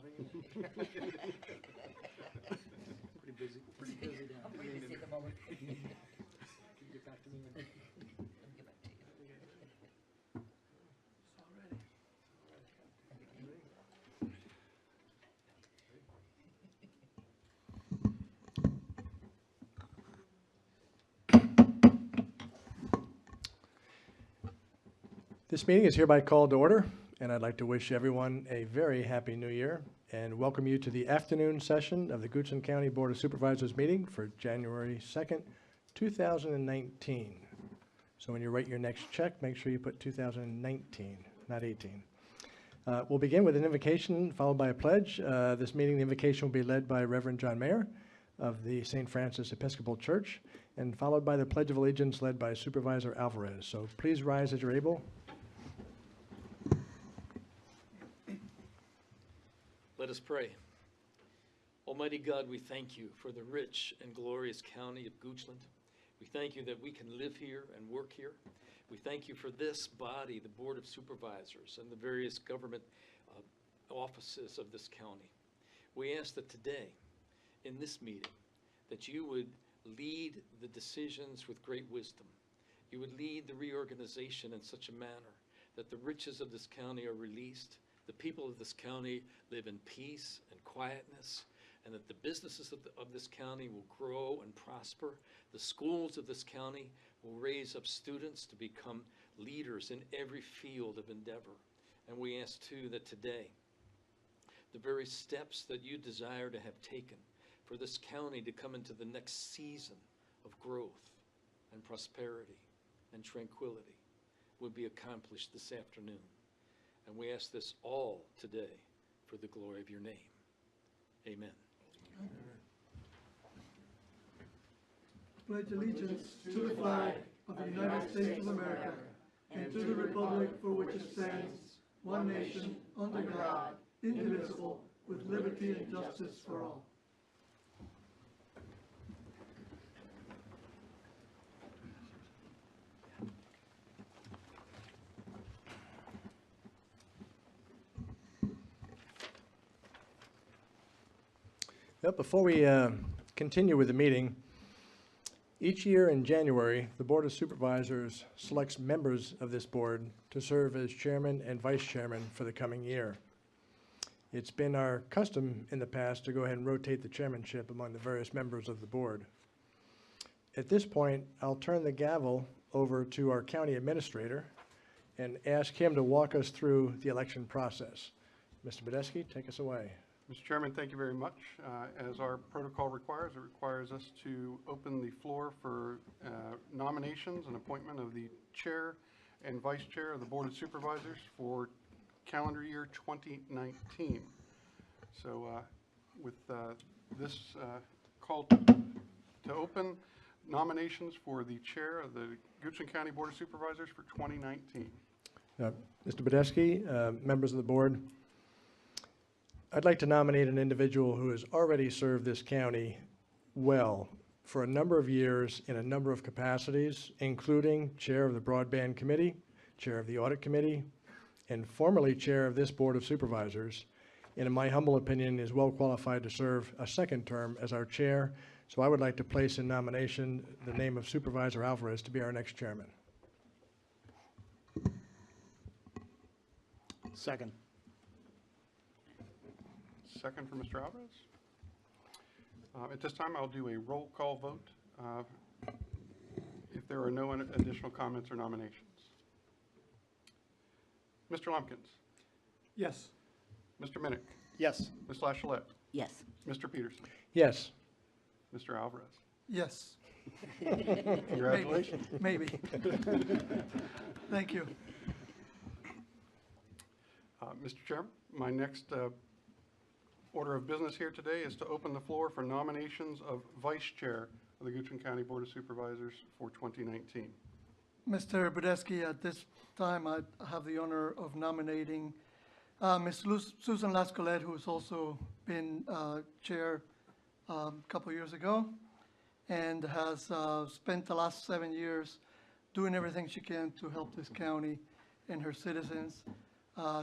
having you. Pretty busy down. I'm pretty busy at the moment. Can you get back to me? Let me get back to you. This meeting is hereby called to order, and I'd like to wish everyone a very happy new year and welcome you to the afternoon session of the Goochland County Board of Supervisors meeting for January 2nd, 2019. So when you write your next check, make sure you put 2019, not 18. We'll begin with an invocation followed by a pledge. This meeting, the invocation will be led by Reverend John Mayer of the St. Francis Episcopal Church and followed by the Pledge of Allegiance led by Supervisor Alvarez. So please rise as you're able. Let us pray. Almighty God, we thank you for the rich and glorious county of Goochland. We thank you that we can live here and work here. We thank you for this body, the Board of Supervisors, and the various government offices of this county. We ask that today, in this meeting, that you would lead the decisions with great wisdom. You would lead the reorganization in such a manner that the riches of this county are released, the people of this county live in peace and quietness, and that the businesses of this county will grow and prosper. The schools of this county will raise up students to become leaders in every field of endeavor. And we ask too that today, the very steps that you desire to have taken for this county to come into the next season of growth and prosperity and tranquility would be accomplished this afternoon. And we ask this all today for the glory of your name. Amen. Pledge allegiance to the flag of the United States of America and to the republic for which it stands, one nation, under God, indivisible, with liberty and justice for all. Well, before we continue with the meeting, each year in January, the Board of Supervisors selects members of this board to serve as chairman and vice chairman for the coming year. It's been our custom in the past to go ahead and rotate the chairmanship among the various members of the board. At this point, I'll turn the gavel over to our county administrator and ask him to walk us through the election process. Mr. Badesky, take us away. Mr. Chairman, thank you very much. As our protocol requires, it requires us to open the floor for nominations and appointment of the chair and vice chair of the Board of Supervisors for calendar year 2019. So with this call to open nominations for the chair of the Goochland County Board of Supervisors for 2019. Mr. Badesky, members of the board, I'd like to nominate an individual who has already served this county well for a number of years in a number of capacities, including chair of the Broadband Committee, chair of the Audit Committee, and formerly chair of this Board of Supervisors, and in my humble opinion is well qualified to serve a second term as our chair. So I would like to place in nomination the name of Supervisor Alvarez to be our next chairman. Second. Second for Mr. Alvarez. At this time, I'll do a roll call vote if there are no additional comments or nominations. Mr. Lumpkins. Yes. Mr. Minnick. Yes. Ms. Lachelette. Yes. Mr. Peterson. Yes. Mr. Alvarez. Yes. Congratulations. Maybe. Thank you. Mr. Chairman, my next order of business here today is to open the floor for nominations of vice chair of the Goochland County Board of Supervisors for 2019. Mr. Badesky, at this time, I have the honor of nominating Ms. Susan Lascolette, who has also been chair a couple years ago and has spent the last 7 years doing everything she can to help this county and her citizens.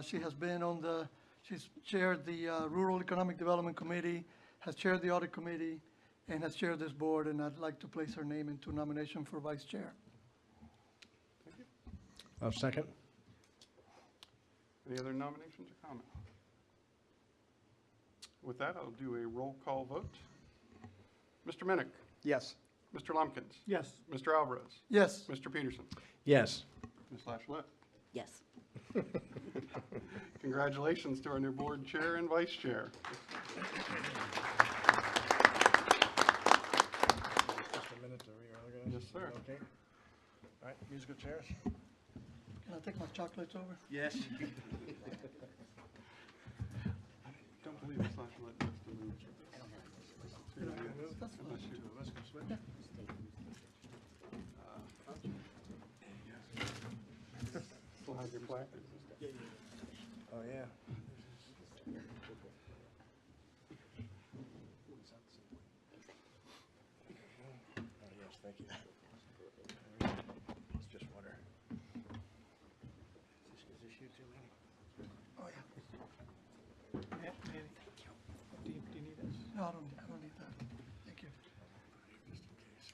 She has been on the She's chaired the Rural Economic Development Committee, has chaired the Audit Committee, and has chaired this board, and I'd like to place her name into nomination for vice chair. I'll second. Any other nominations or comments? With that, I'll do a roll call vote. Mr. Minnick, Yes. Mr. Lumpkins, Yes. Mr. Alvarez, Yes. Mr. Peterson, Yes. Ms. Lachelet. Yes. Congratulations to our new board chair and vice chair. Just a minute to reorganize. Yes, sir. Okay. All right, musical chairs. Can I take my chocolates over? Yes. Don't believe Ms. Lachelet has to move. That's fine. Unless you- Let's go switch. Still have your plaque? Oh, yeah. Oh, yes, thank you. It's just water. Is this you too, Manny? Oh, yeah. Yeah, maybe. Do you need this? No, I don't need that. Thank you. Just in case.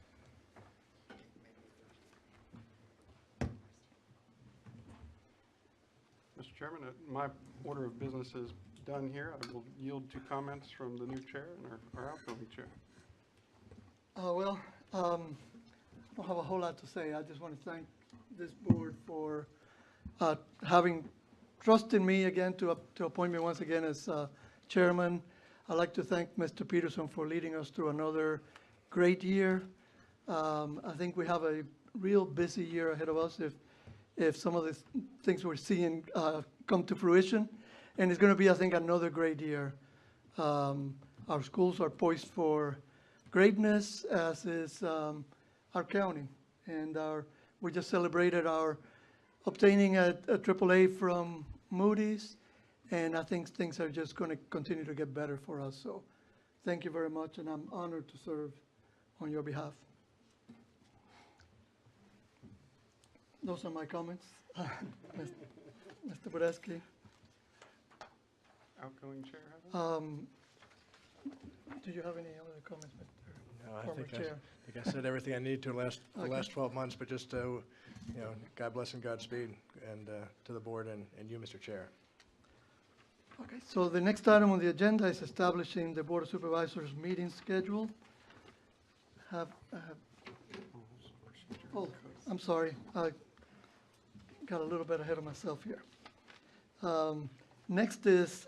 Mr. Chairman, my order of business is done here. I will yield to comments from the new chair and our outgoing chair. Well, I don't have a whole lot to say. I just want to thank this board for having trust in me again to appoint me once again as chairman. I'd like to thank Mr. Peterson for leading us through another great year. I think we have a real busy year ahead of us if some of the things we're seeing come to fruition. And it's going to be, I think, another great year. Our schools are poised for greatness, as is our county. And we just celebrated our obtaining a AAA from Moody's, and I think things are just going to continue to get better for us. So thank you very much, and I'm honored to serve on your behalf. Those are my comments. Mr. Bodesky. Outgoing chair, has it? Do you have any other comments, Mr. No, I Former think Chair? I said everything I need to the Okay. last 12 months, but just, God bless and Godspeed, and to the board and you, Mr. Chair. Okay, so the next item on the agenda is establishing the Board of Supervisors meeting schedule. Oh, I'm sorry, I got a little bit ahead of myself here. Next is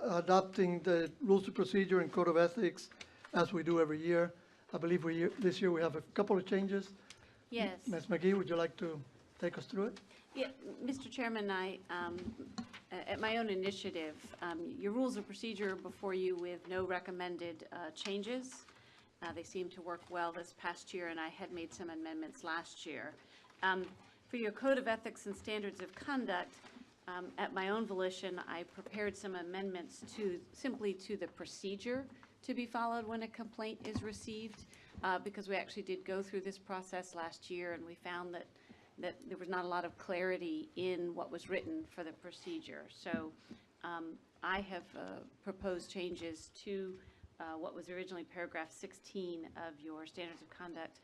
adopting the rules of procedure and code of ethics, as we do every year. I believe this year we have a couple of changes. Yes. Ms. McGee, would you like to take us through it? Yeah, Mr. Chairman, at my own initiative, your rules of procedure are before you with no recommended changes. They seem to work well this past year, and I had made some amendments last year. For your code of ethics and standards of conduct, at my own volition, I prepared some amendments simply to the procedure to be followed when a complaint is received, because we actually did go through this process last year, and we found that there was not a lot of clarity in what was written for the procedure. So I have proposed changes to what was originally paragraph 16 of your standards of conduct.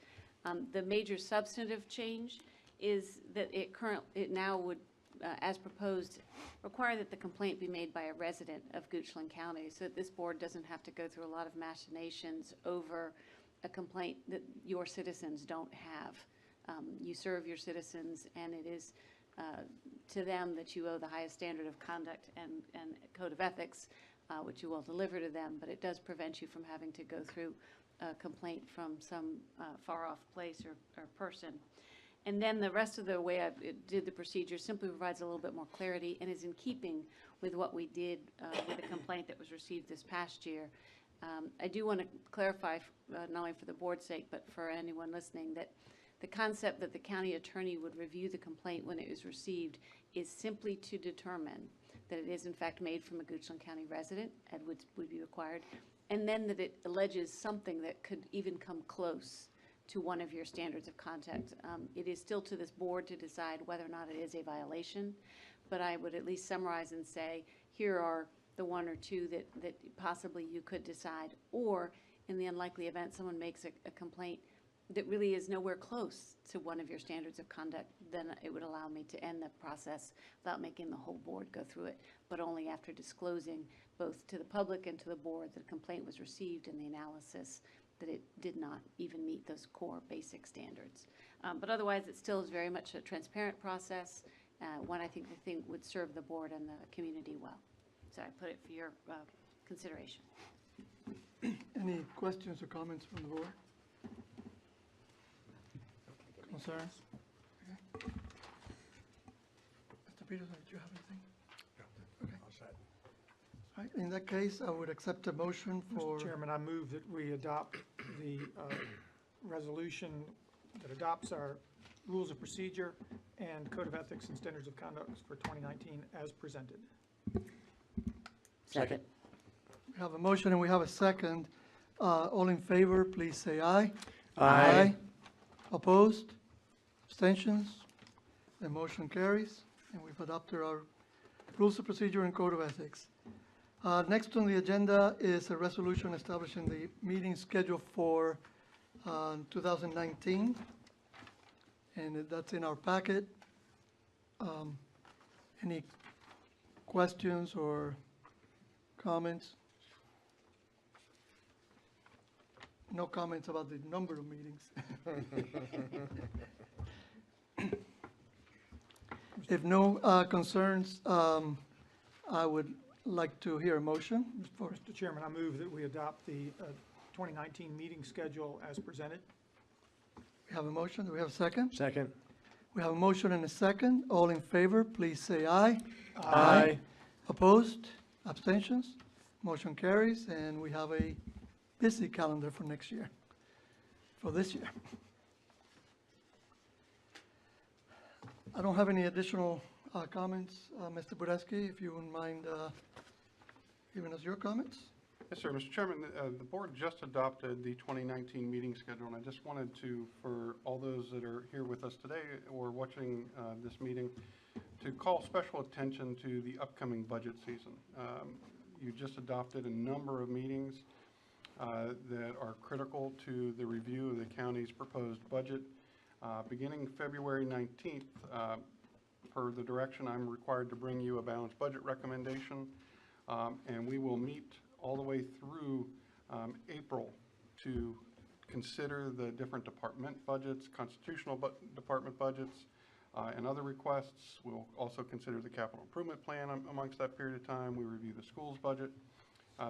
The major substantive change is that it now would, as proposed, require that the complaint be made by a resident of Goochland County, so that this board doesn't have to go through a lot of machinations over a complaint that your citizens don't have. You serve your citizens, and it is to them that you owe the highest standard of conduct and code of ethics, which you will deliver to them, but it does prevent you from having to go through a complaint from some far-off place or person. And then the rest of the way I did the procedure simply provides a little bit more clarity and is in keeping with what we did with a complaint that was received this past year. I do want to clarify, not only for the board's sake, but for anyone listening, that the concept that the county attorney would review the complaint when it is received is simply to determine that it is in fact made from a Goochland County resident, and would be required, and then that it alleges something that could even come close to one of your standards of conduct. It is still to this board to decide whether or not it is a violation, but I would at least summarize and say, here are the one or two that possibly you could decide. Or in the unlikely event someone makes a complaint that really is nowhere close to one of your standards of conduct, then it would allow me to end the process without making the whole board go through it, but only after disclosing both to the public and to the board that a complaint was received and the analysis that it did not even meet those core basic standards. But otherwise, it still is very much a transparent process, one I think would serve the board and the community well. So I put it for your consideration. Any questions or comments from the board? Concerns? Okay. Mr. Peterson, did you have anything? Okay. All set. All right, in that case, I would accept a motion for, Mr. Chairman, I move that we adopt the resolution that adopts our rules of procedure and code of ethics and standards of conduct for 2019 as presented. Second. we have a motion and we have a second. All in favor, please say aye. Aye. Opposed? Abstentions? The motion carries, and we've adopted our rules of procedure and code of ethics. Next on the agenda is a resolution establishing the meeting schedule for 2019, and that's in our packet. Any questions or comments? No comments about the number of meetings. If no concerns, I would like to hear a motion. Mr. Chairman, I move that we adopt the 2019 meeting schedule as presented. We have a motion. Do we have a second? Second. We have a motion and a second. All in favor, please say aye. Aye. Opposed? Abstentions? Motion carries, and we have a busy calendar for next year, for this year. I don't have any additional comments. Mr. Bureski, if you wouldn't mind giving us your comments? Yes, sir. Mr. Chairman, the board just adopted the 2019 meeting schedule, and I just wanted to, for all those that are here with us today or watching this meeting, to call special attention to the upcoming budget season. You just adopted a number of meetings that are critical to the review of the county's proposed budget. Beginning February 19th, per the direction, I'm required to bring you a balanced budget recommendation, and we will meet all the way through April to consider the different department budgets, constitutional department budgets, and other requests. We'll also consider the capital improvement plan amongst that period of time. We review the school's budget.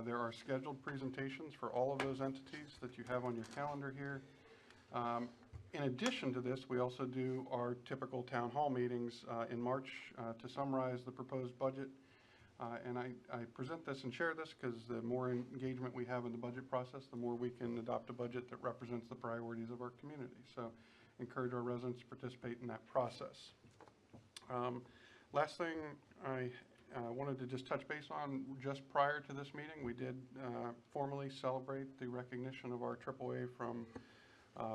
There are scheduled presentations for all of those entities that you have on your calendar here. In addition to this, we also do our typical town hall meetings in March to summarize the proposed budget. And I present this and share this because the more engagement we have in the budget process, the more we can adopt a budget that represents the priorities of our community. So encourage our residents to participate in that process. Last thing I wanted to just touch base on, just prior to this meeting, we did formally celebrate the recognition of our AAA from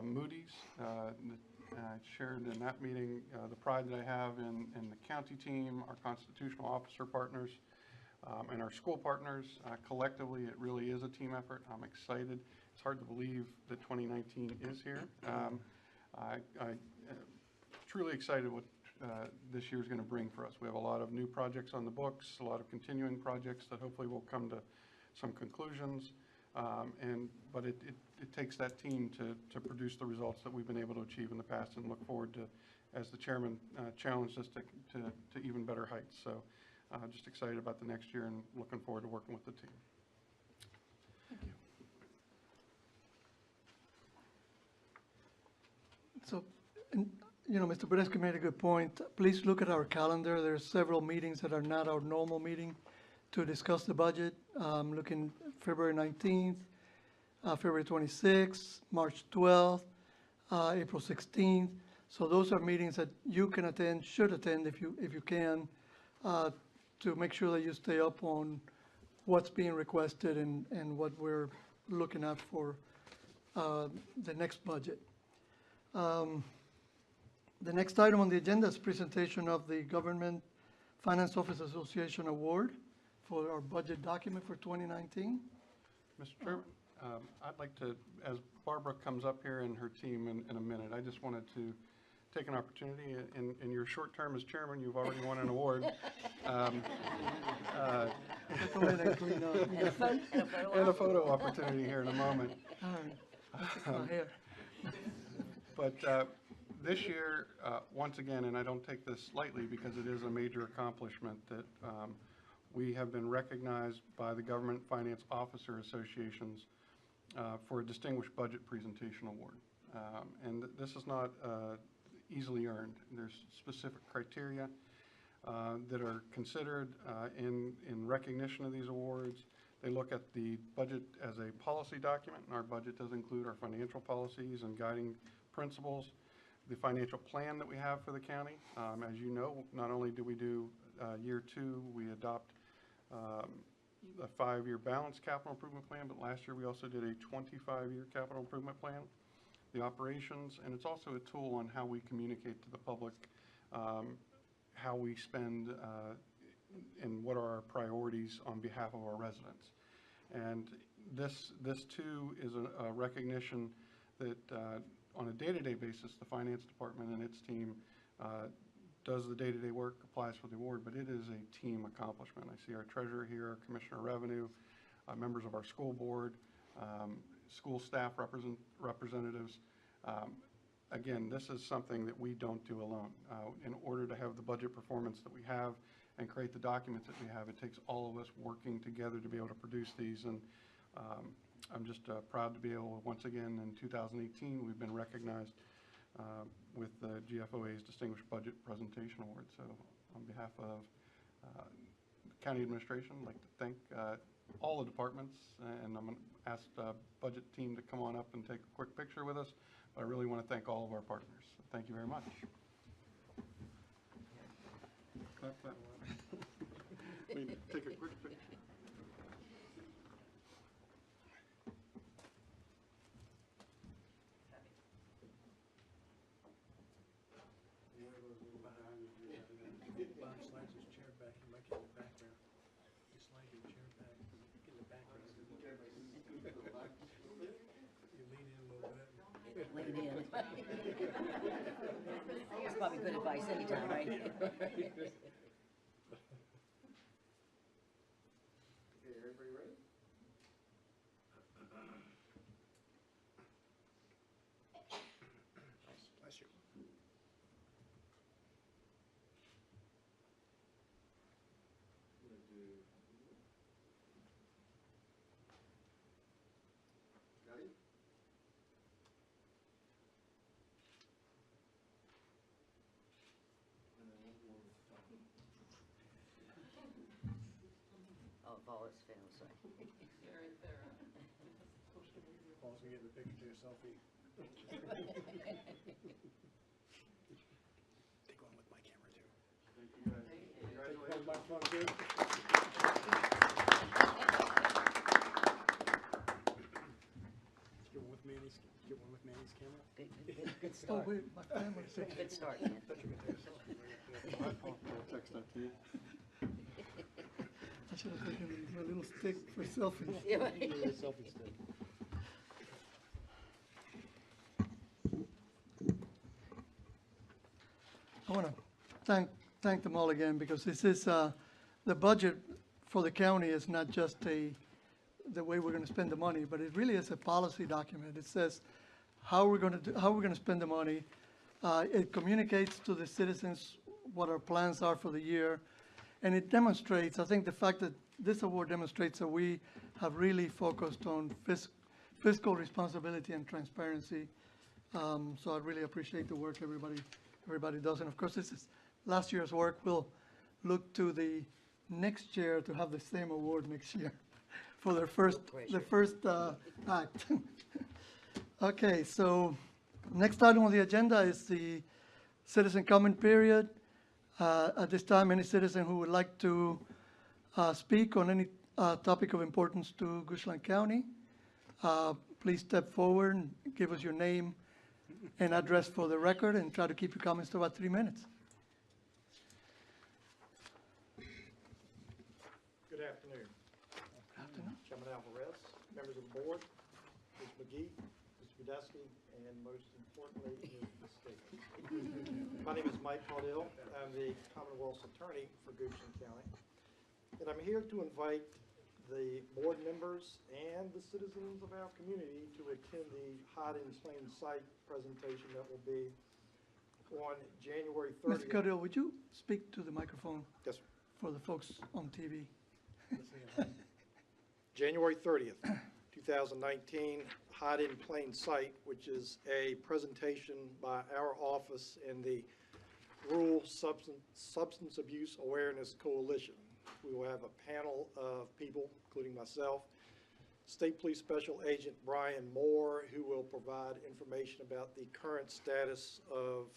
Moody's. I shared in that meeting the pride that I have in the county team, our constitutional officer partners, and our school partners. Collectively, it really is a team effort. I'm excited. It's hard to believe that 2019 is here. I'm truly excited what this year is going to bring for us. We have a lot of new projects on the books, a lot of continuing projects that hopefully will come to some conclusions. But it takes that team to produce the results that we've been able to achieve in the past, and look forward to, as the chairman challenged us to even better heights. So just excited about the next year and looking forward to working with the team. Thank you. So, Mr. Bureski made a good point. Please look at our calendar. There are several meetings that are not our normal meeting to discuss the budget. Looking February 19th, February 26th, March 12th, April 16th. So those are meetings that you can attend, should attend if you can, to make sure that you stay up on what's being requested and what we're looking at for the next budget. The next item on the agenda is presentation of the Government Finance Office Association Award for our budget document for 2019. Mr. Chairman, I'd like to, as Barbara comes up here and her team in a minute, I just wanted to take an opportunity. In your short term as chairman, you've already won an award. Go ahead and clean up. And a photo And a op. photo opportunity here in a moment. All right. That's my hair. But this year, once again, and I don't take this lightly because it is a major accomplishment, that we have been recognized by the Government Finance Officer Associations for a Distinguished Budget Presentation Award. And this is not easily earned. There's specific criteria that are considered in recognition of these awards. They look at the budget as a policy document, and our budget does include our financial policies and guiding principles, the financial plan that we have for the county. As you know, not only do we do year 2, we adopt a 5-year balanced capital improvement plan, but last year we also did a 25-year capital improvement plan, the operations, and it's also a tool on how we communicate to the public how we spend and what are our priorities on behalf of our residents. And this too is a recognition that on a day-to-day basis, the finance department and its team does the day-to-day work, applies for the award, but it is a team accomplishment. I see our treasurer here, Commissioner of Revenue, members of our school board, school staff representatives. Again, this is something that we don't do alone. In order to have the budget performance that we have and create the documents that we have, it takes all of us working together to be able to produce these. And I'm just proud to be able, once again, in 2018, we've been recognized with the GFOA's Distinguished Budget Presentation Award. So on behalf of the county administration, I'd like to thank all the departments, and I'm going to ask the budget team to come on up and take a quick picture with us. But I really want to thank all of our partners. Thank you very much. Clap, clap. We take a quick picture. Bob slides his chair back, he might get in the background. You slide your chair back, get in the background. You lean in a little bit. Lean in. That's probably good advice anytime, right? Okay, everybody ready? Bless you. Ready? Oh, Paul, it's fails, sorry. Paul's gonna get the picture to your selfie. Take one with my camera too. Thank you guys. Take one with my phone too. Get one with Manny's camera. Good Oh, start. wait, my camera. Good start, man. I'll text that to you. I should have taken a little stick for selfies. Yeah, right. Selfie stick. I want to thank them all again, because this is, the budget for the county is not just the way we're going to spend the money, but it really is a policy document. It says how we're going to spend the money. It communicates to the citizens what our plans are for the year. And it demonstrates, I think the fact that this award demonstrates that we have really focused on fiscal responsibility and transparency. So I really appreciate the work everybody does. And of course, this is last year's work. We'll look to the next year to have the same award next year for their first act. Okay, so next item on the agenda is the citizen comment period. At this time, any citizen who would like to speak on any topic of importance to Goochland County, please step forward and give us your name and address for the record, and try to keep your comments to about 3 minutes. Good Good afternoon. Chairman Alvarez, members of the board, Ms. McGee, Mr. Budesky, and most importantly, Ms. State. My name is Mike Caudill. I'm the Commonwealth's attorney for Goochland County. And I'm here to invite the board members and the citizens of our community to attend the Hide in Plain Sight presentation that will be on January 30th. Mr. Caudill, would you speak to the microphone Yes, sir. for the folks on TV? January 30th, 2019, Hide in Plain Sight, which is a presentation by our office in the Rural Substance Abuse Awareness Coalition. We will have a panel of people, including myself, State Police Special Agent Brian Moore, who will provide information about the current status of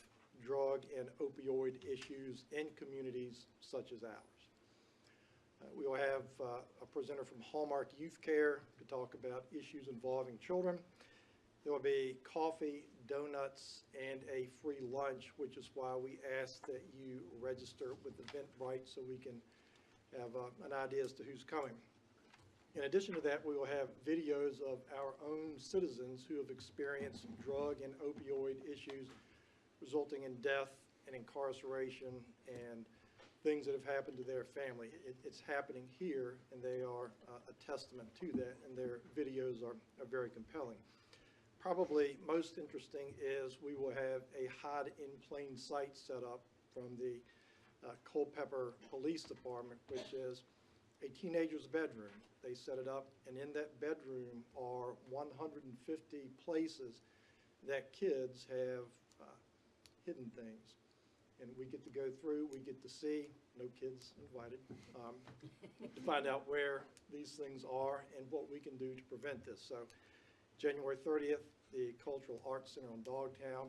drug and opioid issues in communities such as ours. We will have a presenter from Hallmark Youth Care to talk about issues involving children. There will be coffee, donuts, and a free lunch, which is why we ask that you register with Eventbrite so we can have an idea as to who's coming. In addition to that, we will have videos of our own citizens who have experienced drug and opioid issues resulting in death and incarceration and things that have happened to their family. It's happening here, and they are a testament to that, and their videos are very compelling. Probably most interesting is we will have a Hide in Plain Sight set up from the Culpeper Police Department, which is a teenager's bedroom. They set it up, and in that bedroom are 150 places that kids have hidden things. And we get to go through, we get to see, no kids invited, to find out where these things are and what we can do to prevent this. So January 30th, the Cultural Arts Center on Dogtown,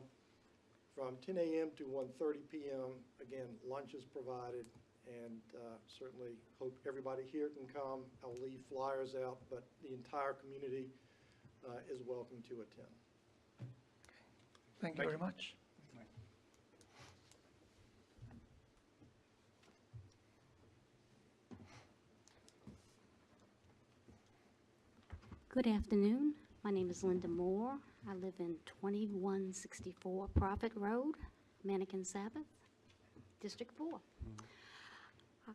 from 10 a.m. to 1:30 p.m. Again, lunch is provided, and certainly hope everybody here can come. I'll leave flyers out, but the entire community is welcome to attend. Thank you very much. Good afternoon. My name is Linda Moore. I live in 2164 Prophet Road, Mannequin Sabbath, District 4.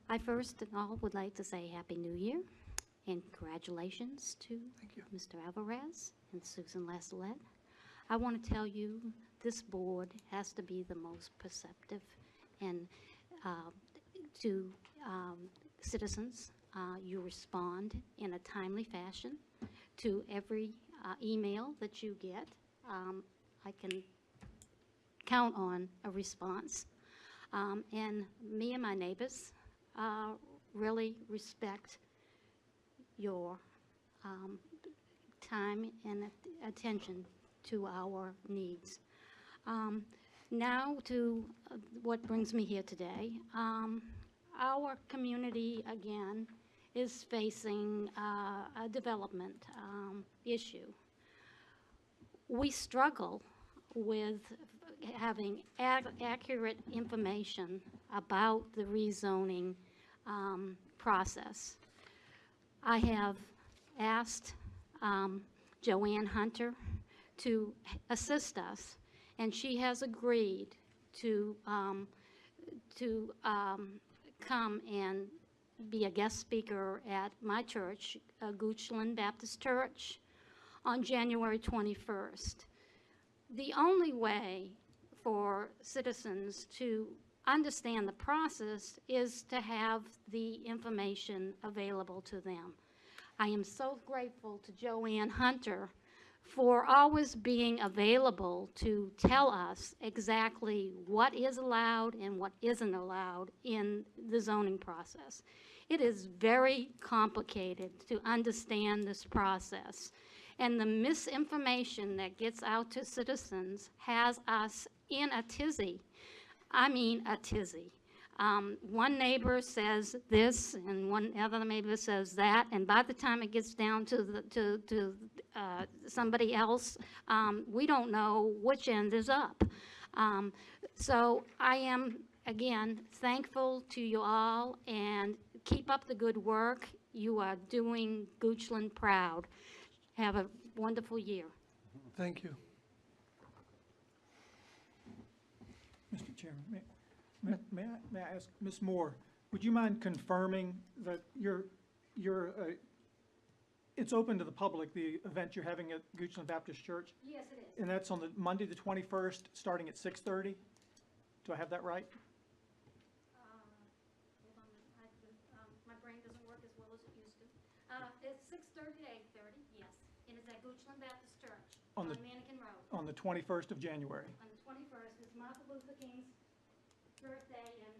I first of all would like to say Happy New Year and congratulations to Thank you. Mr. Alvarez and Susan Lasalette. I want to tell you this board has to be the most perceptive and to citizens. You respond in a timely fashion to every email that you get. I can count on a response. And me and my neighbors really respect your time and attention to our needs. Now to what brings me here today. Our community, again, is facing a development issue. We struggle with having accurate information about the rezoning process. I have asked Joanne Hunter to assist us, and she has agreed to come and be a guest speaker at my church, Goochland Baptist Church, on January 21st. The only way for citizens to understand the process is to have the information available to them. I am so grateful to Joanne Hunter for always being available to tell us exactly what is allowed and what isn't allowed in the zoning process. It is very complicated to understand this process, and the misinformation that gets out to citizens has us in a tizzy. I mean a tizzy. One neighbor says this, and one other neighbor says that, and by the time it gets down to somebody else, we don't know which end is up. So I am, again, thankful to you all, and keep up the good work. You are doing Goochland proud. Have a wonderful year. Thank you. Mr. Chairman, may I ask, Ms. Moore, would you mind confirming that it's open to the public, the event you're having at Goochland Baptist Church? Yes, it is. And that's on the Monday, the 21st, starting at 6:30? Do I have that right? My brain doesn't work as well as it used to. It's 6:30 to 8:30, yes, and it's at Goochland Baptist Church On on the- Mannequin Road. On the 21st of January? On the 21st, it's Martin Luther King's birthday, and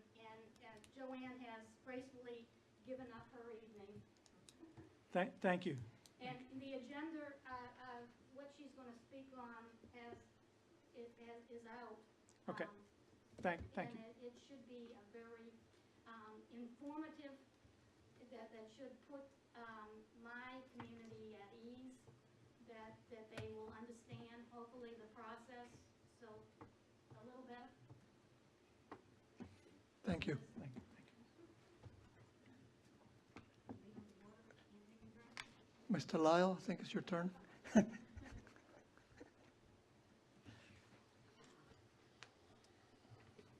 Joanne has gracefully given up her evening. Thank you. And the agenda, what she's going to speak on is out. Okay. Um, Thank you. And it should be a very informative, that should put my community at ease, that they will understand, hopefully, the process, so a little better. Thank you. Thank you. Mr. Lyle, I think it's your turn.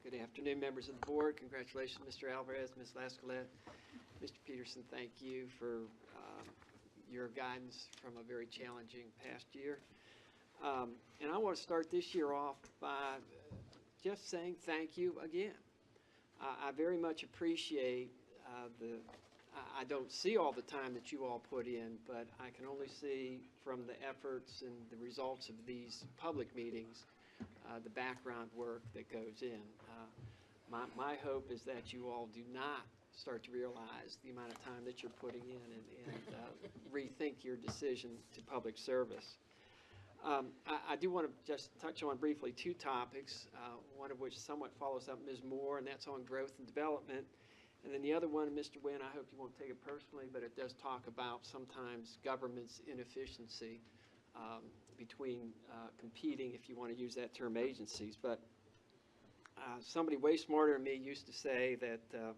Good afternoon, members of the board. Congratulations, Mr. Alvarez, Ms. Lascolette. Mr. Peterson, thank you for your guidance from a very challenging past year. And I want to start this year off by just saying thank you again. I very much appreciate I don't see all the time that you all put in, but I can only see from the efforts and the results of these public meetings, the background work that goes in. My hope is that you all do not start to realize the amount of time that you're putting in and rethink your decision to public service. I do want to just touch on briefly two topics, one of which somewhat follows up Ms. Moore, and that's on growth and development. And then the other one, Mr. Wynn, I hope you won't take it personally, but it does talk about sometimes government's inefficiency between competing, if you want to use that term, agencies. But somebody way smarter than me used to say that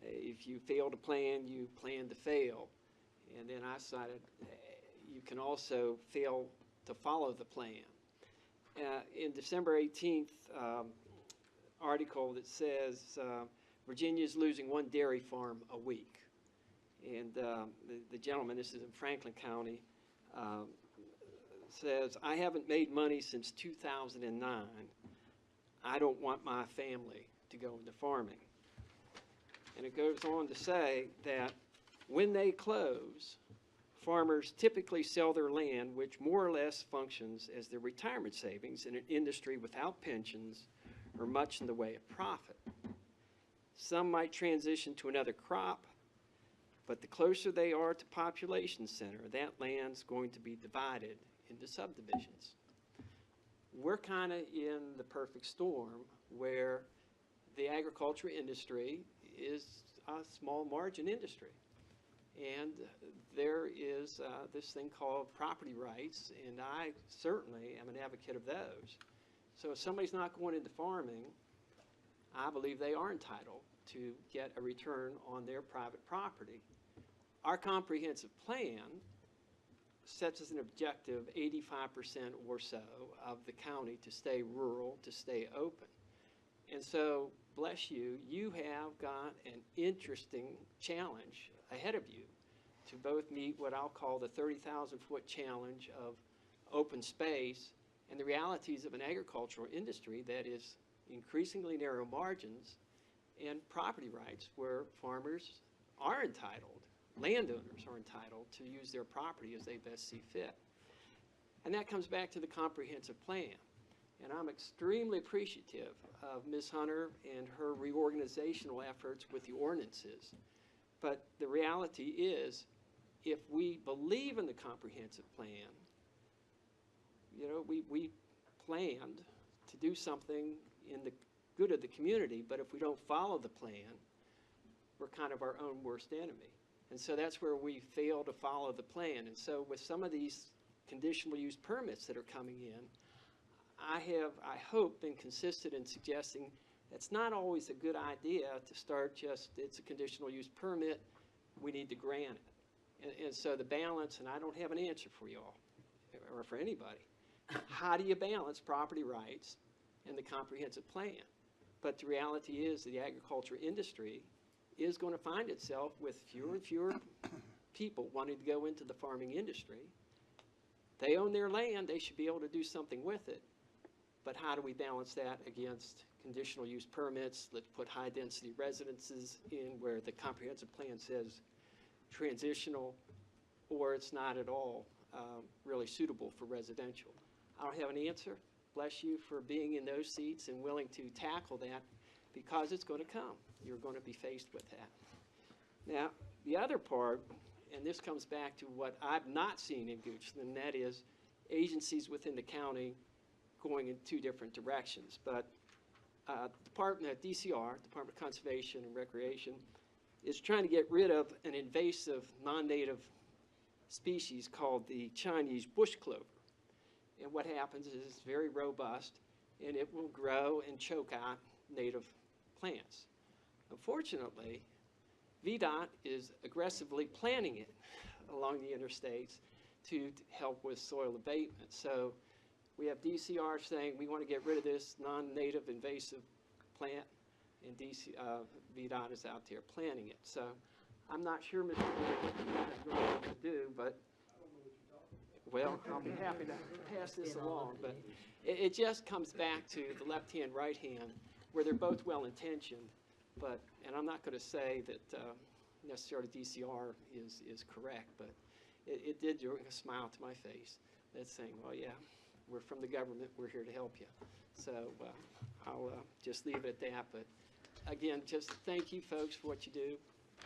if you fail to plan, you plan to fail. And then I cited you can also fail to follow the plan. In December 18th article that says Virginia's losing one dairy farm a week. And the gentleman, this is in Franklin County, says, I haven't made money since 2009. I don't want my family to go into farming. And it goes on to say that when they close, farmers typically sell their land, which more or less functions as their retirement savings in an industry without pensions or much in the way of profit. Some might transition to another crop, but the closer they are to population center, that land's going to be divided into subdivisions. We're kind of in the perfect storm where the agriculture industry is a small margin industry. And there is this thing called property rights, and I certainly am an advocate of those. So if somebody's not going into farming, I believe they are entitled to get a return on their private property. Our comprehensive plan sets as an objective 85% or so of the county to stay rural, to stay open. And so, bless you, you have got an interesting challenge ahead of you to both meet what I'll call the 30,000-foot challenge of open space and the realities of an agricultural industry that is increasingly narrow margins and property rights where farmers are entitled, landowners are entitled to use their property as they best see fit. And that comes back to the comprehensive plan. And I'm extremely appreciative of Ms. Hunter and her reorganizational efforts with the ordinances. But the reality is, if we believe in the comprehensive plan, you know, we planned to do something in the good of the community, but if we don't follow the plan, we're kind of our own worst enemy. And so that's where we fail to follow the plan. And so with some of these conditional use permits that are coming in, I hope, been consistent in suggesting it's not always a good idea to start just, it's a conditional use permit, we need to grant it. And so the balance, and I don't have an answer for you all, or for anybody. How do you balance property rights and the comprehensive plan? But the reality is the agriculture industry is going to find itself with fewer and fewer people wanting to go into the farming industry. They own their land, they should be able to do something with it. But how do we balance that against conditional use permits? Let's put high density residences in where the comprehensive plan says transitional, or it's not at all really suitable for residential. I don't have an answer. Bless you for being in those seats and willing to tackle that, because it's going to come. You're going to be faced with that. Now, the other part, and this comes back to what I've not seen in Goochland, and that is agencies within the county going in two different directions. But DCR, Department of Conservation and Recreation, is trying to get rid of an invasive non-native species called the Chinese bush clover. And what happens is it's very robust, and it will grow and choke out native plants. Unfortunately, VDOT is aggressively planting it along the interstates to help with soil abatement. So we have DCR saying we want to get rid of this non-native invasive plant, and VDOT is out there planting it. So I'm not sure, Mr. Board, what to do, but well, I'll be happy to pass this along. But it just comes back to the left hand, right hand, where they're both well-intentioned. But, and I'm not going to say that necessarily DCR is correct, but it did bring a smile to my face. That's saying, well, yeah, we're from the government, we're here to help you. So I'll just leave it at that. But again, just thank you folks for what you do.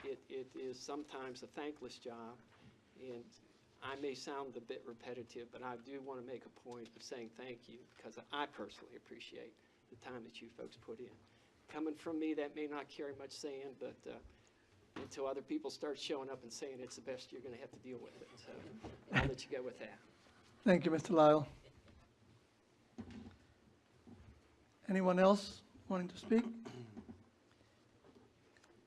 It is sometimes a thankless job, and I may sound a bit repetitive, but I do want to make a point of saying thank you, because I personally appreciate the time that you folks put in. Coming from me, that may not carry much saying, but until other people start showing up and saying it's the best, you're going to have to deal with it. So I'll let you go with that. Thank you, Mr. Lyle. Anyone else wanting to speak?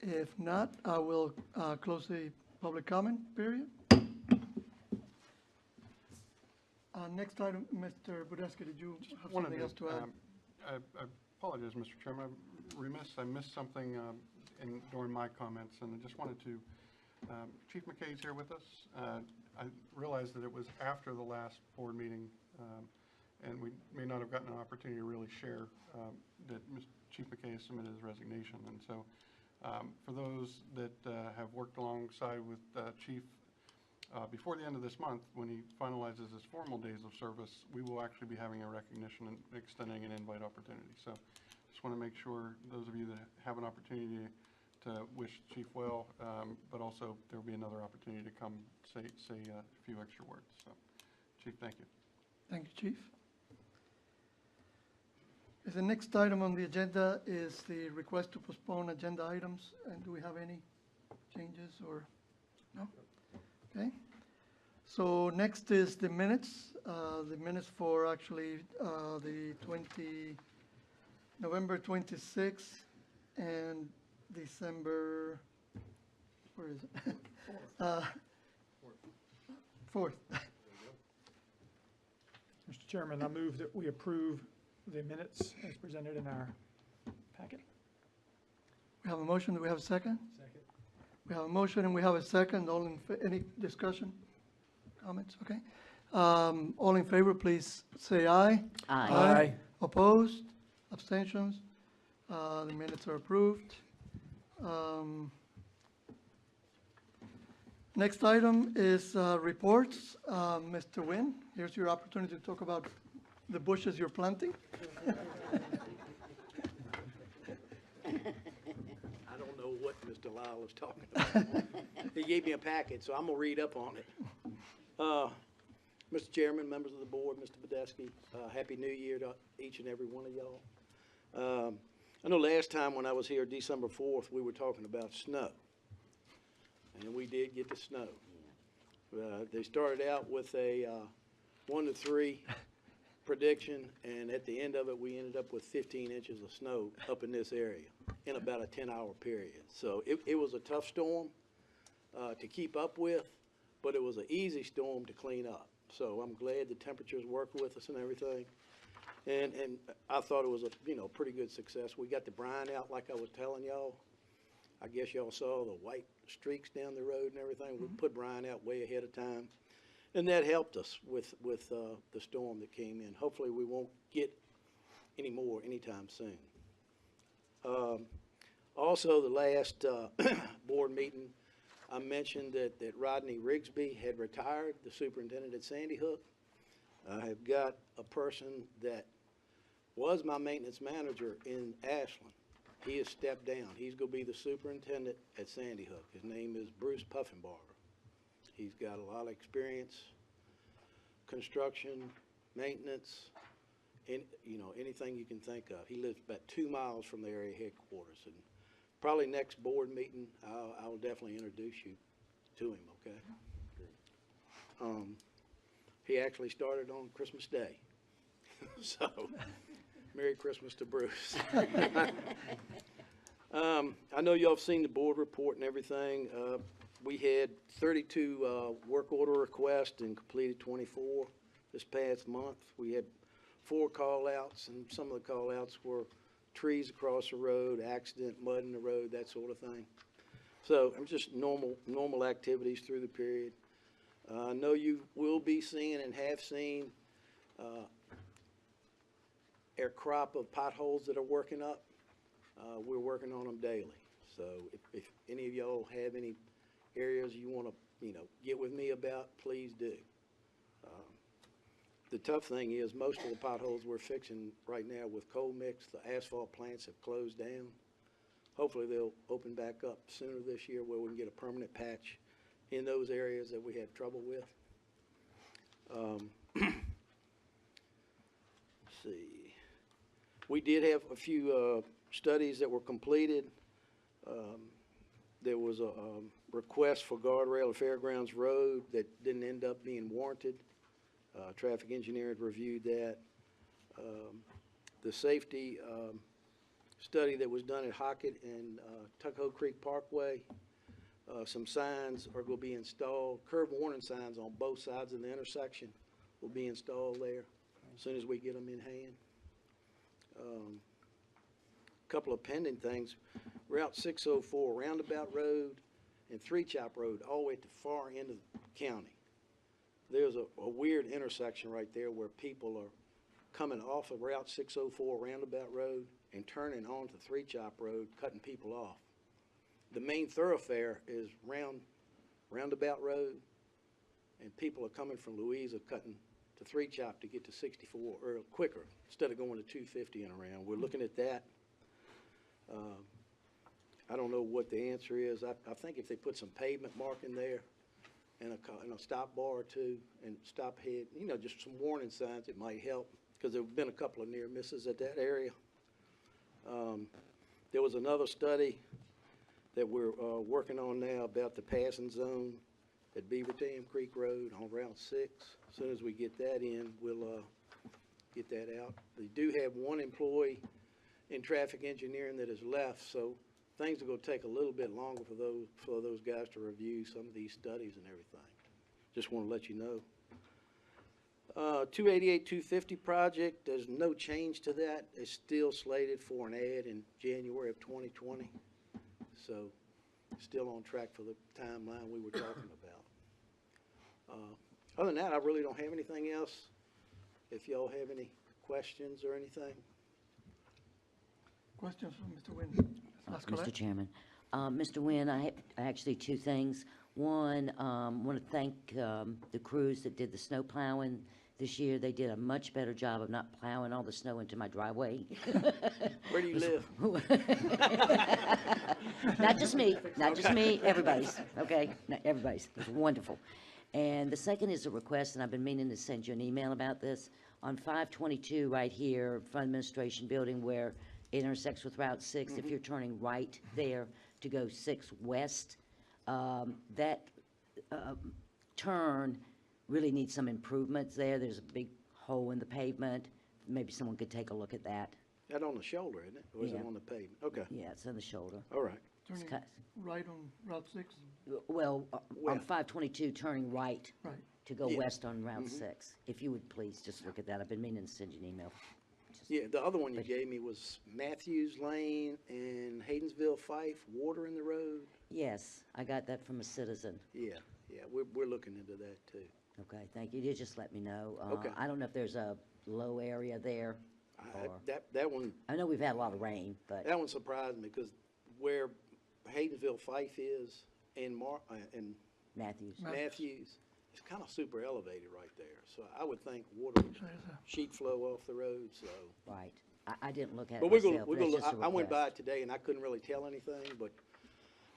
If not, I will close the public comment period. Next item, Mr. Budeski, did you have something else to add? I apologize, Mr. Chairman. I'm remiss. I missed something during my comments, and I just wanted to, Chief McKay's here with us. I realized that it was after the last board meeting, and we may not have gotten an opportunity to really share that Chief McKay has submitted his resignation. And so for those that have worked alongside with Chief, before the end of this month, when he finalizes his formal days of service, we will actually be having a recognition and extending an invite opportunity. So just want to make sure those of you that have an opportunity to wish Chief well, but also there will be another opportunity to come say a few extra words. So, Chief, thank you. Thank you, Chief. The next item on the agenda is the request to postpone agenda items. And do we have any changes or no? Okay. So next is the minutes for actually the November 26th and December, where is it? 4th. Mr. Chairman, I move that we approve the minutes as presented in our packet. We have a motion. Do we have a second? Second. We have a motion and we have a second. Any discussion? Comments? Okay. All in favor, please say aye. Aye. Opposed? Abstentions? The minutes are approved. Next item is reports. Mr. Nguyen, here's your opportunity to talk about the bushes you're planting. I don't know what Mr. Lyle is talking about. He gave me a packet, so I'm gonna read up on it. Mr. Chairman, members of the board, Mr. Badesky, Happy New Year to each and every one of y'all. I know last time when I was here, December 4th, we were talking about snow. And we did get the snow. They started out with a 1 to 3 prediction, and at the end of it, we ended up with 15 inches of snow up in this area in about a 10-hour period. So it was a tough storm to keep up with, but it was an easy storm to clean up. So I'm glad the temperatures worked with us and everything. And I thought it was a, pretty good success. We got the brine out like I was telling y'all. I guess y'all saw the white streaks down the road and everything. We put brine out way ahead of time. And that helped us with the storm that came in. Hopefully we won't get any more anytime soon. Also, the last board meeting, I mentioned that Rodney Rigsby had retired, the superintendent at Sandy Hook. I have got a person that was my maintenance manager in Ashland. He has stepped down. He's going to be the superintendent at Sandy Hook. His name is Bruce Puffenbarger. He's got a lot of experience, construction, maintenance, and anything you can think of. He lives about 2 miles from the area headquarters, and probably next board meeting, I'll definitely introduce you to him. Okay. He actually started on Christmas Day, so Merry Christmas to Bruce. I know y'all have seen the board report and everything. We had 32 work order requests and completed 24 this past month. We had 4 call-outs, and some of the call-outs were trees across the road, accident, mud in the road, that sort of thing. So just normal activities through the period. I know you will be seeing and have seen our crop of potholes that are working up. We're working on them daily. So if any of y'all have any areas you want to, get with me about, please do. The tough thing is most of the potholes we're fixing right now with coal mix, the asphalt plants have closed down. Hopefully they'll open back up sooner this year where we can get a permanent patch in those areas that we have trouble with. Let's see. We did have a few studies that were completed. There was a request for guardrail at Fairgrounds Road that didn't end up being warranted. Traffic engineer had reviewed that. The safety study that was done at Hockett and Tuckahoe Creek Parkway, some signs are going to be installed. Curb warning signs on both sides of the intersection will be installed there as soon as we get them in hand. Couple of pending things. Route 604, Roundabout Road and Three Chop Road, all the way at the far end of the county. There's a weird intersection right there where people are coming off of Route 604 Roundabout Road and turning onto Three Chop Road, cutting people off. The main thoroughfare is Roundabout Road, and people are coming from Louisa cutting to Three Chop to get to 64 or quicker instead of going to 250 and around. We're looking at that. I don't know what the answer is. I think if they put some pavement marking there and a stop bar or two and stop head, just some warning signs, it might help, because there have been a couple of near misses at that area. There was another study that we're working on now about the passing zone at Beaver Dam Creek Road on Route 6. As soon as we get that in, we'll get that out. We do have one employee in traffic engineering that has left, so things are going to take a little bit longer for those guys to review some of these studies and everything. Just want to let you know. 288-250 project, there's no change to that. It's still slated for an ad in January of 2020. So still on track for the timeline we were talking about. Other than that, I really don't have anything else. If y'all have any questions or anything. Questions from Mr. Wynn? Mr. Chairman. Mr. Wynn, I have actually 2 things. One, want to thank the crews that did the snow plowing this year. They did a much better job of not plowing all the snow into my driveway. Where do you live? Not just me, everybody's, okay? Not everybody's. It was wonderful. And the second is a request, and I've been meaning to send you an email about this. On 522 right here, Fund Administration Building, where it intersects with Route 6, if you're turning right there to go 6 west, that turn really needs some improvements there. There's a big hole in the pavement. Maybe someone could take a look at that. That on the shoulder, isn't it? Or is it Yeah. on the pavement? Okay, Yeah, it's in the shoulder. all right. It's Turning cut- right on Route 6? Well, on Well- 522, turning right Right. to go Yeah. west on Route 6. If you would please just look at that. I've been meaning to send you an email. Yeah, the other one you But- gave me was Matthews Lane and Haydensville Fife, water in the road. Yes, I got that from a citizen. Yeah, we're looking into that too. Okay, thank you. You just let me know. Okay. I don't know if there's a low area there. Or- That one, I know we've had a lot of rain, but, that one surprised me because where Haydensville Fife is and and Matthews. Matthews, it's kind of super elevated right there. So I would think water would sheet flow off the road, so. Right. I didn't look at it But we're myself. gonna That's look, just a I went by it request. today and I couldn't really tell anything, but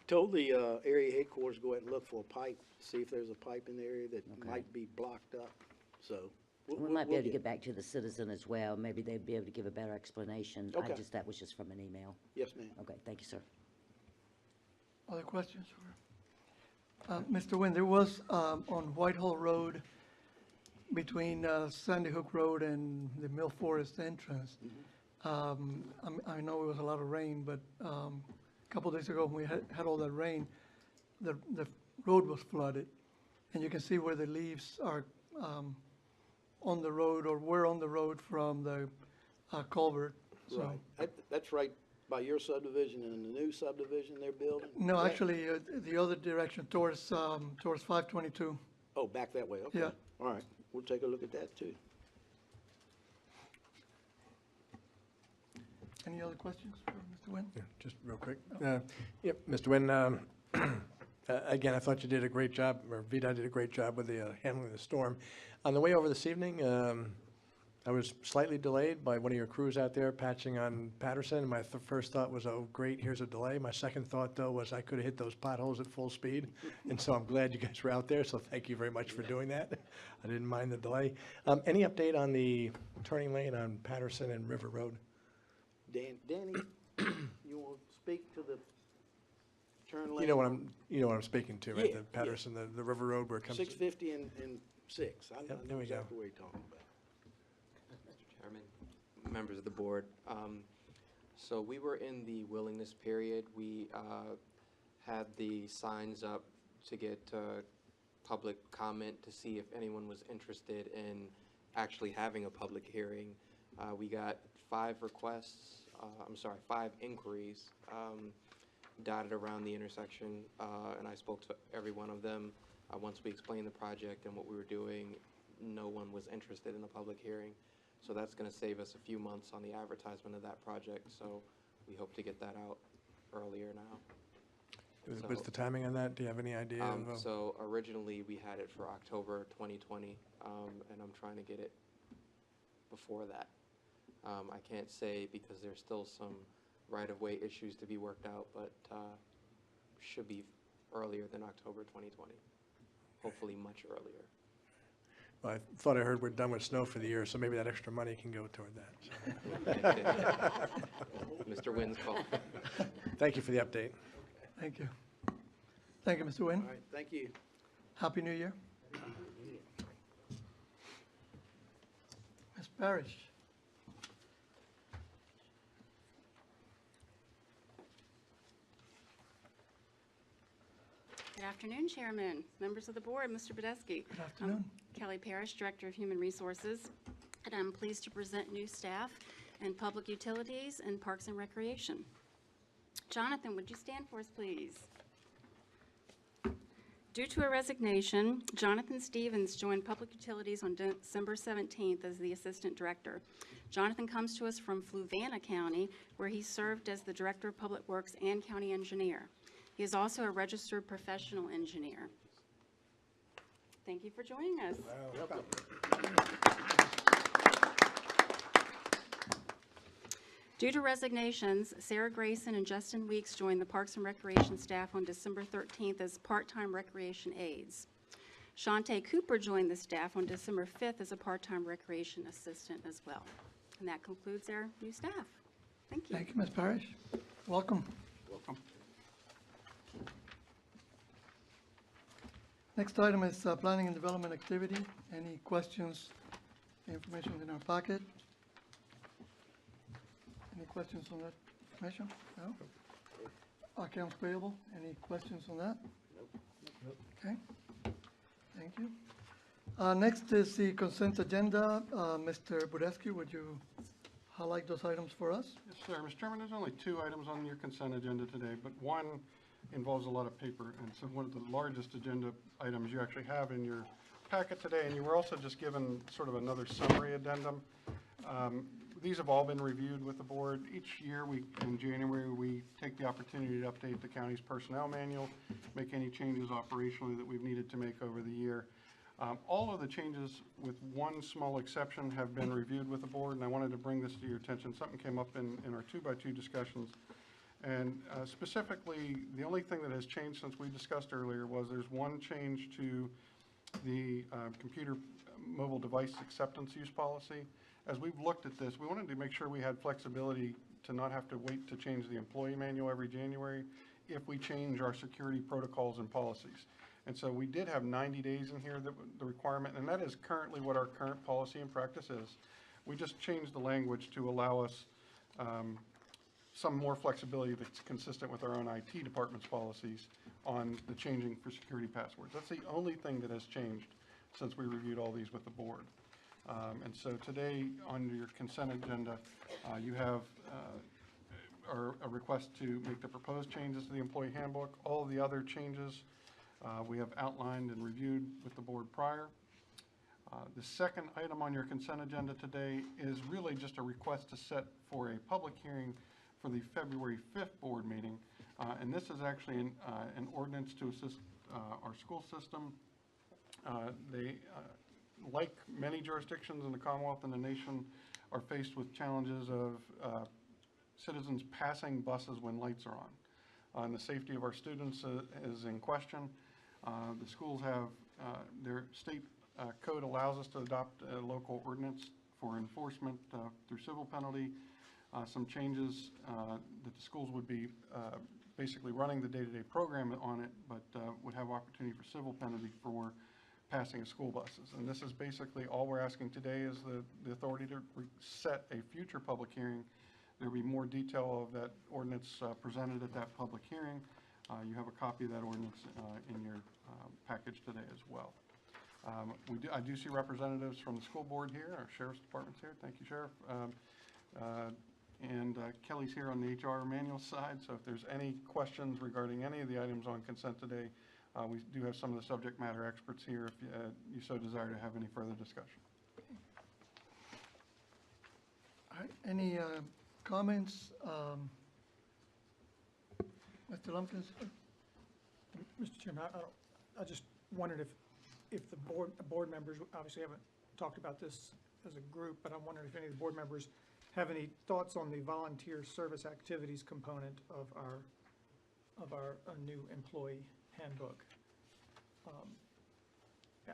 told the, area headquarters, go ahead and look for a pipe, see if there's a pipe in the area that Okay. might be blocked up, so. We might be able to get back to the citizen as well. Maybe they'd be able to give a better explanation. Okay. That was just from an email. Yes, ma'am. Okay, thank you, sir. Other questions? Mr. Nguyen, there was, on Whitehall Road, between Sandy Hook Road and the Mill Forest entrance, I know it was a lot of rain, but a couple days ago, when we had all that rain, the road was flooded, and you can see where the leaves are on the road, or were on the road from the culvert. So, Right. That's right by your subdivision and the new subdivision they're building? no, Right. actually, the other direction, towards 522. Oh, back that way, okay. Yeah. All right, we'll take a look at that too. Any other questions for Mr. Nguyen? Yeah, just real quick. Yep, Mr. Nguyen, again, I thought you did a great job, or VDOT did a great job with the handling the storm. On the way over this evening, I was slightly delayed by one of your crews out there patching on Patterson. My first thought was, oh, great, here's a delay. My second thought, though, was I could have hit those potholes at full speed. And so I'm glad you guys were out there, so thank you very much for doing that. I didn't mind the delay. Any update on the turning lane on Patterson and River Road? Danny, you want to speak to the turn lane? You know what I'm speaking to, right? Yeah, The Patterson, the River Road where it comes. 650 and 6. I Yep, know there we go. exactly what you're talking about. Mr. Chairman, members of the board, so we were in the willingness period. We had the signs up to get public comment to see if anyone was interested in actually having a public hearing. We got 5 inquiries dotted around the intersection, and I spoke to every one of them. Once we explained the project and what we were doing, no one was interested in the public hearing. So that's going to save us a few months on the advertisement of that project, so we hope to get that out earlier now. What's the timing on that? Do you have any idea? So originally, we had it for October 2020, and I'm trying to get it before that. I can't say because there's still some right-of-way issues to be worked out, but should be earlier than October 2020, hopefully much earlier. Well, I thought I heard we're done with snow for the year, so maybe that extra money can go toward that. Mr. Wynn's call. Thank you for the update. Thank you. Thank you, Mr. Nguyen. All right, thank you. Happy New Year. Ms. Parrish. Good afternoon, Chairman, members of the board, Mr. Badesky. Good afternoon. Kelly Parrish, Director of Human Resources, and I'm pleased to present new staff in Public Utilities and Parks and Recreation. Jonathan, would you stand for us, please? Due to a resignation, Jonathan Stevens joined Public Utilities on December 17th as the Assistant Director. Jonathan comes to us from Fluvanna County, where he served as the Director of Public Works and County Engineer. He is also a registered professional engineer. Thank you for joining us. Due to resignations, Sarah Grayson and Justin Weeks joined the Parks and Recreation staff on December 13th as part-time recreation aides. Shantae Cooper joined the staff on December 5th as a part-time recreation assistant as well. And that concludes our new staff. Thank you. Thank you, Ms. Parrish. Welcome. Welcome. Next item is planning and development activity. Any questions information in our packet. Any questions on that information? No? Accounts payable, any questions on that? Nope. Okay, thank you. Next is the consent agenda. Mr. Budesky, would you highlight those items for us? Yes, sir. Mr. Chairman, there's only 2 items on your consent agenda today, but one involves a lot of paper. And so one of the largest agenda items you actually have in your packet today, and you were also just given sort of another summary addendum. These have all been reviewed with the board. Each year, in January, we take the opportunity to update the county's personnel manual, make any changes operationally that we've needed to make over the year. All of the changes, with one small exception, have been reviewed with the board, and I wanted to bring this to your attention. Something came up in our 2x2 discussions. And specifically, the only thing that has changed since we discussed earlier was there's one change to the computer mobile device acceptance use policy. As we've looked at this, we wanted to make sure we had flexibility to not have to wait to change the employee manual every January if we change our security protocols and policies. And so we did have 90 days in here, the requirement, and that is currently what our current policy and practice is. We just changed the language to allow us some more flexibility that's consistent with our own IT department's policies on the changing for security passwords. That's the only thing that has changed since we reviewed all these with the board. And so today, on your consent agenda, you have a request to make the proposed changes to the employee handbook. All of the other changes we have outlined and reviewed with the board prior. The second item on your consent agenda today is really just a request to set for a public hearing for the February 5th board meeting. And this is actually an ordinance to assist our school system. They, like many jurisdictions in the Commonwealth and the nation, are faced with challenges of citizens passing buses when lights are on. And the safety of our students is in question. The schools have, their state code allows us to adopt a local ordinance for enforcement through civil penalty. Some changes that the schools would be basically running the day-to-day program on it, but would have opportunity for civil penalty for passing of school buses. And this is basically all we're asking today is the authority to set a future public hearing. There'll be more detail of that ordinance presented at that public hearing. You have a copy of that ordinance in your package today as well. I do see representatives from the school board here, our sheriff's department's here. Thank you, Sheriff. And Kelly's here on the HR manual side, so if there's any questions regarding any of the items on consent today, we do have some of the subject matter experts here if you so desire to have any further discussion. All right, any comments? Mr. Lumpkins? Mr. Chairman, I just wondered if the board members, obviously haven't talked about this as a group, but I'm wondering if any of the board members have any thoughts on the volunteer service activities component of our new employee handbook. Yeah,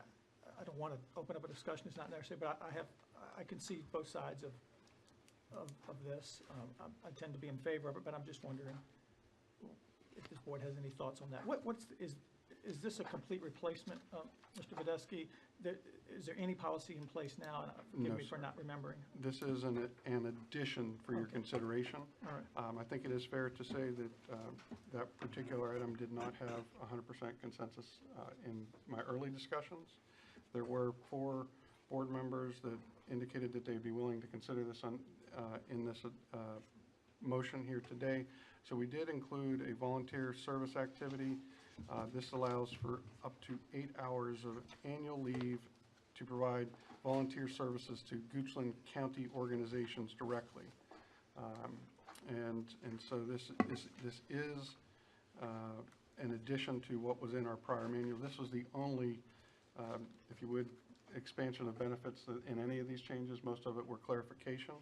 I don't want to open up a discussion, it's not necessary, but I can see both sides of this. I tend to be in favor of it, but I'm just wondering if this board has any thoughts on that. Is this a complete replacement, Mr. Badesky? Is there any policy in place now? And forgive me for not remembering. This is an addition for your consideration. All right. I think it is fair to say that that particular item did not have 100% consensus in my early discussions. There were 4 board members that indicated that they'd be willing to consider this in this motion here today. So we did include a volunteer service activity. This allows for up to 8 hours of annual leave to provide volunteer services to Goochland County organizations directly. And so this is an addition to what was in our prior manual. This was the only, if you would, expansion of benefits in any of these changes. Most of it were clarification.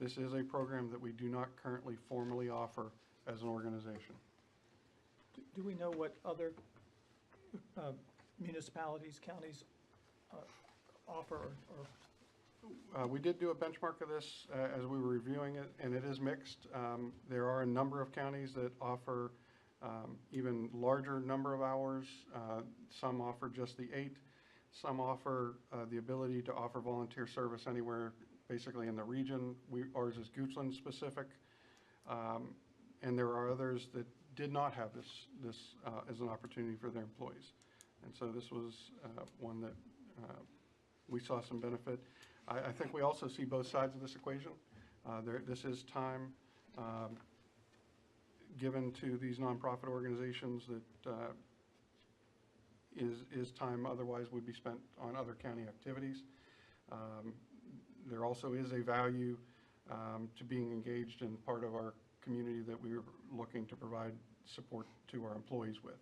This is a program that we do not currently formally offer as an organization. Do we know what other municipalities, counties offer or We did do a benchmark of this as we were reviewing it, and it is mixed. There are a number of counties that offer even larger number of hours. Some offer just the 8. Some offer the ability to offer volunteer service anywhere, basically in the region. Ours is Goochland specific. And there are others that did not have this as an opportunity for their employees. And so this was one that we saw some benefit. I think we also see both sides of this equation. This is time given to these nonprofit organizations that is time otherwise would be spent on other county activities. There also is a value to being engaged in part of our community that we are looking to provide support to our employees with.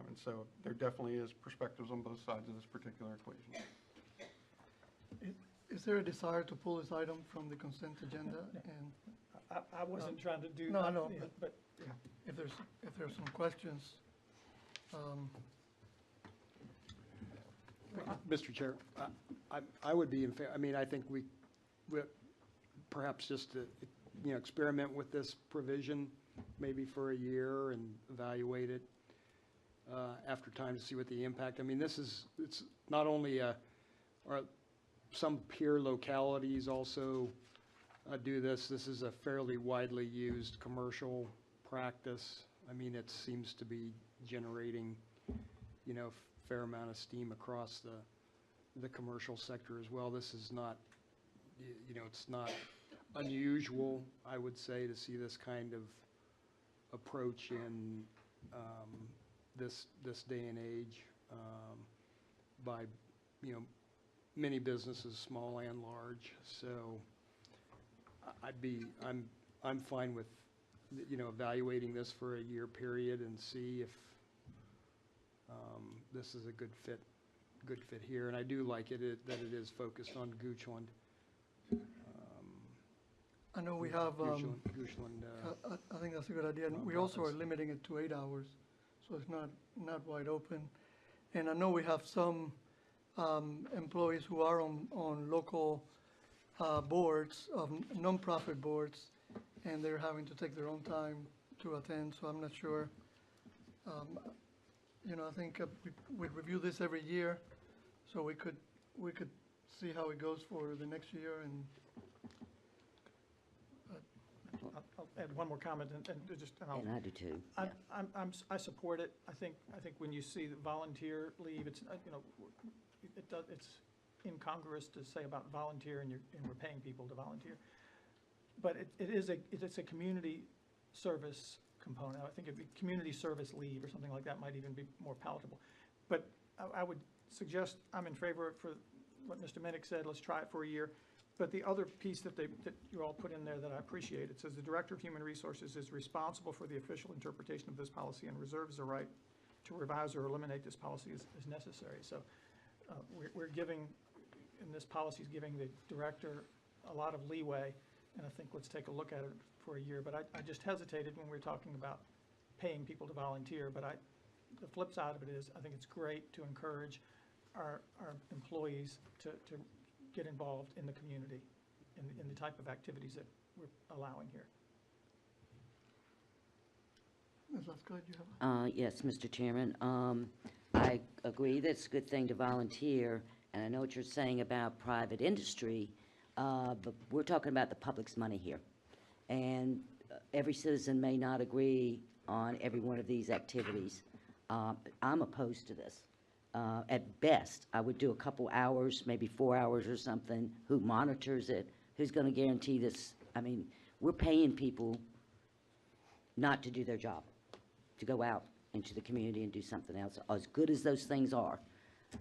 And so there definitely is perspectives on both sides of this particular equation. Is there a desire to pull this item from the consent agenda? And I wasn't trying to do that. No, I know, yeah, but, yeah. if there's some questions, Mr. Chair, I would be in favor, I mean, I think we perhaps just to, experiment with this provision maybe for a year and evaluate it after time to see what the impact, I mean, it's not only some peer localities also do this. This is a fairly widely used commercial practice. I mean, it seems to be generating, fair amount of steam across the commercial sector as well. This is not, it's not unusual, I would say, to see this kind of approach in this day and age by, many businesses, small and large. So I'm fine with, evaluating this for a year period and see if this is a good fit here. And I do like that it is focused on Goochland. I know we have, Goochland, I think that's a good idea. And we also are limiting it to 8 hours, so it's not wide open. And I know we have some employees who are on local boards, of nonprofit boards, and they're having to take their own time to attend, so I'm not sure. I think we'd review this every year, so we could see how it goes for the next year. And I'll add one more comment and just, And I do too. I support it. I think when you see the volunteer leave, it's, it's incongruous to say about volunteer and we're paying people to volunteer. But it's a community service component. I think it'd be community service leave or something like that might even be more palatable. But I would suggest, I'm in favor for what Mr. Minnick said, let's try it for a year. But the other piece that you all put in there that I appreciate, it says the Director of Human Resources is responsible for the official interpretation of this policy and reserves the right to revise or eliminate this policy as necessary. So we're giving, and this policy is giving the director a lot of leeway, and I think let's take a look at it for a year. But I just hesitated when we were talking about paying people to volunteer, but the flip side of it is I think it's great to encourage our employees to get involved in the community, in the type of activities that we're allowing here. Ms. Lascaux, you have Yes, Mr. Chairman. I agree that it's a good thing to volunteer, and I know what you're saying about private industry, but we're talking about the public's money here. And every citizen may not agree on every one of these activities. I'm opposed to this. At best, I would do a couple hours, maybe 4 hours or something. Who monitors it? Who's going to guarantee this? I mean, we're paying people not to do their job, to go out into the community and do something else. As good as those things are,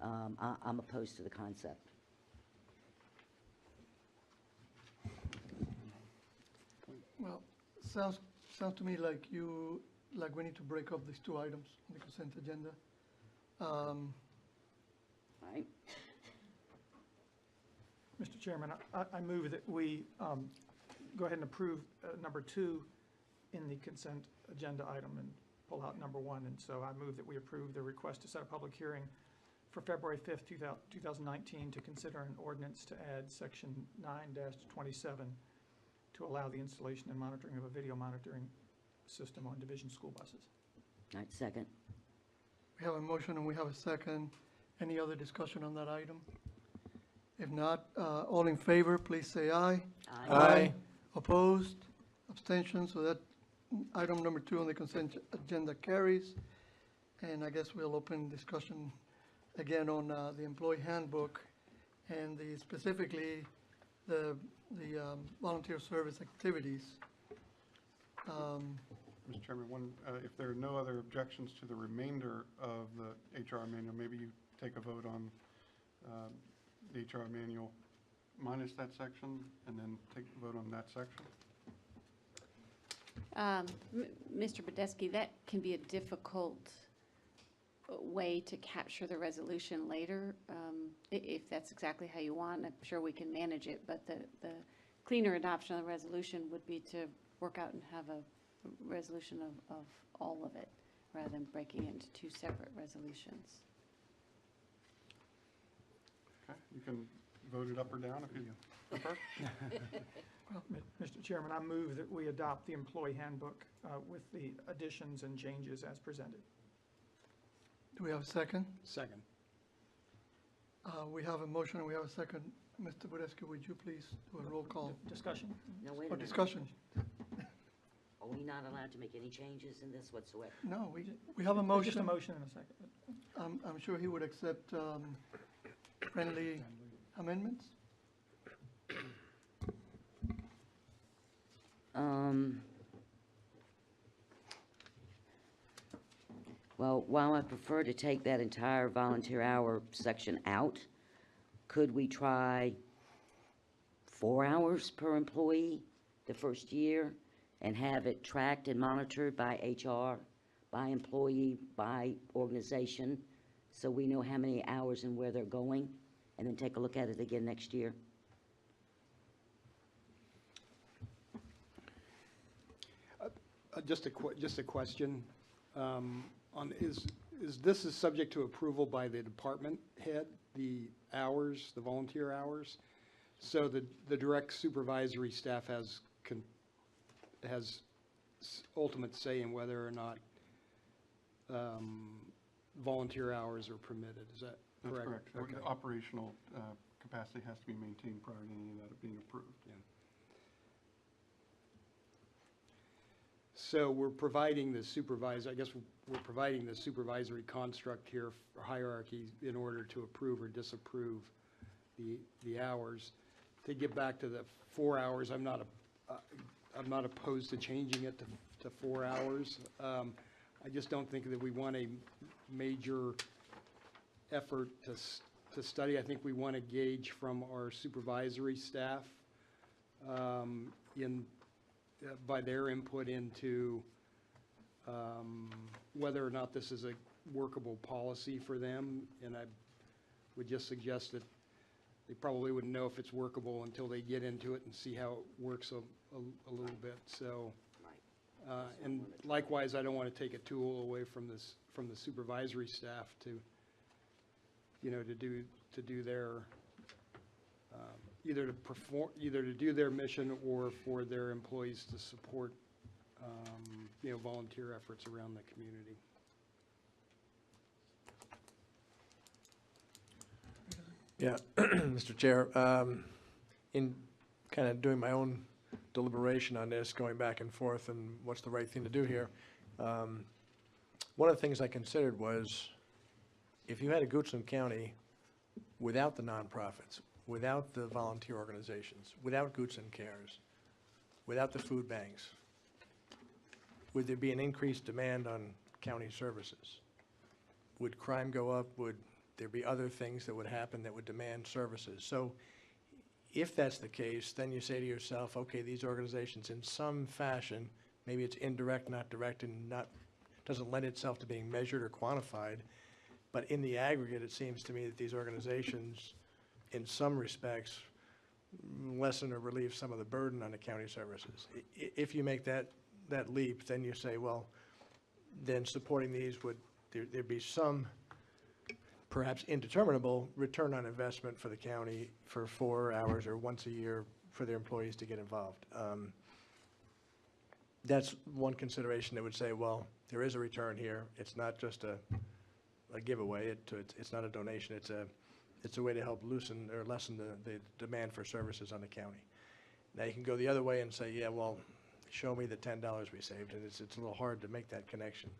I'm opposed to the concept. Well, sounds to me like we need to break up these two items on the consent agenda. Right? Mr. Chairman, I move that we go ahead and approve number 2 in the consent agenda item and pull out number 1. And so I move that we approve the request to set a public hearing for February 5th, 2019 to consider an ordinance to add section 9-27 to allow the installation and monitoring of a video monitoring system on division school buses. All right, second. We have a motion and we have a second. Any other discussion on that item? If not, all in favor, please say aye. Aye. Opposed? Abstentions? So that item number 2 on the consent agenda carries. And I guess we'll open discussion again on the employee handbook and specifically the volunteer service activities. Mr. Chairman, if there are no other objections to the remainder of the HR manual, maybe you take a vote on the HR manual minus that section, and then take a vote on that section. Mr. Badesky, that can be a difficult way to capture the resolution later, if that's exactly how you want. I'm sure we can manage it, but the cleaner adoption of the resolution would be to work out and have a resolution of all of it, rather than breaking it into 2 separate resolutions. Okay, you can vote it up or down if you prefer. Well, Mr. Chairman, I move that we adopt the employee handbook with the additions and changes as presented. Do we have a second? Second. We have a motion and we have a second. Mr. Bodesky, would you please do a roll call? Discussion? No, wait a Or minute. discussion? Are we not allowed to make any changes in this whatsoever? No, we have a Just a motion. motion and a second. I'm sure he would accept friendly amendments. Well, while I prefer to take that entire volunteer hour section out, could we try 4 hours per employee the first year and have it tracked and monitored by HR, by employee, by organization, so we know how many hours and where they're going, and then take a look at it again next year? Just a question. This is subject to approval by the department head, the hours, the volunteer hours? So the direct supervisory staff has ultimate say in whether or not volunteer hours are permitted, is that correct? That's correct. Okay. Operational capacity has to be maintained prior to any of that being approved. Yeah. So we're providing the supervisor, I guess we're providing the supervisory construct here for hierarchy in order to approve or disapprove the hours. To get back to the 4 hours, I'm not opposed to changing it to 4 hours. I just don't think that we want a major effort to study. I think we want to gauge from our supervisory staff by their input into whether or not this is a workable policy for them. And I would just suggest that they probably wouldn't know if it's workable until they get into it and see how it works a little bit. So, and likewise, I don't want to take a tool away from the supervisory staff to do their either to do their mission or for their employees to support volunteer efforts around the community. Yeah, Mr. Chair, in kind of doing my own deliberation on this, going back and forth and what's the right thing to do here, one of the things I considered was if you had a Goochland County without the nonprofits, without the volunteer organizations, without Goochland Cares, without the food banks, would there be an increased demand on county services? Would crime go up? Would there be other things that would happen that would demand services? So if that's the case, then you say to yourself, okay, these organizations in some fashion, maybe it's indirect, not direct, and doesn't lend itself to being measured or quantified, but in the aggregate, it seems to me that these organizations, in some respects, lessen or relieve some of the burden on the county services. If you make that leap, then you say, well, then supporting these would, there'd be some perhaps indeterminable return on investment for the county for 4 hours or once a year for their employees to get involved. That's one consideration that would say, well, there is a return here. It's not just a a giveaway. It's not a donation. It's a way to help loosen or lessen the demand for services on the county. Now, you can go the other way and say, yeah, well, show me the $10 we saved, and it's a little hard to make that connection.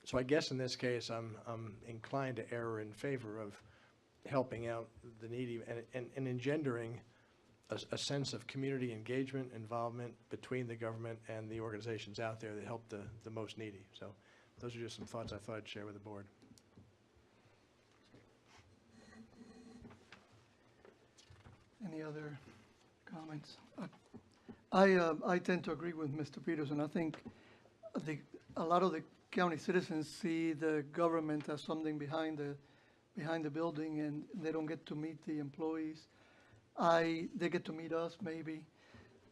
So I guess in this case, I'm inclined to err in favor of helping out the needy and engendering a sense of community engagement, involvement between the government and the organizations out there that help the most needy. So those are just some thoughts I thought I'd share with the board. Any other comments? I tend to agree with Mr. Peterson. I think a lot of the county citizens see the government as something behind the building, and they don't get to meet the employees. They get to meet us, maybe.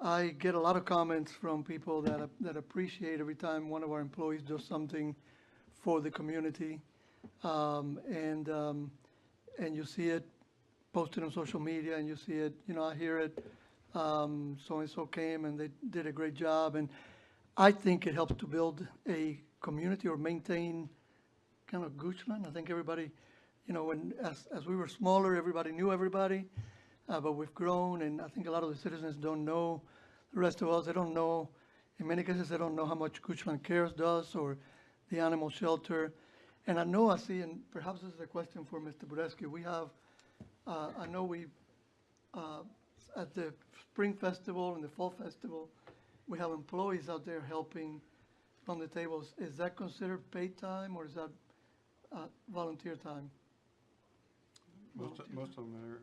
I get a lot of comments from people that appreciate every time one of our employees does something for the community. And you see it posted on social media, and you see it, I hear it, so-and-so came and they did a great job. And I think it helps to build a community or maintain kind of Goochland. I think everybody, as we were smaller, everybody knew everybody. But we've grown, and I think a lot of the citizens don't know the rest of us. They don't know, in many cases, they don't know how much Goochland Cares does or the animal shelter. And I see, and perhaps this is a question for Mr. Bureski, we have, I know we, at the Spring Festival and the Fall Festival, we have employees out there helping on the tables. Is that considered paid time, or is that volunteer time? Most of them are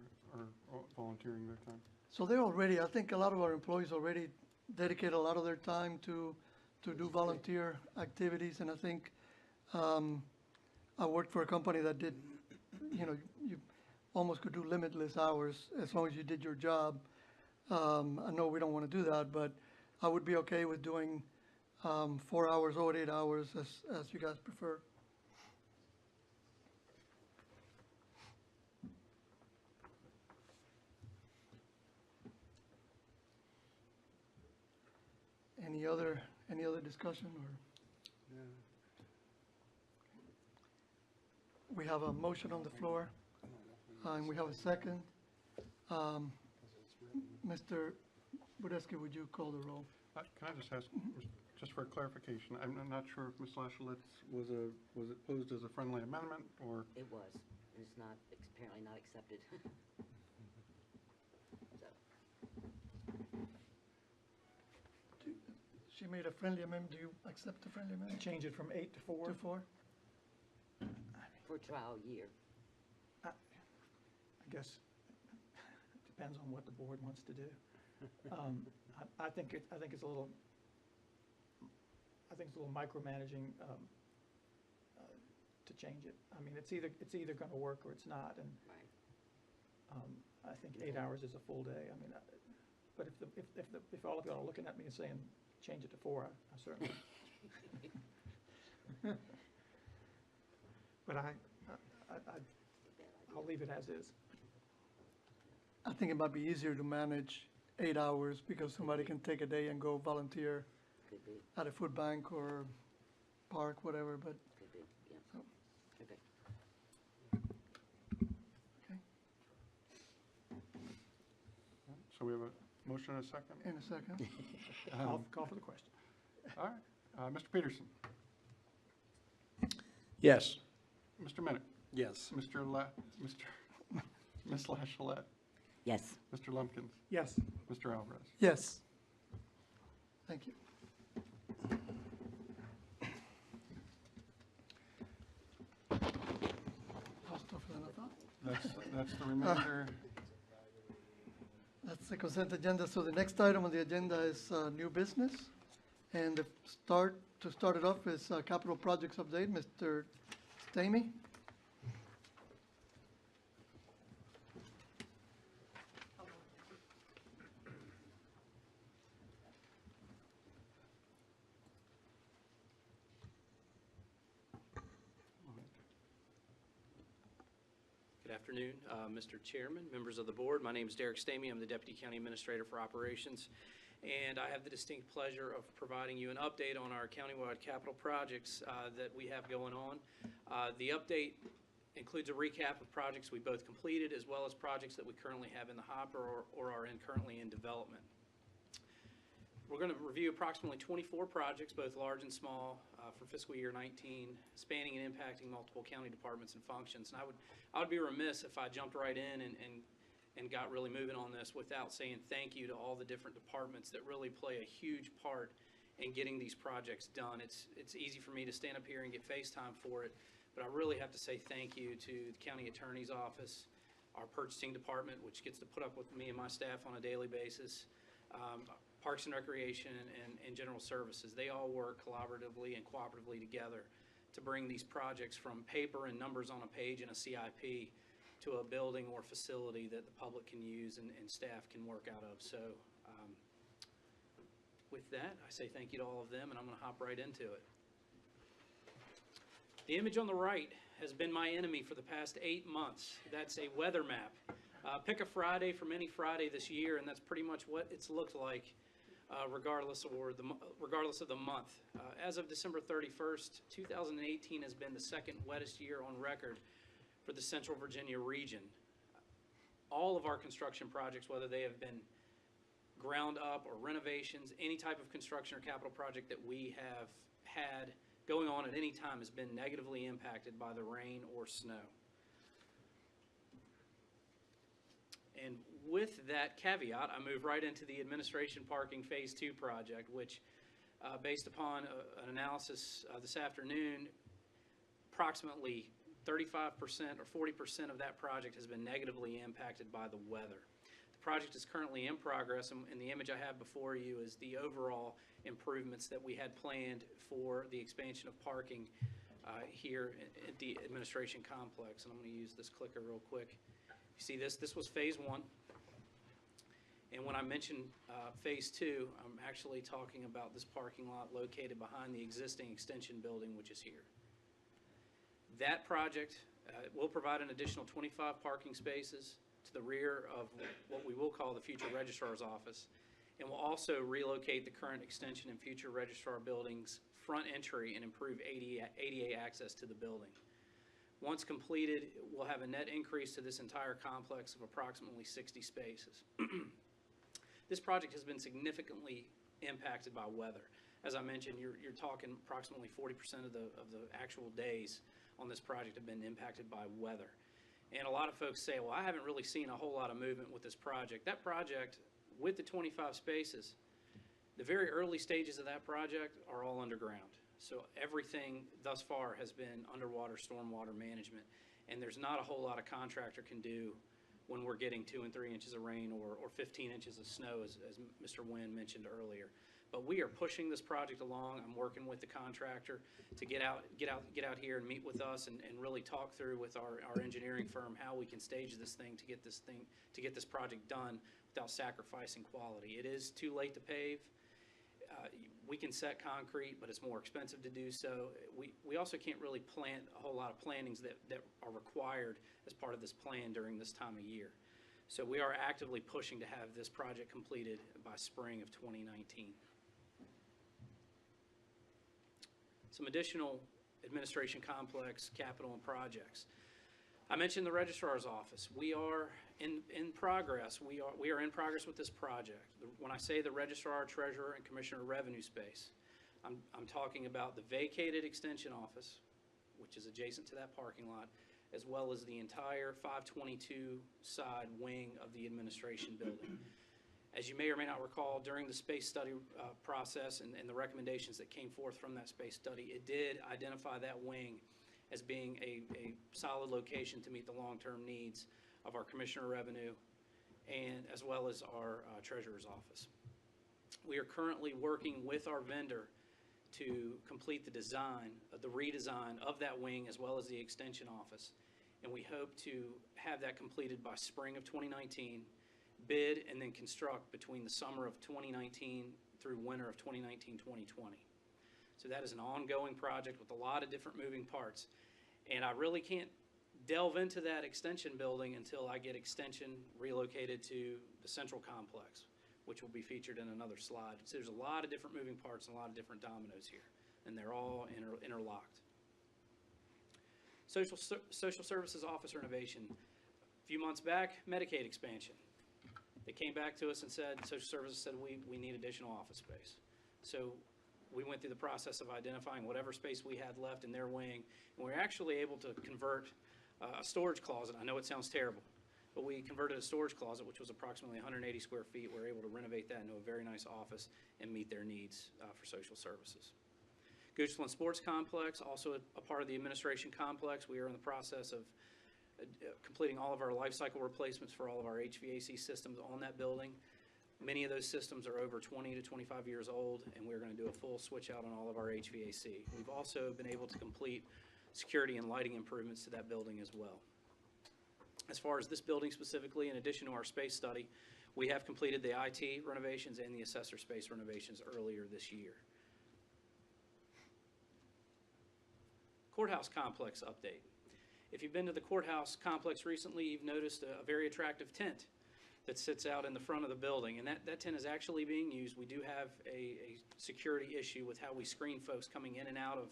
volunteering their time. So they're already, I think a lot of our employees already dedicate a lot of their time to do volunteer activities. And I think I worked for a company that did, you almost could do limitless hours as long as you did your job. I know we don't want to do that, but I would be okay with doing 4 hours or 8 hours as you guys prefer. Any other discussion, or? We have a motion on the floor, and we have a second. Mr. Bureski, would you call the roll? Can I just ask, just for clarification, I'm not sure if Ms. Lachelet was it posed as a friendly amendment, or? It was, and it's not, apparently not accepted. She made a friendly amendment. Do you accept the friendly amendment? Change it from 8 to 4. To 4? For a trial year. I guess it depends on what the board wants to do. I think it's a little micromanaging to change it. I mean, it's either going to work or it's not, and Right. I think 8 hours is a full day. I mean, but if all of y'all are looking at me and saying change it to 4, I certainly. But I'll leave it as is. I think it might be easier to manage 8 hours because somebody can take a day and go volunteer Could be, at a food bank or park, whatever, but, could be, yeah. so, Okay. okay, So we have a motion and a second? in a second. Call for the question. All right, Mr. Peterson, Yes. Mr. Minnick, Yes. Ms. Lachelet, Yes. Mr. Lumpkins, Yes. Mr. Alvarez. Yes. Thank you. That's tougher than I thought. That's the remainder. That's the consent agenda. So the next item on the agenda is new business. And to start it off is capital projects update. Mr. Stamey? Good afternoon, Mr. Chairman, members of the board. My name is Derek Stamey. I'm the Deputy County Administrator for Operations. and I have the distinct pleasure of providing you an update on our countywide capital projects that we have going on. The update includes a recap of projects we both completed, as well as projects that we currently have in the hopper or are currently in development. We're going to review approximately 24 projects, both large and small, for fiscal year 19, spanning and impacting multiple county departments and functions. And I would be remiss if I jumped right in and got really moving on this without saying thank you to all the different departments that really play a huge part in getting these projects done. It's easy for me to stand up here and get FaceTime for it, but I really have to say thank you to the county attorney's office, our purchasing department, which gets to put up with me and my staff on a daily basis, Parks and Recreation, and General Services. They all work collaboratively and cooperatively together to bring these projects from paper and numbers on a page in a CIP to a building or facility that the public can use and staff can work out of. So with that, I say thank you to all of them, and I'm going to hop right into it. The image on the right has been my enemy for the past 8 months. That's a weather map. Pick a Friday from any Friday this year, and that's pretty much what it's looked like regardless of the month. As of December 31st, 2018 has been the second wettest year on record for the Central Virginia region. All of our construction projects, whether they have been ground up or renovations, any type of construction or capital project that we have had going on at any time has been negatively impacted by the rain or snow. And with that caveat, I move right into the administration parking Phase 2 project, which, based upon an analysis this afternoon, approximately 35% or 40% of that project has been negatively impacted by the weather. The project is currently in progress, and the image I have before you is the overall improvements that we had planned for the expansion of parking here at the administration complex. And I'm going to use this clicker real quick. You see this was Phase 1. And when I mention Phase 2, I'm actually talking about this parking lot located behind the existing extension building, which is here. That project will provide an additional 25 parking spaces to the rear of what we will call the future registrar's office, and will also relocate the current extension and future registrar building's front entry and improve ADA access to the building. Once completed, we'll have a net increase to this entire complex of approximately 60 spaces. This project has been significantly impacted by weather. As I mentioned, you're talking approximately 40% of the actual days on this project have been impacted by weather. And a lot of folks say, well, I haven't really seen a whole lot of movement with this project. That project, with the 25 spaces, the very early stages of that project are all underground. So everything thus far has been underwater stormwater management. And there's not a whole lot a contractor can do when we're getting 2 and 3 inches of rain or 15 inches of snow, as Mr. Wynn mentioned earlier. But we are pushing this project along. I'm working with the contractor to get out here and meet with us and really talk through with our engineering firm how we can stage this thing to get this project done without sacrificing quality. It is too late to pave. We can set concrete, but it's more expensive to do so. We also can't really plant a whole lot of plantings that are required as part of this plan during this time of year. So we are actively pushing to have this project completed by spring of 2019. Some additional administration complex capital and projects. I mentioned the registrar's office. We are in progress. We are in progress with this project. When I say the registrar, treasurer, and commissioner of revenue space, I'm talking about the vacated extension office, which is adjacent to that parking lot, as well as the entire 522 side wing of the administration building. As you may or may not recall, during the space study process and the recommendations that came forth from that space study, it did identify that wing as being a solid location to meet the long-term needs of our Commissioner of Revenue and as well as our Treasurer's Office. We are currently working with our vendor to complete the design, the redesign of that wing as well as the extension office, and we hope to have that completed by spring of 2019, bid and then construct between the summer of 2019 through winter of 2019-2020. So that is an ongoing project with a lot of different moving parts. And I really can't delve into that extension building until I get extension relocated to the central complex, which will be featured in another slide. So there's a lot of different moving parts and a lot of different dominoes here, and they're all interlocked. Social Services Office renovation. A few months back, Medicaid expansion. They came back to us and said, Social Services said, we need additional office space. So we went through the process of identifying whatever space we had left in their wing, and we were actually able to convert a storage closet. I know it sounds terrible, but we converted a storage closet, which was approximately 180 square feet. We were able to renovate that into a very nice office and meet their needs for social services. Goochland Sports Complex, also a part of the administration complex. We are in the process of completing all of our life cycle replacements for all of our HVAC systems on that building. Many of those systems are over 20 to 25 years old, and we're going to do a full switch out on all of our HVAC. We've also been able to complete security and lighting improvements to that building as well. As far as this building specifically, in addition to our space study, we have completed the IT renovations and the assessor space renovations earlier this year. Courthouse complex update. If you've been to the courthouse complex recently, you've noticed a very attractive tent that sits out in the front of the building, and that tent is actually being used. We do have a security issue with how we screen folks coming in and out of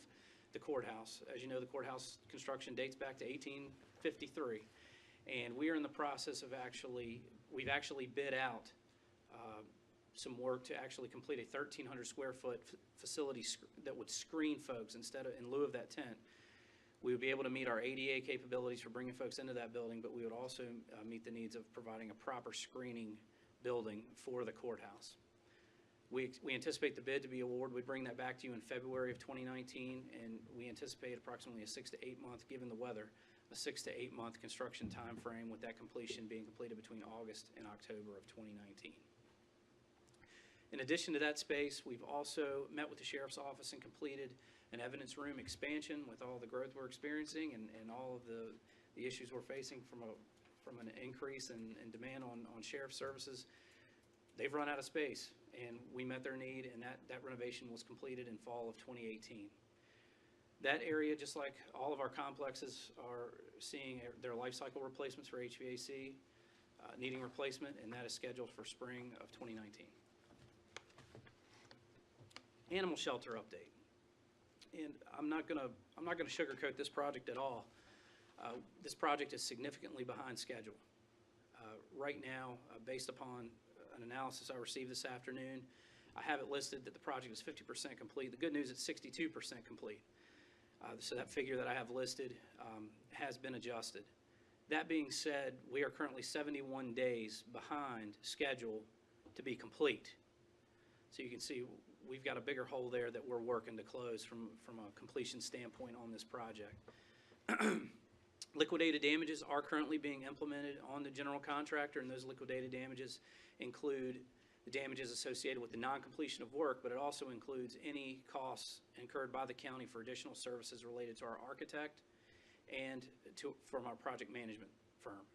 the courthouse. As you know, the courthouse construction dates back to 1853, and we are in the process of we've actually bid out some work to actually complete a 1,300 square foot facility that would screen folks in lieu of that tent. We would be able to meet our ADA capabilities for bringing folks into that building, but we would also meet the needs of providing a proper screening building for the courthouse. We anticipate the bid to be awarded. We bring that back to you in February of 2019, and we anticipate approximately a 6 to 8 month, given the weather, a 6 to 8 month construction time frame, with that completion being completed between August and October of 2019. In addition to that space, we've also met with the Sheriff's Office and completed an evidence room expansion with all the growth we're experiencing and all of the issues we're facing from an increase in demand on sheriff services. They've run out of space, and we met their need, and that renovation was completed in fall of 2018. That area, just like all of our complexes, are seeing their life cycle replacements for HVAC, needing replacement, and that is scheduled for spring of 2019. Animal shelter update. And I'm not gonna sugarcoat this project at all. This project is significantly behind schedule. Right now, based upon an analysis I received this afternoon, I have it listed that the project is 50% complete. The good news is 62% complete. So that figure that I have listed has been adjusted. That being said, we are currently 71 days behind schedule to be complete. So you can see we've got a bigger hole there that we're working to close from a completion standpoint on this project. Liquidated damages are currently being implemented on the general contractor, and those liquidated damages include the damages associated with the non-completion of work, but it also includes any costs incurred by the county for additional services related to our architect and from our project management firm.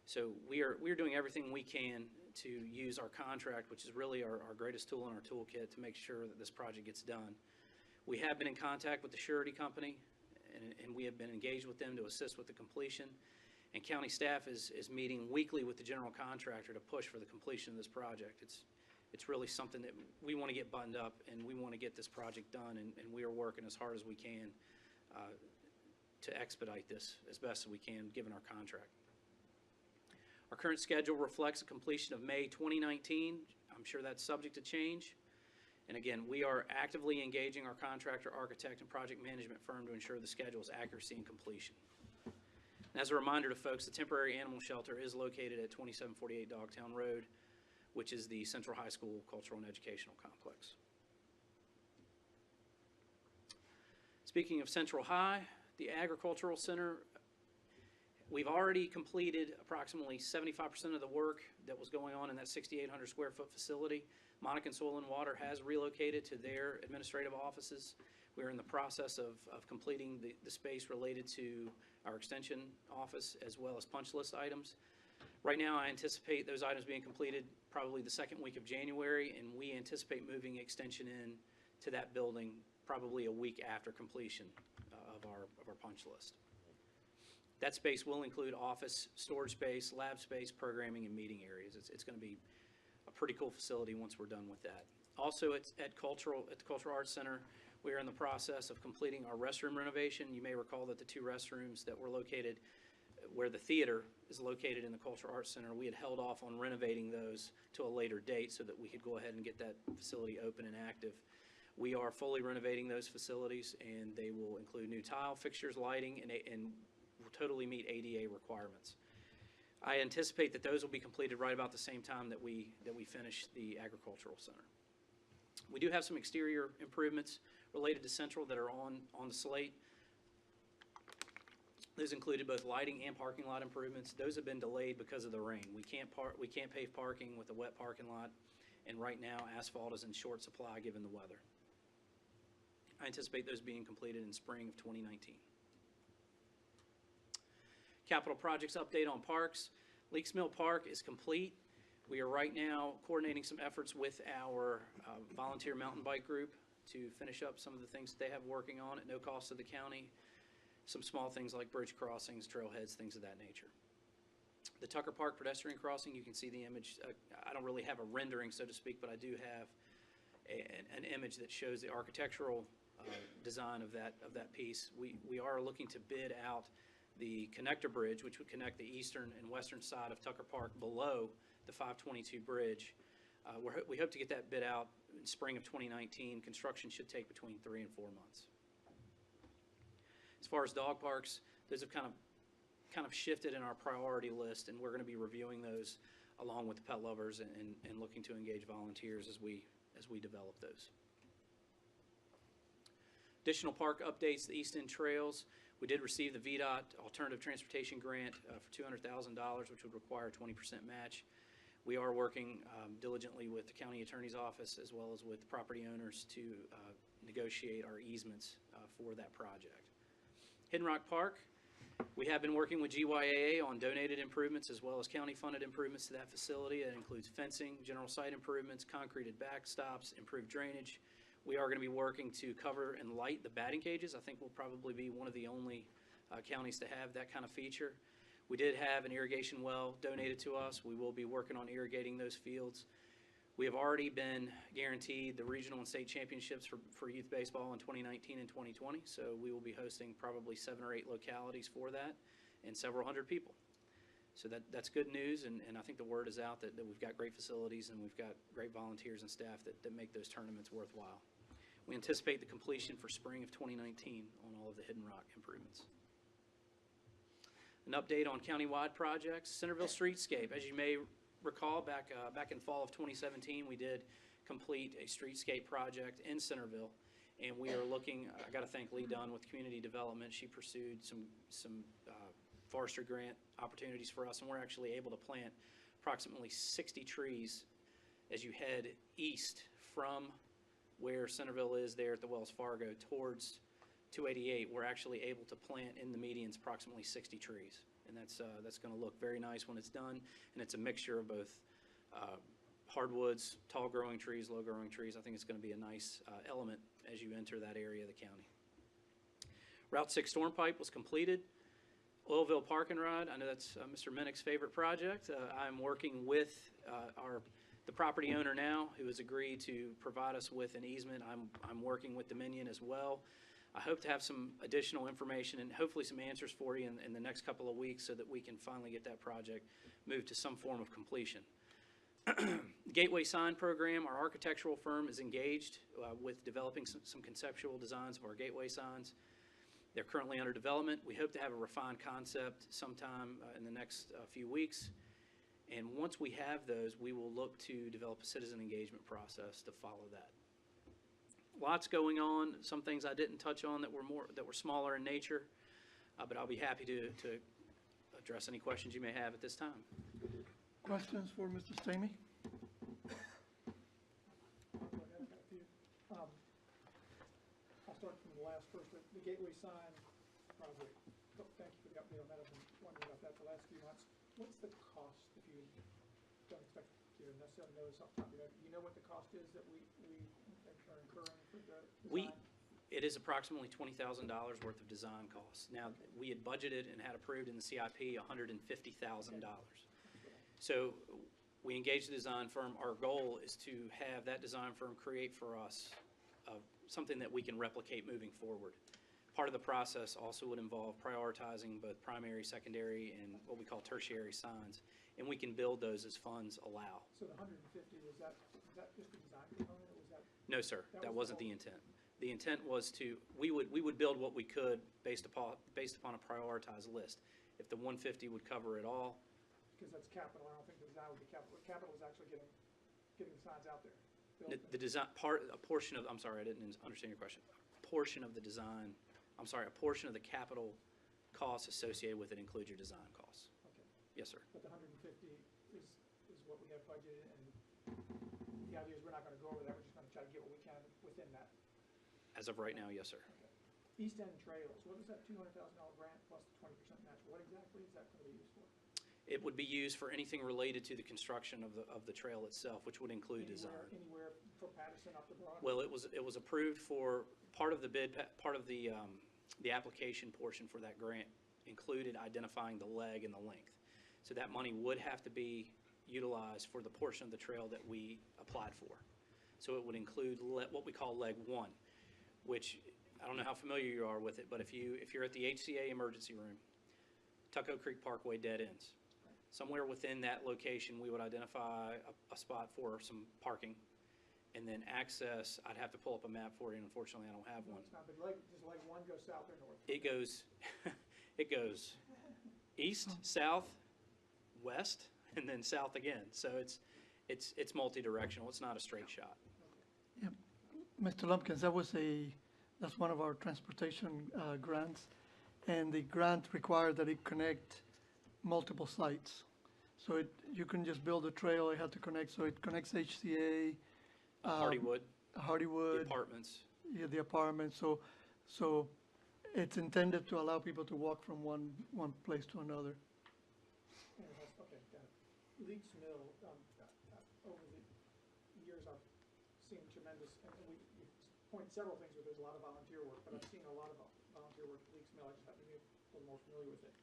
So we are doing everything we can to use our contract, which is really our greatest tool in our toolkit, to make sure that this project gets done. We have been in contact with the surety company, and we have been engaged with them to assist with the completion. And county staff is meeting weekly with the general contractor to push for the completion of this project. It's really something that we want to get buttoned up, and we want to get this project done, and we are working as hard as we can to expedite this as best as we can, given our contract. Our current schedule reflects a completion of May 2019. I'm sure that's subject to change. And again, we are actively engaging our contractor, architect, and project management firm to ensure the schedule's accuracy and completion. And as a reminder to folks, the temporary animal shelter is located at 2748 Dogtown Road, which is the Central High School Cultural and Educational Complex. Speaking of Central High, the Agricultural Center, we've already completed approximately 75% of the work that was going on in that 6,800 square foot facility. Monacan Soil and Water has relocated to their administrative offices. We're in the process of completing the space related to our extension office, as well as punch list items. Right now, I anticipate those items being completed probably the second week of January, and we anticipate moving extension in to that building probably a week after completion of our punch list. That space will include office, storage space, lab space, programming, and meeting areas. It's going to be a pretty cool facility once we're done with that. Also, at the Cultural Arts Center, we are in the process of completing our restroom renovation. You may recall that the two restrooms that were located where the theater is located in the Cultural Arts Center, we had held off on renovating those to a later date so that we could go ahead and get that facility open and active. We are fully renovating those facilities, and they will include new tile, fixtures, lighting, and will totally meet ADA requirements. I anticipate that those will be completed right about the same time that we finish the Agricultural Center. We do have some exterior improvements related to Central that are on the slate. Those included both lighting and parking lot improvements. Those have been delayed because of the rain. We can't pave parking with a wet parking lot, and right now asphalt is in short supply given the weather. I anticipate those being completed in spring of 2019. Capital projects update on parks. Leaks Mill Park is complete. We are right now coordinating some efforts with our volunteer mountain bike group to finish up some of the things that they have working on at no cost to the county. Some small things like bridge crossings, trailheads, things of that nature. The Tucker Park pedestrian crossing, you can see the image. I don't really have a rendering, so to speak, but I do have an image that shows the architectural design of that piece. We are looking to bid out the connector bridge, which would connect the eastern and western side of Tucker Park below the 522 bridge. We hope to get that bid out in spring of 2019. Construction should take between 3 and 4 months. As far as dog parks, those have kind of shifted in our priority list, and we're going to be reviewing those along with the pet lovers and looking to engage volunteers as we develop those. Additional park updates, the East End Trails. We did receive the VDOT Alternative Transportation Grant for $200,000, which would require a 20% match. We are working diligently with the County Attorney's Office as well as with property owners to negotiate our easements for that project. Hidden Rock Park, we have been working with GYAA on donated improvements as well as county-funded improvements to that facility. That includes fencing, general site improvements, concreted backstops, improved drainage. We are going to be working to cover and light the batting cages. I think we'll probably be one of the only counties to have that kind of feature. We did have an irrigation well donated to us. We will be working on irrigating those fields. We have already been guaranteed the regional and state championships for youth baseball in 2019 and 2020, so we will be hosting probably 7 or 8 localities for that and several hundred people. So that's good news, and I think the word is out that we've got great facilities and we've got great volunteers and staff that make those tournaments worthwhile. We anticipate the completion for spring of 2019 on all of the Hidden Rock improvements. An update on countywide projects. Centerville Streetscape, as you may recall, back in fall of 2017, we did complete a streetscape project in Centerville, and we are looking. I got to thank Lee Dunn with Community Development. She pursued some forestry grant opportunities for us, and we're actually able to plant approximately 60 trees as you head east from where Centerville is there at the Wells Fargo towards 288. We're actually able to plant in the medians approximately 60 trees, and that's going to look very nice when it's done. And it's a mixture of both hardwoods, tall growing trees, low growing trees. I think it's going to be a nice element as you enter that area of the county. Route 6 storm pipe was completed. Oilville Park and Ride, I know that's Mr. Minnick's favorite project. I'm working with the property owner now, who has agreed to provide us with an easement. I'm working with Dominion as well. I hope to have some additional information and hopefully some answers for you in the next couple of weeks so that we can finally get that project moved to some form of completion. Gateway Sign Program, our architectural firm is engaged with developing some conceptual designs of our gateway signs. They're currently under development. We hope to have a refined concept sometime in the next few weeks. And once we have those, we will look to develop a citizen engagement process to follow that. Lots going on. Some things I didn't touch on that were smaller in nature, but I'll be happy to address any questions you may have at this time. Questions for Mr. Stamey? I'll start from the last first, the Gateway Sign project. Thank you for the update on that. I've been wondering about that the last few months. What's the cost, if you don't expect to necessarily know this off the top of your head? Do you know what the cost is that we are incurring for the design? It is approximately $20,000 worth of design costs. Now, we had budgeted and had approved in the CIP $150,000. So we engage the design firm. Our goal is to have that design firm create for us something that we can replicate moving forward. Part of the process also would involve prioritizing both primary, secondary, and what we call tertiary signs, and we can build those as funds allow. So the 150, was that just the design component, or was that? No, sir, that was wasn't the the intent. The intent was we would build what we could based upon a prioritized list. If the 150 would cover it all, Because that's capital, I don't think the design would be capital. Capital is actually getting the signs out there. built the design, a portion of, I'm sorry, I didn't understand your question. A portion of the design, I'm sorry, a portion of the capital costs associated with it include your design costs. Okay. Yes, sir. But the 150 is what we have budgeted, and the idea is we're not gonna go over that, we're just gonna try to get what we can within that. As of right now, yes, sir. Okay. East End Trails, what is that $200,000 grant plus the 20% match? What exactly is that gonna be used for? It would be used for anything related to the construction of the trail itself, which would include design. Anywhere from Patterson up to Broad? Well, it was approved for, part of the bid, part of the application portion for that grant included identifying the leg and the length. So that money would have to be utilized for the portion of the trail that we applied for. So it would include what we call leg 1, which, I don't know how familiar you are with it, but if you're at the HCA emergency room, Tucko Creek Parkway dead ends. Somewhere within that location, we would identify a spot for some parking, and then access, I'd have to pull up a map for you, and unfortunately, I don't have one. It's not, but does leg 1 go south or north? It goes east, south, west, and then south again. So it's multi-directional. It's not a straight shot. Yep. Mr. Lumpkins, that's one of our transportation grants, and the grant required that it connect multiple sites. So you can just build a trail, it had to connect, so it connects HCA, Hardywood, the Hardywood, apartments. yeah, the apartment, so it's intended to allow people to walk from one place to another. Okay, got it. Leaks Mill, over the years, I've seen tremendous, and we point several things where there's a lot of volunteer work, but I've seen a lot of volunteer work at Leaks Mill. I just happen to be a little more familiar with it.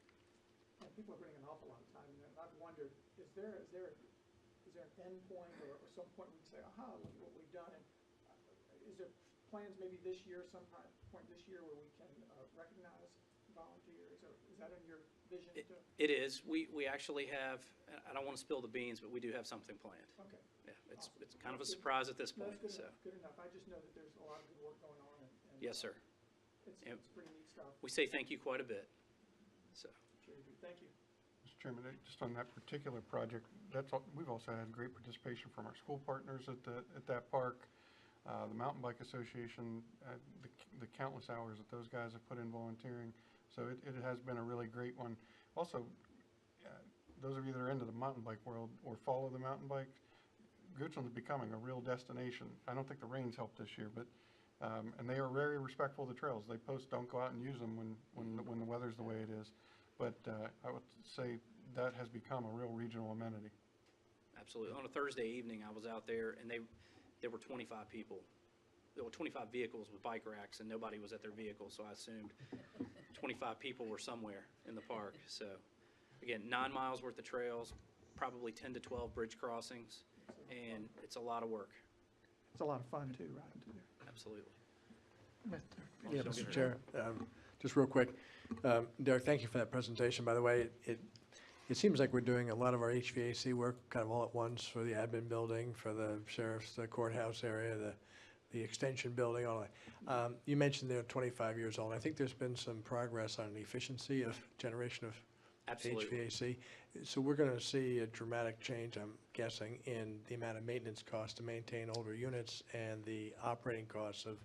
And people are putting an awful lot of time in there, and I've wondered, is there an end point or some point we can say, aha, look at what we've done? And is there plans maybe this year, point this year, where we can recognize volunteers, or is that in your vision too? It is. We actually have, I don't want to spill the beans, but we do have something planned. Okay. Yeah, it's kind of a surprise at this No, point, that's so. good enough. I just know that there's a lot of good work going on, and Yes, sir. it's pretty neat stuff. We say thank you quite a bit, so. Sure you do. Thank you. Mr. Chairman, just on that particular project, we've also had great participation from our school partners at that park, the Mountain Bike Association, the countless hours that those guys have put in volunteering. So it has been a really great one. Also, those of you that are into the mountain bike world or follow the mountain bike, Goochland's becoming a real destination. I don't think the rains helped this year, but and they are very respectful of the trails. They post, don't go out and use them when the weather's the way it is. But I would say that has become a real regional amenity. Absolutely. On a Thursday evening, I was out there, and there were 25 people. There were 25 vehicles with bike racks, and nobody was at their vehicle, so I assumed 25 people were somewhere in the park. So, again, 9 miles worth of trails, probably 10 to 12 bridge crossings, and it's a lot of work. It's a lot of fun too, riding through there. Absolutely. Yeah, Mr. Chair, just real quick. Derek, thank you for that presentation. By the way, it seems like we're doing a lot of our HVAC work kind of all at once for the admin building, for the sheriff's courthouse area, the extension building, all that. You mentioned they're 25 years old. I think there's been some progress on the efficiency of generation of Absolutely. HVAC. So we're going to see a dramatic change, I'm guessing, in the amount of maintenance costs to maintain older units and the operating costs of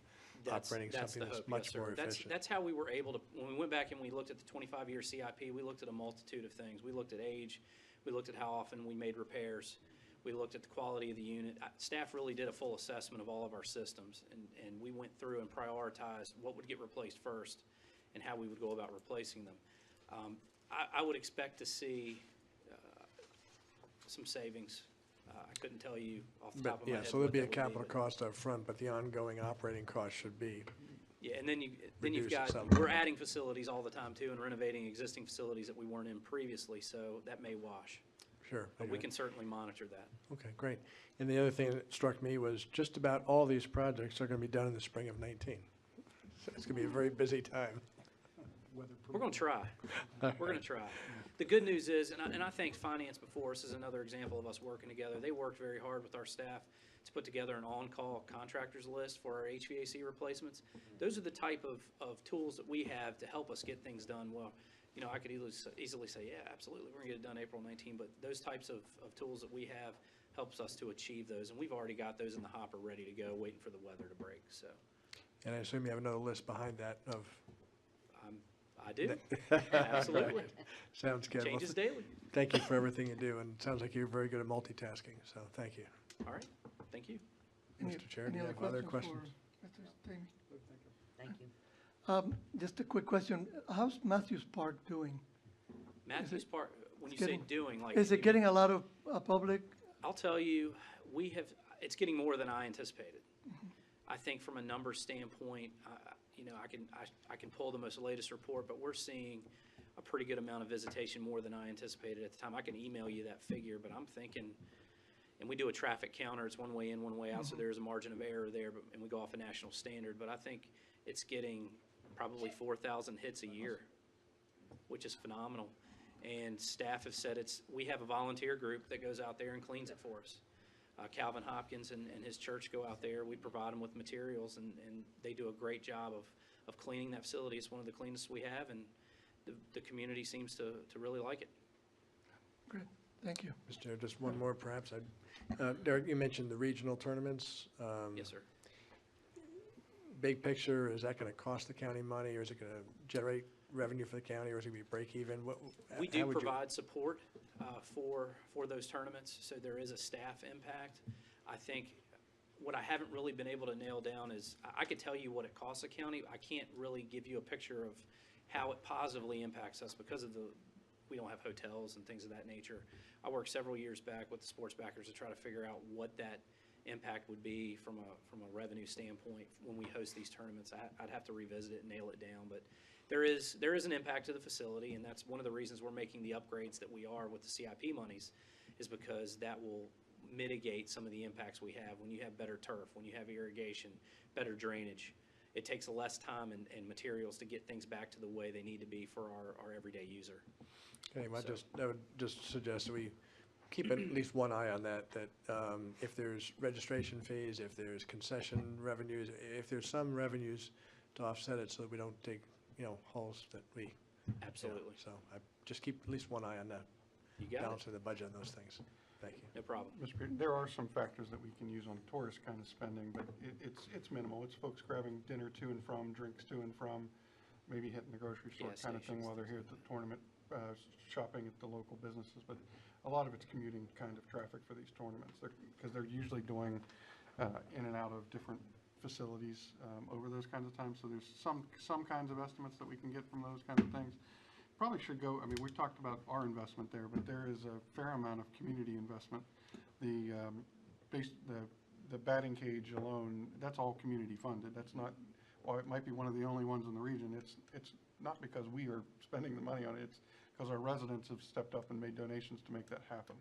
operating That's something the that's hope, much yes, sir. more efficient. That's how we were able to, when we went back and we looked at the 25-year CIP, we looked at a multitude of things. We looked at age, we looked at how often we made repairs, we looked at the quality of the unit. Staff really did a full assessment of all of our systems, and we went through and prioritized what would get replaced first and how we would go about replacing them. I would expect to see some savings. I couldn't tell you off the top of my head. Yeah, so there'd what be a that would capital but- cost up front, but the ongoing operating cost should be, Yeah, and then you've reduce it got, some. we're adding facilities all the time too and renovating existing facilities that we weren't in previously, so that may wash. Sure. But we Okay. can certainly monitor that. Okay, great. And the other thing that struck me was just about all these projects are going to be done in the spring of 19. So it's going to be a very busy time. We're going to try. We're going to try. The good news is, and I thanked Finance before, this is another example of us working together. They worked very hard with our staff to put together an on-call contractors list for our HVAC replacements. Those are the type of tools that we have to help us get things done well. You know, I could easily say, yeah, absolutely, we're going to get it done April 19, but those types of tools that we have helps us to achieve those, and we've already got those in the hopper ready to go, waiting for the weather to break, so. And I assume you have another list behind that of. I do, absolutely. Sounds good. Well, Changes daily. Thank you for everything you do, and it sounds like you're very good at multitasking, so thank you. All right, thank you. Mr. Chair, do Any you have other questions? for Mr. Stamey? Thank you. Just a quick question. How's Matthews Park doing? Matthews Park, when you it's say getting- doing, like. Is it getting a lot of public? I'll tell you, it's getting more than I anticipated. I think from a numbers standpoint, you know, I can pull the most latest report, but we're seeing a pretty good amount of visitation, more than I anticipated at the time. I can email you that figure, but I'm thinking, and we do a traffic counter, it's one way in, one way out, so there's a margin of error there, and we go off a national standard, but I think it's getting probably 4,000 hits a year, which is phenomenal. And staff have said we have a volunteer group that goes out there and cleans it for us. Calvin Hopkins and his church go out there, we provide them with materials, and they do a great job of cleaning that facility. It's one of the cleanest we have, and the community seems to really like it. Great, thank you. Mr. Chair, just one more perhaps. Derek, you mentioned the regional tournaments. Yes, sir. Big picture, is that going to cost the county money, or is it going to generate revenue for the county, or is it going to be break even? We how do would you- provide support for those tournaments, so there is a staff impact. I think what I haven't really been able to nail down is, I could tell you what it costs the county. I can't really give you a picture of how it positively impacts us because of we don't have hotels and things of that nature. I worked several years back with the sports backers to try to figure out what that impact would be from a revenue standpoint when we host these tournaments. I'd have to revisit it and nail it down, but there is an impact to the facility, and that's one of the reasons we're making the upgrades that we are with the CIP monies, is because that will mitigate some of the impacts we have. When you have better turf, when you have irrigation, better drainage, it takes less time and materials to get things back to the way they need to be for our everyday user. Okay, well, I would just suggest that we keep at least one eye on that if there's registration fees, if there's concession revenues, if there's some revenues to offset it so that we don't take, holes that we. Absolutely. So I just keep at least one eye on that. You got Balance it. of the budget on those things. Thank you. No problem. Mr. Peter, there are some factors that we can use on tourist kind of spending, but it's minimal. It's folks grabbing dinner to and from, drinks to and from, maybe hitting the grocery store Gas kind of thing stations. while they're here at the tournament, shopping at the local businesses. But a lot of it's commuting kind of traffic for these tournaments, because they're usually doing in and out of different facilities over those kinds of times. So there's some kinds of estimates that we can get from those kinds of things. Probably should go, I mean, we've talked about our investment there, but there is a fair amount of community investment. The batting cage alone, that's all community funded. That's not, while it might be one of the only ones in the region, it's not because we are spending the money on it, it's because our residents have stepped up and made donations to make that happen.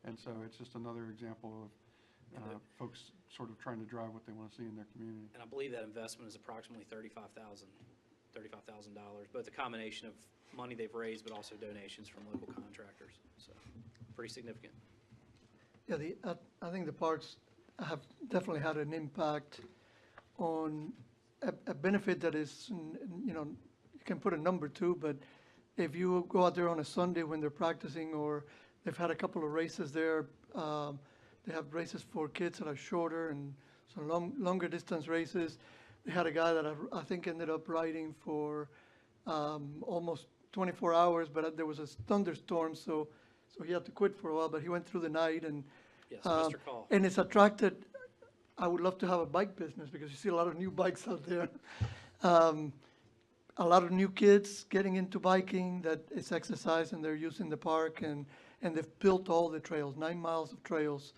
And so it's just another example of folks sort of trying to drive what they want to see in their community. And I believe that investment is approximately $35,000, both a combination of money they've raised, but also donations from local contractors. So, pretty significant. Yeah, I think the parks have definitely had an impact on a benefit that is, you can put a number to, but if you go out there on a Sunday when they're practicing, or they've had a couple of races there, they have races for kids that are shorter and some longer distance races. They had a guy that I think ended up riding for almost 24 hours, but there was a thunderstorm, so he had to quit for a while, but he went through the night, and Yes, Mr. Call. and it's attracted, I would love to have a bike business, because you see a lot of new bikes out there. A lot of new kids getting into biking, that it's exercise, and they're using the park, and they've built all the trails, 9 miles of trails,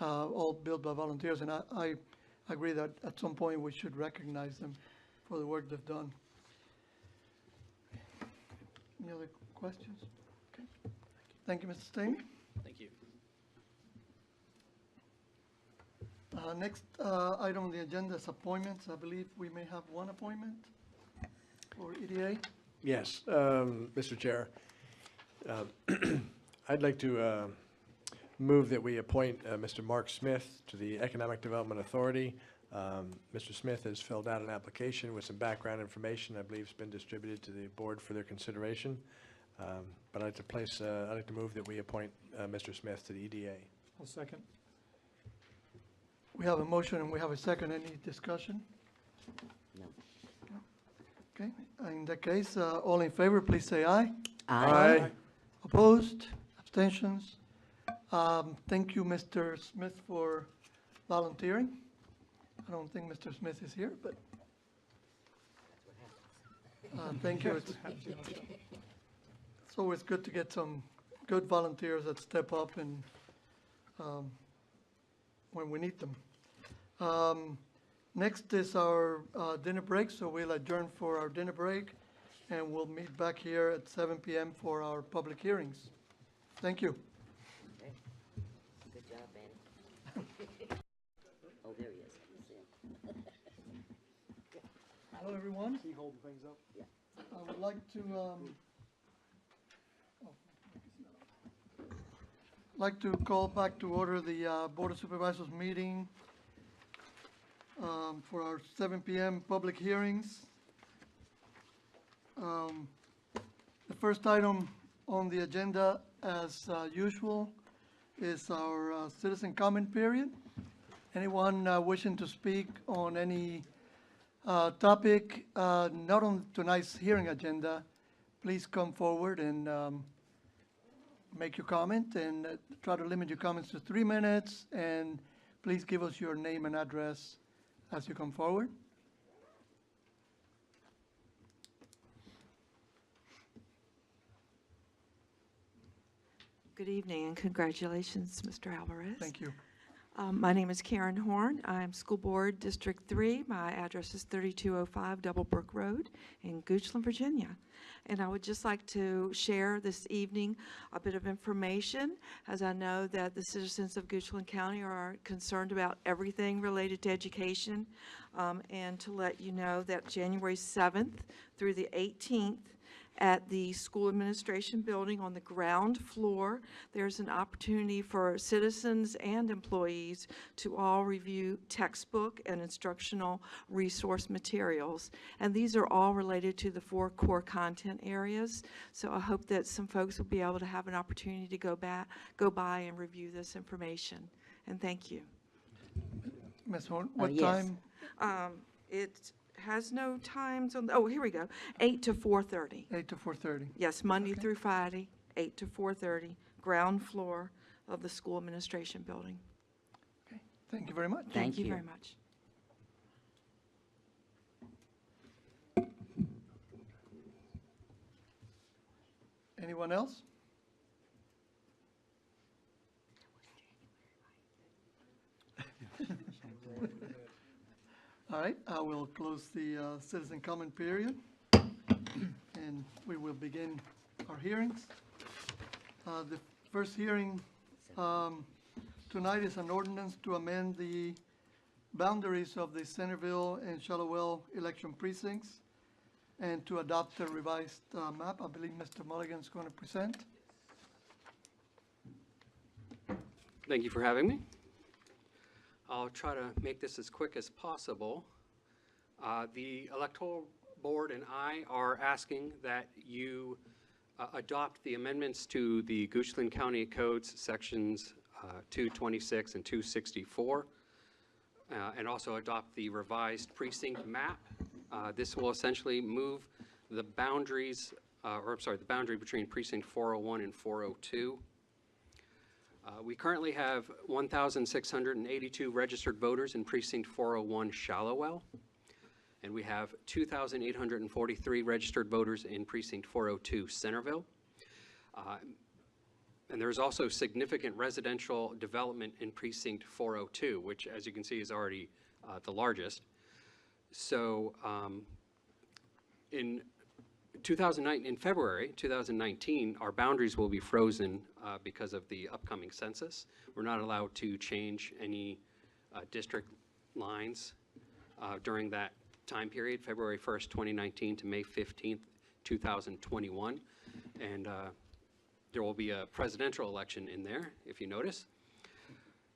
all built by volunteers, and I agree that at some point we should recognize them for the work they've done. Any other questions? Okay. Thank you, Mr. Stamey. Thank Next item on the agenda is appointments. I believe we may have one appointment for EDA. Yes, Mr. Chair. I'd like to move that we appoint Mr. Mark Smith to the Economic Development Authority. Mr. Smith has filled out an application with some background information I believe has been distributed to the board for their consideration. But I'd like to move that we appoint Mr. Smith to the EDA. I'll second. We have a motion and we have a second. Any discussion? No. Okay, in that case, all in favor, please say aye. Aye. Opposed? Abstentions? Thank you, Mr. Smith, for volunteering. I don't think Mr. Smith is here, but thank you. It's always good to get some good volunteers that step up and when we need them. Next is our dinner break, so we'll adjourn for our dinner break, and we'll meet back here at 7 p.m. for our public hearings. Thank you. Okay. Good job, Manny. Oh, there he is. I see him. Hello, everyone. He holding things up? I would like to call back to order the Board of Supervisors meeting for our 7 p.m. public hearings. The first item on the agenda, as usual, is our citizen comment period. Anyone wishing to speak on any topic not on tonight's hearing agenda, please come forward and make your comment, and try to limit your comments to 3 minutes, and please give us your name and address as you come forward. Good evening and congratulations, Mr. Alvarez. Thank you. My name is Karen Horn. I'm School Board District 3. My address is 3205 Doublebrook Road in Goochland, Virginia. And I would just like to share this evening a bit of information, as I know that the citizens of Goochland County are concerned about everything related to education, and to let you know that January 7th through the 18th, at the school administration building on the ground floor, there's an opportunity for citizens and employees to all review textbook and instructional resource materials. And these are all related to the 4 core content areas. So I hope that some folks will be able to have an opportunity to go by and review this information. And thank you. Ms. Horn, what yes. time? It has no times on, oh, here we go, 8 to 4:30. 8 to 4:30. Yes, Monday Okay. through Friday, 8 to 4:30, ground floor of the school administration building. Okay. Thank you very much. Thank you. very much. Anyone else? All right, I will close the citizen comment period, and we will begin our hearings. The first hearing tonight is an ordinance to amend the boundaries of the Centerville and Shallowell election precincts and to adopt a revised map. I believe Mr. Mulligan is going to present. Thank you for having me. I'll try to make this as quick as possible. The Electoral Board and I are asking that you adopt the amendments to the Goochland County Codes sections 226 and 264, and also adopt the revised precinct map. This will essentially move the boundaries, the boundary between precinct 401 and 402. We currently have 1,682 registered voters in precinct 401 Shallowell, and we have 2,843 registered voters in precinct 402 Centerville. And there's also significant residential development in precinct 402, which, as you can see, is already the largest. So in February 2019, our boundaries will be frozen because of the upcoming census. We're not allowed to change any district lines during that time period, February 1st, 2019 to May 15th, 2021. And there will be a presidential election in there, if you notice.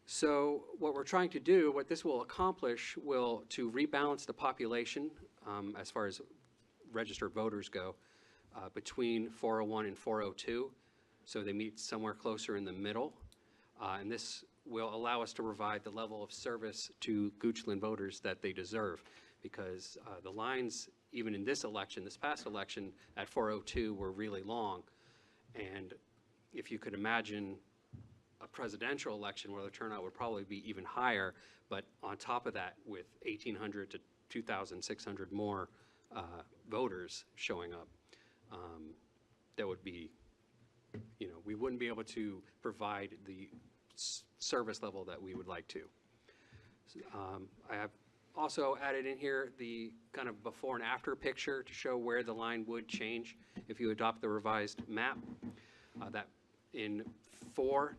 So what we're trying to do, what this will accomplish, will to rebalance the population as far as registered voters go between 401 and 402. So they meet somewhere closer in the middle. And this will allow us to provide the level of service to Goochland voters that they deserve, because the lines, even in this election, this past election at 402, were really long. And if you could imagine a presidential election where the turnout would probably be even higher, but on top of that, with 1,800 to 2,600 more voters showing up, that would be, we wouldn't be able to provide the service level that we would like to. I have also added in here the kind of before and after picture to show where the line would change if you adopt the revised map. That in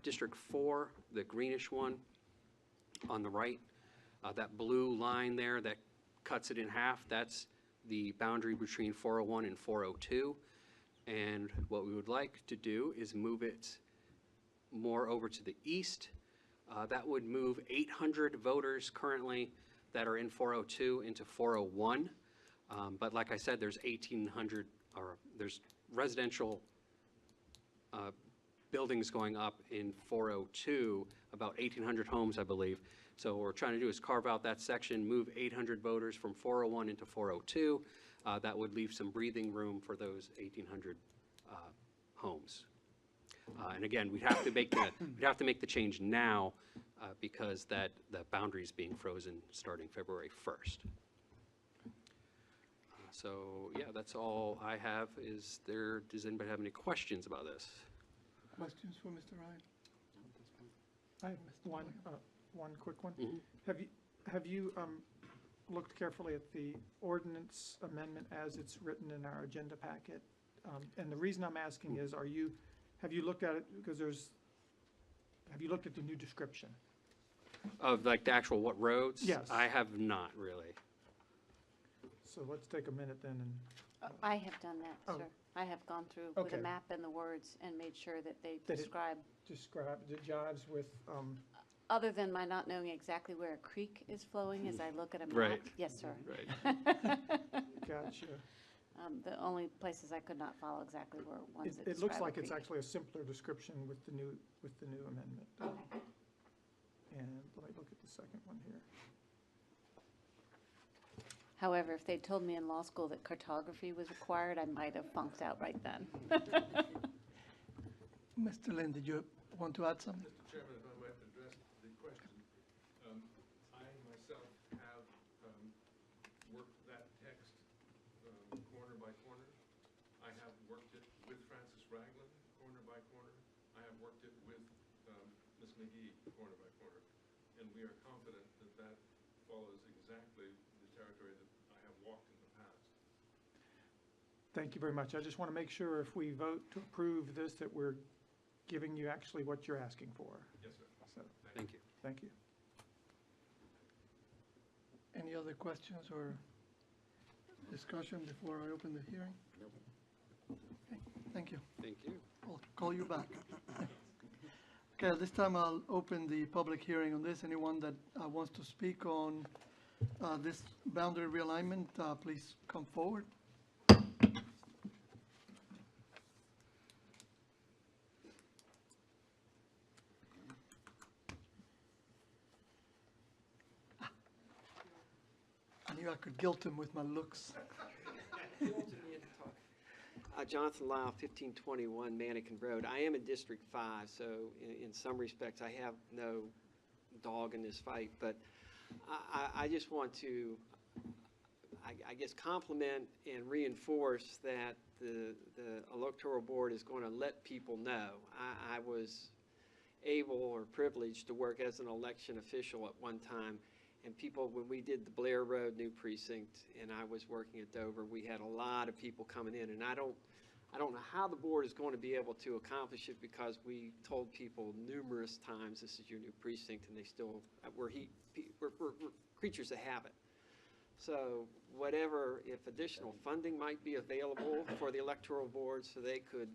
District 4, the greenish one on the right, that blue line there that cuts it in half, that's the boundary between 401 and 402. And what we would like to do is move it more over to the east. That would move 800 voters currently that are in 402 into 401. But like I said, there's 1,800, or there's residential buildings going up in 402, about 1,800 homes, I believe. So what we're trying to do is carve out that section, move 800 voters from 401 into 402. That would leave some breathing room for those 1,800 homes. And again, we'd have to make the change now because the boundary is being frozen starting February 1st. So yeah, that's all I have. Does anybody have any questions about this? Questions for Mr. Ryan? I have one quick one. Mm-hmm. Have you looked carefully at the ordinance amendment as it's written in our agenda packet? And the reason I'm asking is, have you looked at it, because have you looked at the new description? Of like the actual what roads? Yes. I have not really. So let's take a minute then and. I have done that, Oh. sir. I have gone through with Okay. a map and the words and made sure that they That it- describe, It jives with, other than my not knowing exactly where a creek is flowing as I look at a map. Right. Yes, sir. Right. gotcha. The only places I could not follow exactly were ones that It looks describe a like it's creek. actually a simpler description with the new amendment. And let me look at the second one here. However, if they'd told me in law school that cartography was required, I might have funked out right then. Mr. Lynn, did you want to add something? Mr. Chairman, if I might address the question. I myself have worked that text corner by corner. I have worked it with Francis Ragland, corner by corner. I have worked it with Ms. McGee, corner by corner. And we are confident that that follows exactly the territory that I have walked in the past. Thank you very much. I just want to make sure if we vote to approve this, that we're giving you actually what you're asking for. Yes, sir. So, Thank you. thank you. Any other questions or discussion before I open the hearing? Nope. Okay, thank you. Thank you. I'll call you back. Okay, at this time I'll open the public hearing on this. Anyone that wants to speak on this boundary realignment, please come forward. I knew I could guilt him with my looks. Jonathan Lyle, 1521 Mannequin Road. I am in District 5, so in some respects, I have no dog in this fight, but I just want to, I guess, compliment and reinforce that the electoral board is going to let people know. I was able or privileged to work as an election official at one time, and people, when we did the Blair Road new precinct and I was working at Dover, we had a lot of people coming in, and I don't know how the board is going to be able to accomplish it because we told people numerous times, this is your new precinct, and they still, we're creatures of habit. So whatever, if additional funding might be available for the electoral board so they could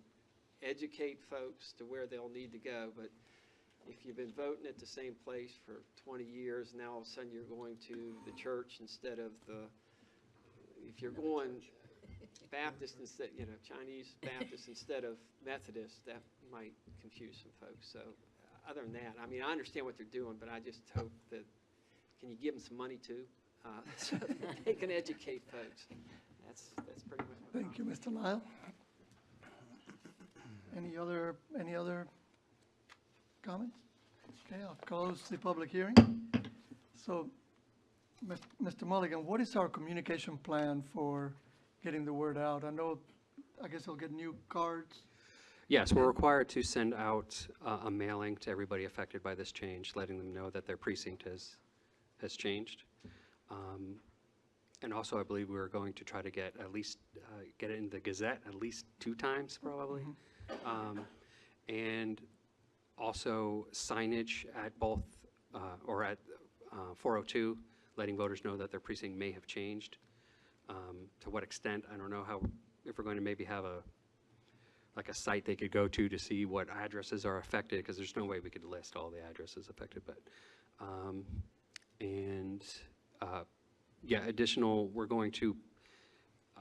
educate folks to where they'll need to go. But if you've been voting at the same place for 20 years, now all of a sudden you're going to the church instead of if you're going Baptist instead, Chinese Baptist instead of Methodist, that might confuse some folks. So other than that, I mean, I understand what they're doing, but I just hope that, can you give them some money too? So that they can educate folks. That's pretty much what Thank you, Mr. Lyle. Any other comments? Okay, I'll close the public hearing. So, Mr. Mulligan, what is our communication plan for getting the word out? I guess I'll get new cards. Yes, we're required to send out a mailing to everybody affected by this change, letting them know that their precinct has changed. And also, I believe we were going to try to get get it in the Gazette at least 2 times, probably. And also signage at both, or at 402, letting voters know that their precinct may have changed. To what extent, I don't know if we're going to maybe have a site they could go to see what addresses are affected, because there's no way we could list all the addresses affected. But yeah, additional, we're going to,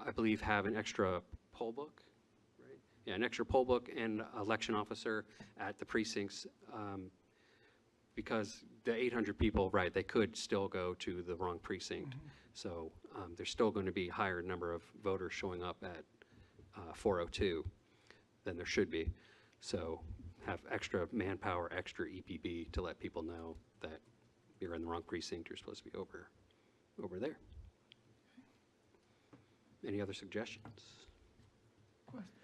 I believe, have an extra poll book, right? Yeah, an extra poll book and election officer at the precincts, because the 800 people, right, they could still go to the wrong precinct. So there's still going to be a higher number of voters showing up at 402 than there should be. So have extra manpower, extra EPB to let people know that you're in the wrong precinct, you're supposed to be over there. Any other suggestions?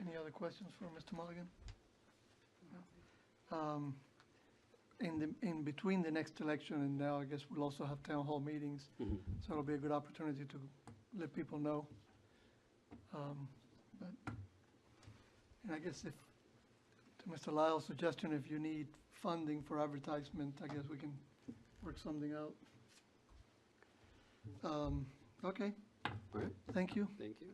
Any other questions for Mr. Mulligan? No? In between the next election and now, I guess we'll also have town hall meetings. So it'll be a good opportunity to let people know. And I guess to Mr. Lyle's suggestion, if you need funding for advertisement, I guess we can work something out. Okay. All right. Thank you. Thank you.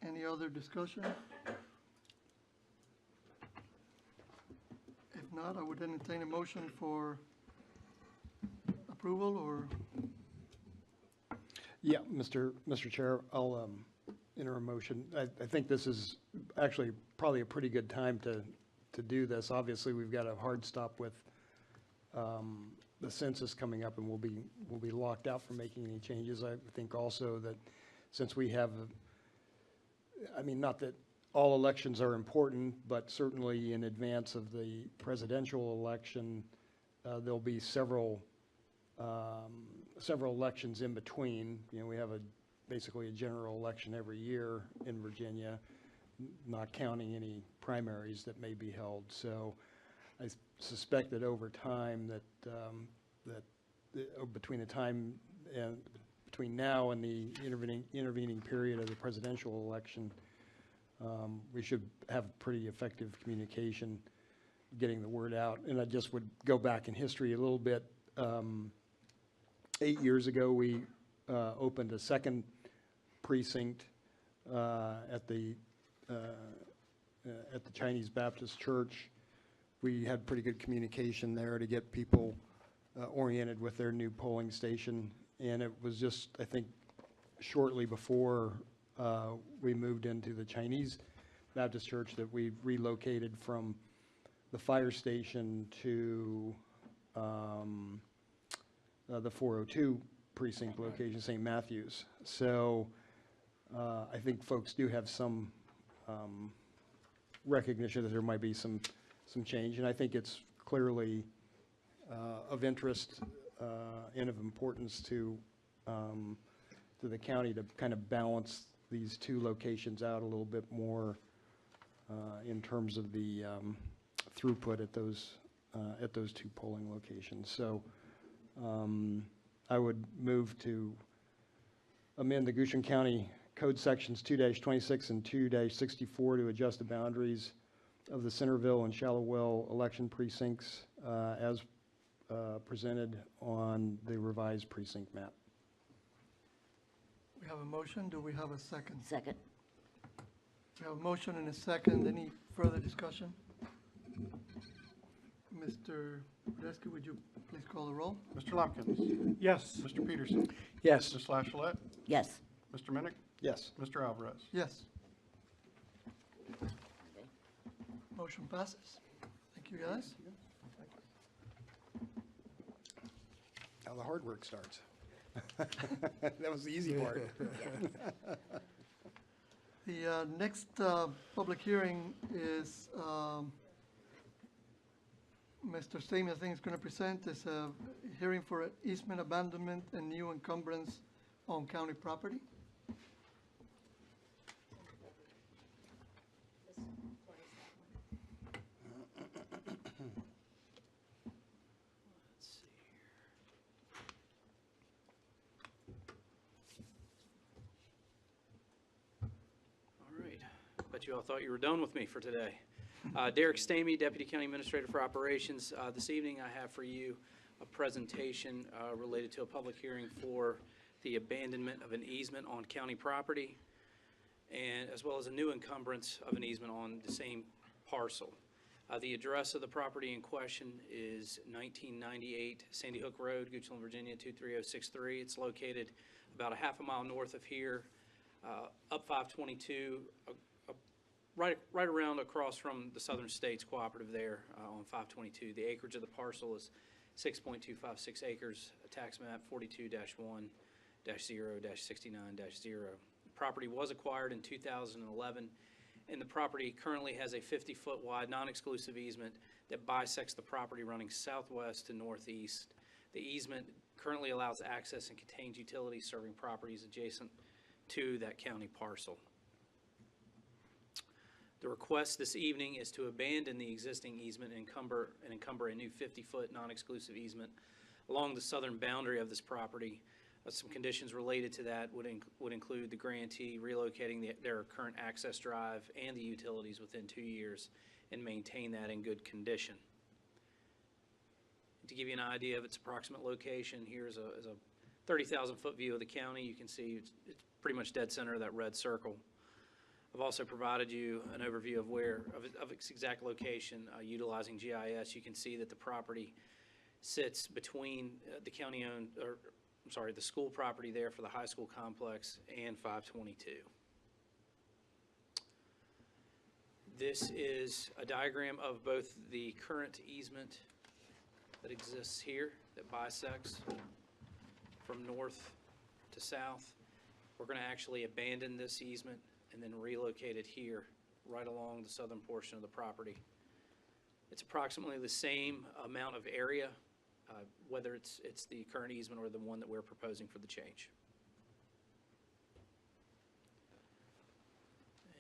Any other discussion? If not, I would entertain a motion for approval or? Yeah, Mr. Chair, I'll enter a motion. I think this is actually probably a pretty good time to do this. Obviously, we've got a hard stop with the census coming up, and we'll be locked out from making any changes. I think also that since we have, I mean, not that all elections are important, but certainly in advance of the presidential election, there'll be several elections in between. You know, we have basically a general election every year in Virginia, not counting any primaries that may be held. So I suspect that over time between the time and between now and the intervening period of the presidential election, we should have pretty effective communication getting the word out. And I just would go back in history a little bit. 8 years ago, we opened a second precinct at the Chinese Baptist Church. We had pretty good communication there to get people oriented with their new polling station. And it was just, I think, shortly before we moved into the Chinese Baptist Church that we relocated from the fire station to the 402 precinct location, St. Matthews. So I think folks do have some recognition that there might be some change, and I think it's clearly of interest and of importance to the county to kind of balance these two locations out a little bit more in terms of the throughput at those two polling locations. So I would move to amend the Goshen County Code Sections 2-26 and 2-64 to adjust the boundaries of the Centerville and Shallowwell election precincts as presented on the revised precinct map. We have a motion. Do we have a second? Second. We have a motion and a second. Any further discussion? Mr. Podesky, would you please call the roll? Mr. Lumpkins? Yes. Mr. Peterson? Yes. Ms. Lachelet? Yes. Mr. Minnick? Yes. Mr. Alvarez? Yes. Motion passes. Thank you, guys. Now the hard work starts. That was the easy part. The next public hearing is Mr. Stamey, I think, is going to present is a hearing for easement abandonment and new encumbrance on county property. All right. Bet you all thought you were done with me for today. Derek Stamey, Deputy County Administrator for Operations. This evening I have for you a presentation related to a public hearing for the abandonment of an easement on county property, and as well as a new encumbrance of an easement on the same parcel. The address of the property in question is 1998 Sandy Hook Road, Goochland, Virginia 23063. It's located about a half a mile north of here, up 522, right around across from the Southern States Cooperative there on 522. The acreage of the parcel is 6.256 acres, tax map 42-1-0-69-0. The property was acquired in 2011, and the property currently has a 50-foot wide non-exclusive easement that bisects the property running southwest to northeast. The easement currently allows access and contains utilities serving properties adjacent to that county parcel. The request this evening is to abandon the existing easement and encumber a new 50-foot non-exclusive easement along the southern boundary of this property. Some conditions related to that would include the grantee relocating their current access drive and the utilities within 2 years and maintain that in good condition. To give you an idea of its approximate location, here's a 30,000-foot view of the county. You can see it's pretty much dead center of that red circle. I've also provided you an overview of its exact location utilizing GIS. You can see that the property sits between the county-owned, the school property there for the high school complex and 522. This is a diagram of both the current easement that exists here that bisects from north to south. We're going to actually abandon this easement and then relocate it here right along the southern portion of the property. It's approximately the same amount of area, whether it's the current easement or the one that we're proposing for the change.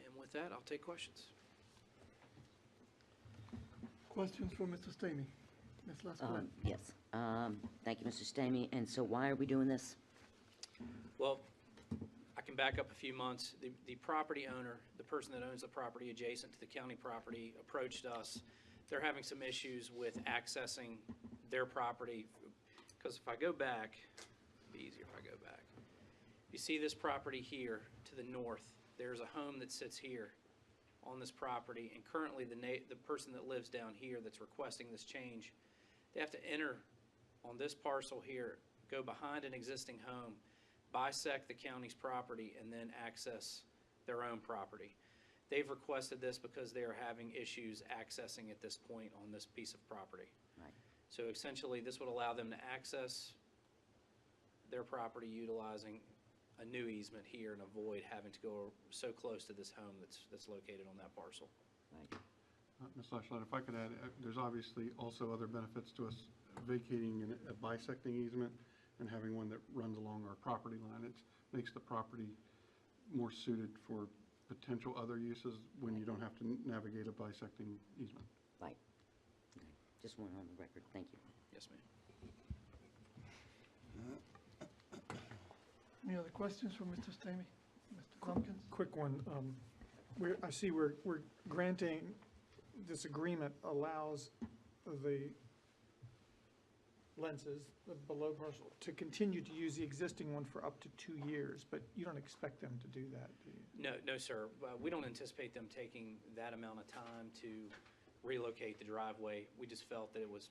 And with that, I'll take questions. Questions for Mr. Stamey? Ms. Laschelet? Yes. Thank you, Mr. Stamey. And so why are we doing this? Well, I can back up a few months. The property owner, the person that owns the property adjacent to the county property, approached us. They're having some issues with accessing their property, because if I go back, it'd be easier if I go back. You see this property here to the north. There's a home that sits here on this property, and currently the person that lives down here that's requesting this change, they have to enter on this parcel here, go behind an existing home, bisect the county's property, and then access their own property. They've requested this because they are having issues accessing at this point on this piece of property. Right. So essentially, this would allow them to access their property utilizing a new easement here and avoid having to go so close to this home that's located on that parcel. Right. Ms. Lachelet, if I could add, there's obviously also other benefits to us vacating a bisecting easement and having one that runs along our property line. It makes the property more suited for potential other uses when you don't have to navigate a bisecting easement. Right. Okay. Just one on the record. Thank you. Yes, ma'am. Any other questions for Mr. Stamey? Mr. Tompkins? Quick one. I see we're granting, this agreement allows the lenses, the below parcel, to continue to use the existing one for up to 2 years, but you don't expect them to do that, do you? No, sir. We don't anticipate them taking that amount of time to relocate the driveway. We just felt that it was,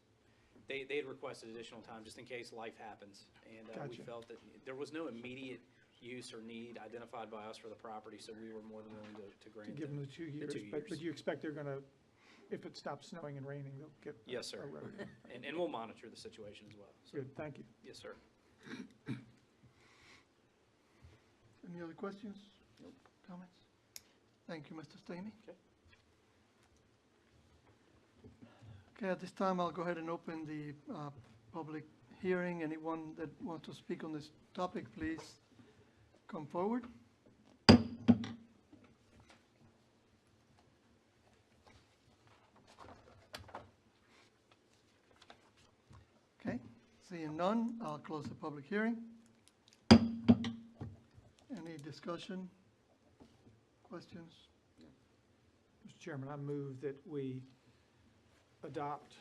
they had requested additional time just in case life happens. And we Gotcha. felt that there was no immediate use or need identified by us for the property, so we were more than willing to To grant give them the 2 years? 2 But years. you expect they're gonna, if it stops snowing and raining, they'll get Yes, sir. a road. And we'll monitor the situation as well. So, Good, thank you. yes, sir. Any other questions? Comments? Thank you, Mr. Stamey. Okay. Okay, at this time, I'll go ahead and open the public hearing. Anyone that wants to speak on this topic, please come forward. Okay, seeing none, I'll close the public hearing. Any discussion, questions? Mr. Chairman, I move that we adopt,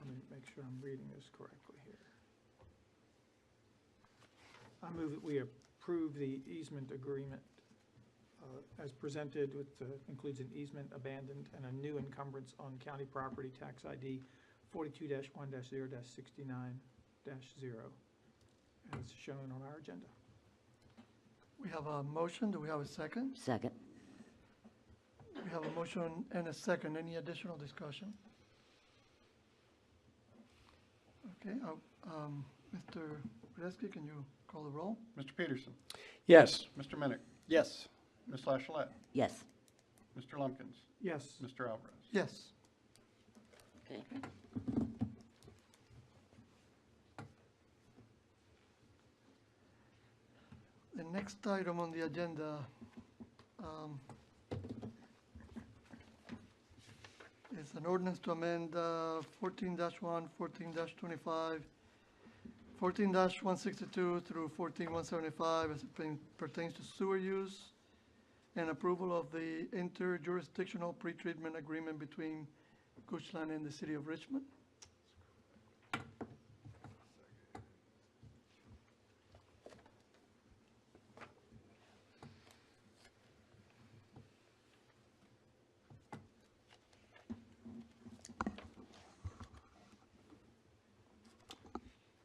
let me make sure I'm reading this correctly here. I move that we approve the easement agreement as presented with, includes an easement abandoned and a new encumbrance on county property tax ID 42-1-0-69-0, as shown on our agenda. We have a motion, do we have a second? Second. We have a motion and a second. Any additional discussion? Okay, Mr. Bredesky, can you call the roll? Mr. Peterson? Yes. Mr. Minnick? Yes. Ms. Lachelette? Yes. Mr. Lumpkins? Yes. Mr. Alvarez? Yes. Okay. The next item on the agenda is an ordinance to amend 14-1, 14-25, 14-162 through 14-175 as it pertains to sewer use and approval of the interjurisdictional pretreatment agreement between Goochland and the city of Richmond.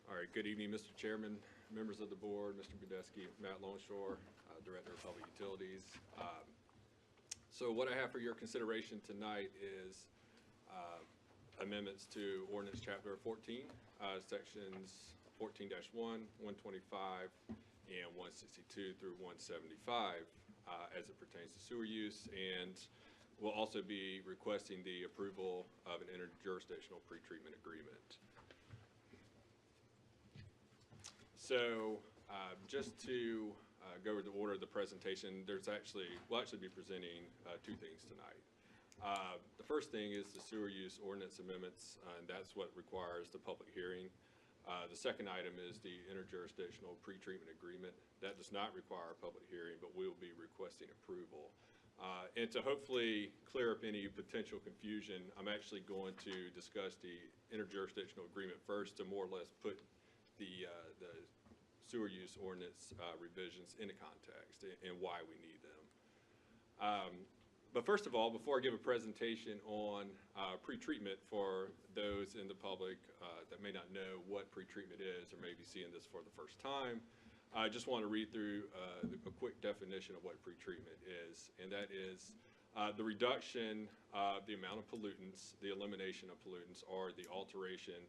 All right, good evening, Mr. Chairman, members of the board, Mr. Budesky, Matt Loneshore, Director of Public Utilities. So what I have for your consideration tonight is amendments to ordinance chapter 14, sections 14-1, 125, and 162 through 175 as it pertains to sewer use, and we'll also be requesting the approval of an interjurisdictional pretreatment agreement. So just to go over the order of the presentation, we'll actually be presenting two things tonight. The first thing is the sewer use ordinance amendments, and that's what requires the public hearing. The second item is the interjurisdictional pretreatment agreement. That does not require a public hearing, but we will be requesting approval. And to hopefully clear up any potential confusion, I'm actually going to discuss the interjurisdictional agreement first to more or less put the sewer use ordinance revisions into context and why we need them. But first of all, before I give a presentation on pretreatment for those in the public that may not know what pretreatment is or may be seeing this for the first time, I just want to read through a quick definition of what pretreatment is, and that is the reduction of the amount of pollutants, the elimination of pollutants, or the alteration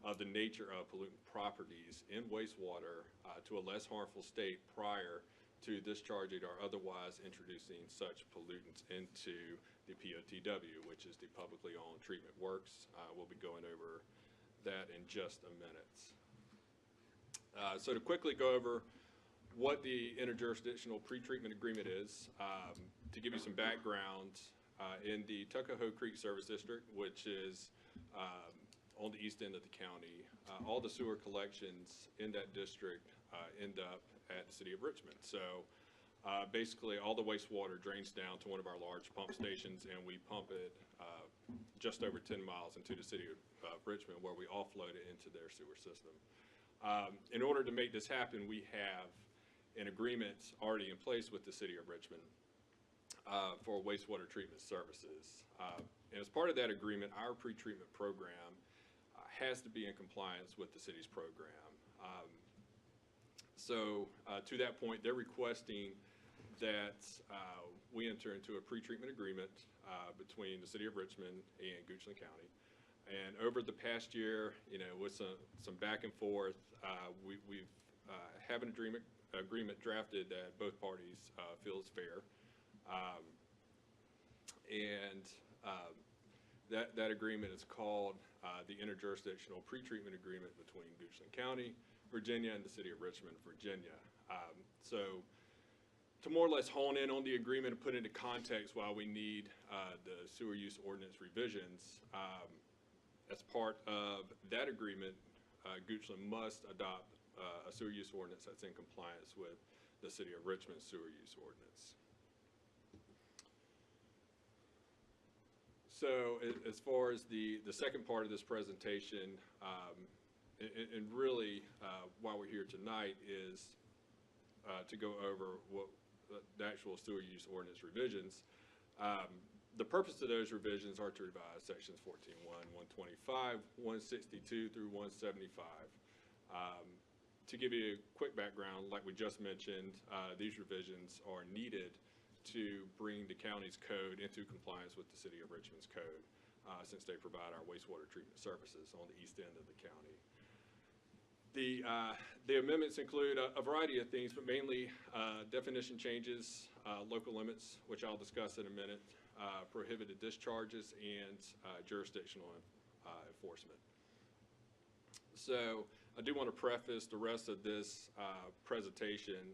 of the nature of pollutant properties in wastewater to a less harmful state prior to discharging or otherwise introducing such pollutants into the POTW, which is the publicly owned treatment works. We'll be going over that in just a minute. So to quickly go over what the interjurisdictional pretreatment agreement is, to give you some background, in the Tuckahoe Creek Service District, which is on the east end of the county, all the sewer collections in that district end up at the city of Richmond. So basically, all the wastewater drains down to one of our large pump stations, and we pump it just over 10 miles into the city of Richmond, where we offload it into their sewer system. In order to make this happen, we have an agreement already in place with the city of Richmond for wastewater treatment services. And as part of that agreement, our pretreatment program has to be in compliance with the city's program. So to that point, they're requesting that we enter into a pretreatment agreement between the city of Richmond and Goochland County. And over the past year, with some back and forth, we've have an agreement drafted that both parties feel is fair. That agreement is called the Interjurisdictional Pretreatment Agreement between Goochland County, Virginia, and the city of Richmond, Virginia. So to more or less hone in on the agreement and put into context why we need the sewer use ordinance revisions, as part of that agreement, Goochland must adopt a sewer use ordinance that's in compliance with the city of Richmond's sewer use ordinance. So as far as the second part of this presentation, and really why we're here tonight is to go over what the actual sewer use ordinance revisions. The purpose of those revisions are to revise sections 14.1, 125, 162 through 175. To give you a quick background, like we just mentioned, these revisions are needed to bring the county's code into compliance with the city of Richmond's code, since they provide our wastewater treatment services on the east end of the county. The amendments include a variety of things, but mainly definition changes, local limits, which I'll discuss in a minute, prohibited discharges, and jurisdictional enforcement. So I do want to preface the rest of this presentation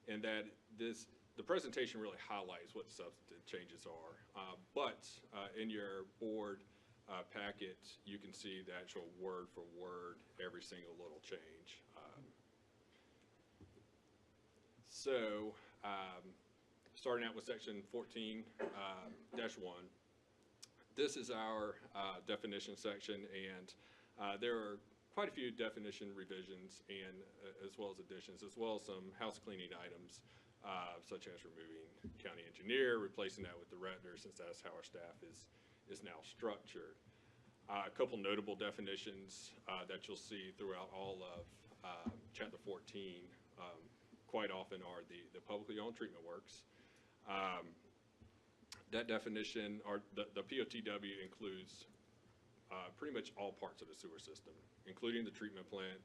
in that the presentation really highlights what substantive changes are, but in your board packet, you can see the actual word for word, every single little change. Starting out with section 14-1, this is our definition section, and there are quite a few definition revisions and as well as additions, as well as some house cleaning items, such as removing county engineer, replacing that with director, since that's how our staff is now structured. A couple notable definitions that you'll see throughout all of Chapter 14 quite often are the publicly owned treatment works. That definition, or the POTW, includes pretty much all parts of the sewer system, including the treatment plant,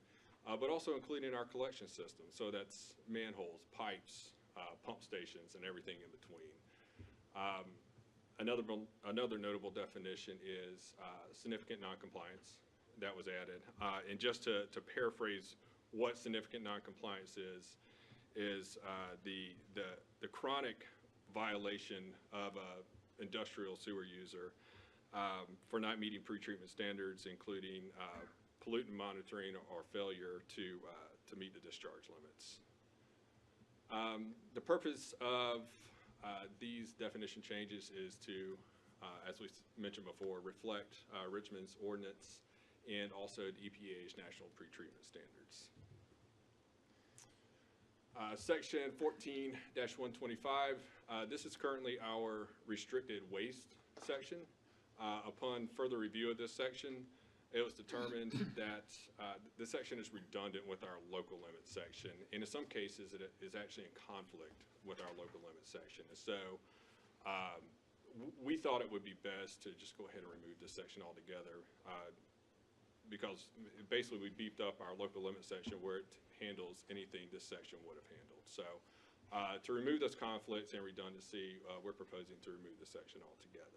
but also including our collection system. So that's manholes, pipes, pump stations, and everything in between. Another notable definition is significant noncompliance. That was added. And just to paraphrase what significant noncompliance is the chronic violation of an industrial sewer user for not meeting pretreatment standards, including pollutant monitoring or failure to meet the discharge limits. The purpose of these definition changes is to, as we mentioned before, reflect Richmond's ordinance and also the EPA's national pretreatment standards. Section 14-125, this is currently our restricted waste section. Upon further review of this section, it was determined that this section is redundant with our local limits section, and in some cases it is actually in conflict with our local limits section. And so we thought it would be best to just go ahead and remove this section altogether, because basically we beefed up our local limits section where it handles anything this section would have handled. So to remove those conflicts and redundancy, we're proposing to remove this section altogether.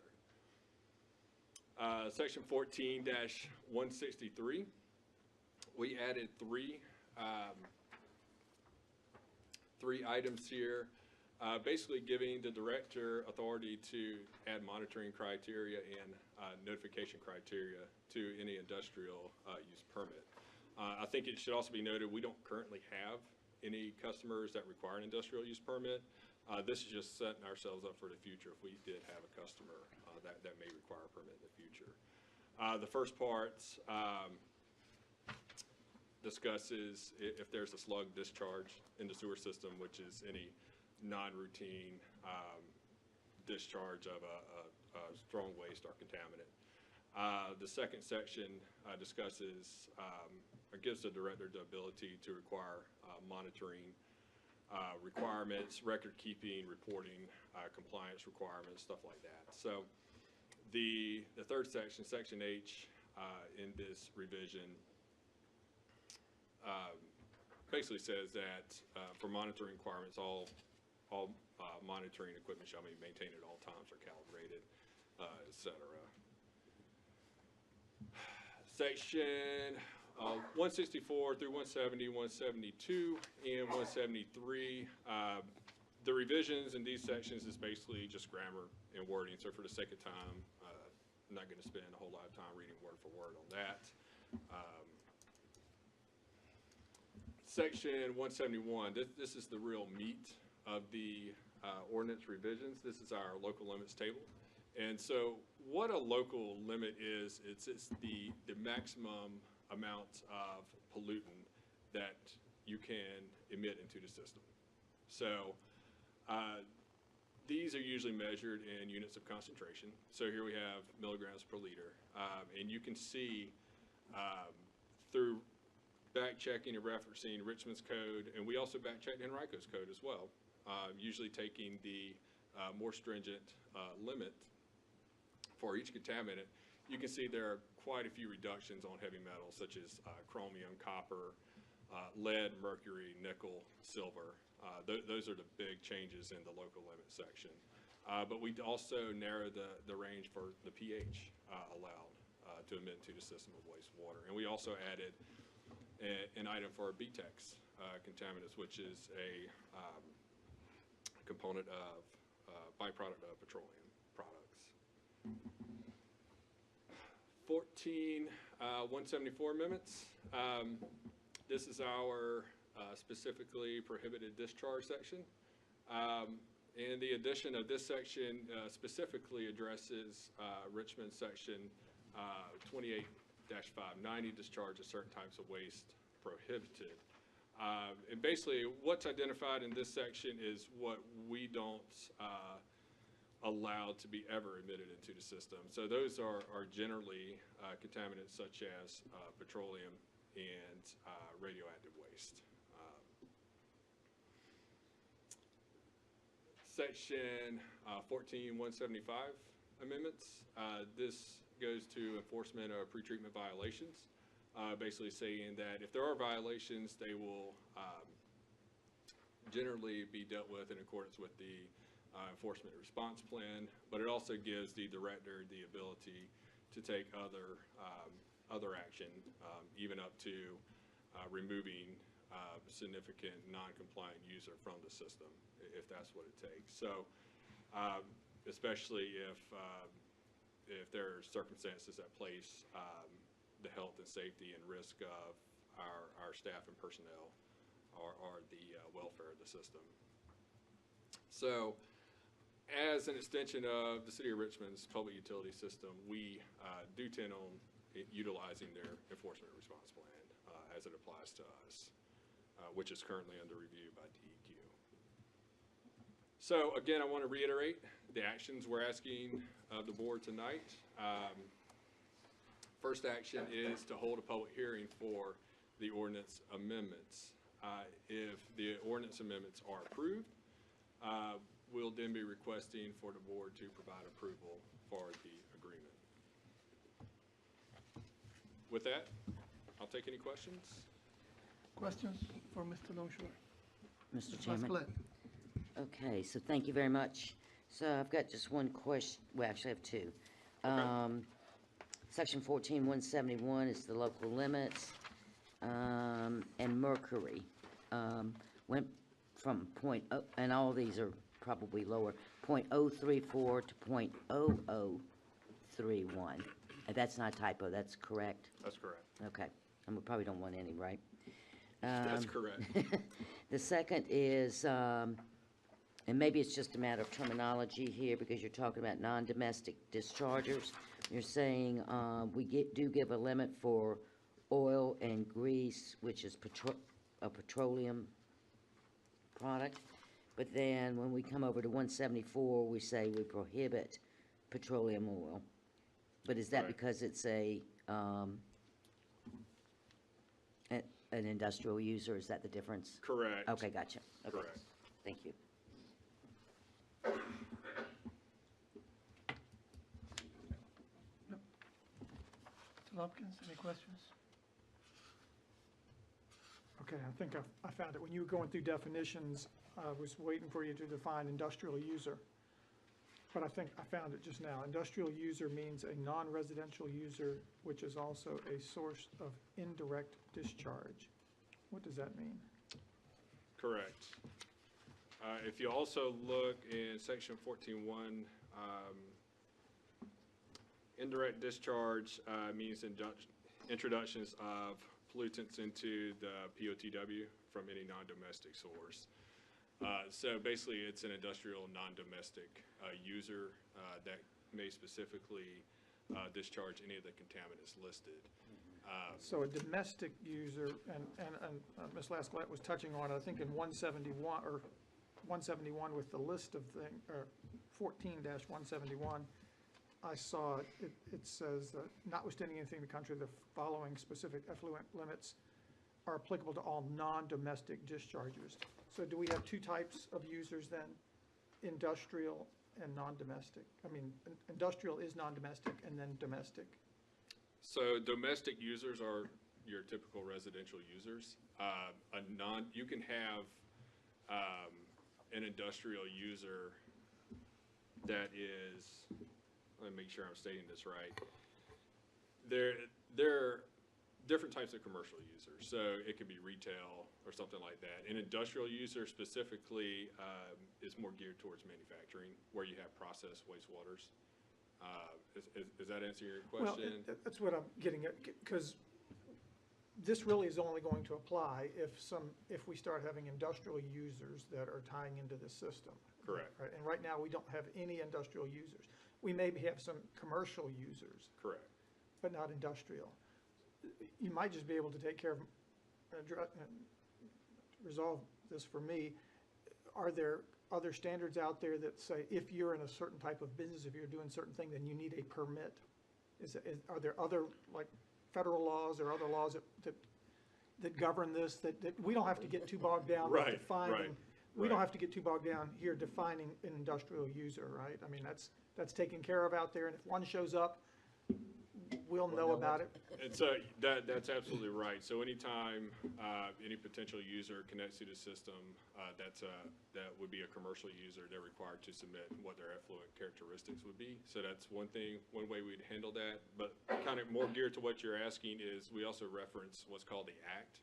Section 14-163, we added three items here, basically giving the director authority to add monitoring criteria and notification criteria to any industrial use permit. I think it should also be noted, we don't currently have any customers that require an industrial use permit. This is just setting ourselves up for the future if we did have a customer that may require a permit in the future. The first part discusses if there's a slug discharge in the sewer system, which is any non-routine discharge of a strong waste or contaminant. The second section discusses or gives the director the ability to require monitoring requirements, record keeping, reporting, compliance requirements, stuff like that. So the third section, section H, in this revision, basically says that for monitoring requirements, all monitoring equipment shall be maintained at all times or calibrated, et cetera. Section 164 through 170, 172, and 173. The revisions in these sections is basically just grammar and wording. So for the sake of time, I'm not going to spend a whole lot of time reading word for word on that. Section 171, this is the real meat of the ordinance revisions. This is our local limits table. And so what a local limit is, it's the maximum amount of pollutant that you can emit into the system. So these are usually measured in units of concentration. So here we have milligrams per liter. And you can see through back-checking and referencing Richmond's code, and we also back-checked Henrico's code as well, usually taking the more stringent limit for each contaminant. You can see there are quite a few reductions on heavy metals such as chromium, copper, lead, mercury, nickel, silver. Those are the big changes in the local limit section. But we also narrow the range for the pH allowed to emit into the system of wastewater. And we also added an item for BTEX contaminants, which is a component of byproduct of petroleum products. 14174 amendments. This is our specifically prohibited discharge section. And the addition of this section specifically addresses Richmond section 28-590, discharge of certain types of waste prohibited. And basically what's identified in this section is what we don't allow to be ever emitted into the system. So those are generally contaminants such as petroleum and radioactive waste. Section 14175 amendments. This goes to enforcement of pretreatment violations, basically saying that if there are violations, they will generally be dealt with in accordance with the enforcement response plan, but it also gives the director the ability to take other action, even up to removing significant non-compliant user from the system, if that's what it takes. So, especially if there are circumstances that place the health and safety and risk of our staff and personnel or the welfare of the system. So, as an extension of the City of Richmond's public utility system, we do tend on utilizing their enforcement response plan as it applies to us, which is currently under review by DEQ. So again, I want to reiterate the actions we're asking of the board tonight. First action is to hold a public hearing for the ordinance amendments. If the ordinance amendments are approved, we'll then be requesting for the board to provide approval for the agreement. With that, I'll take any questions. Questions for Mr. Longshore? Mr. Chairman. Vasquez. Okay, so thank you very much. So I've got just one question, well, actually I have two. Section 14171 is the local limits, and mercury went from and all these are probably lower, 0.034 to 0.0031. That's not a typo, that's correct? That's correct. Okay. And we probably don't want any, right? That's correct. The second is, and maybe it's just a matter of terminology here, because you're talking about non-domestic dischargers. You're saying, do give a limit for oil and grease, which is a petroleum product. But then when we come over to 174, we say we prohibit petroleum oil. But is that Right. because it's an industrial user? Is that the difference? Correct. Okay, gotcha. Okay. Correct. Thank you. Mr. Lumpkins, any questions? Okay, I think I found it. When you were going through definitions, I was waiting for you to define industrial user. But I think I found it just now. Industrial user means a non-residential user, which is also a source of indirect discharge. What does that mean? Correct. If you also look in section 14.1, indirect discharge means introductions of pollutants into the POTW from any non-domestic source. So basically, it's an industrial non-domestic user that may specifically discharge any of the contaminants listed. So a domestic user, and Ms. Lascolette was touching on it, I think in 171, or 171 with the list of things, or 14-171, I saw it says, notwithstanding anything in the country, the following specific effluent limits are applicable to all non-domestic dischargers. So do we have two types of users then? Industrial and non-domestic? I mean, industrial is non-domestic and then domestic. So domestic users are your typical residential users. You can have an industrial user that is, let me make sure I'm stating this right. There are different types of commercial users. So it could be retail or something like that. An industrial user specifically is more geared towards manufacturing, where you have processed wastewaters. Does that answer your question? Well, that's what I'm getting at, because this really is only going to apply if we start having industrial users that are tying into the system. Correct. Right? And right now, we don't have any industrial users. We maybe have some commercial users, Correct. but not industrial. You might just be able to take care of, resolve this for me. Are there other standards out there that say if you're in a certain type of business, if you're doing certain thing, then you need a permit? Are there other, like, federal laws or other laws that govern this, that we don't have to get too bogged down with Right, defining? right, We don't right. have to get too bogged down here defining an industrial user, right? I mean, that's taken care of out there, and if one shows up, we'll know about it. And so that's absolutely right. So anytime any potential user connects to the system, that would be a commercial user, they're required to submit what their effluent characteristics would be. So that's one way we'd handle that. But kind of more geared to what you're asking is we also reference what's called the Act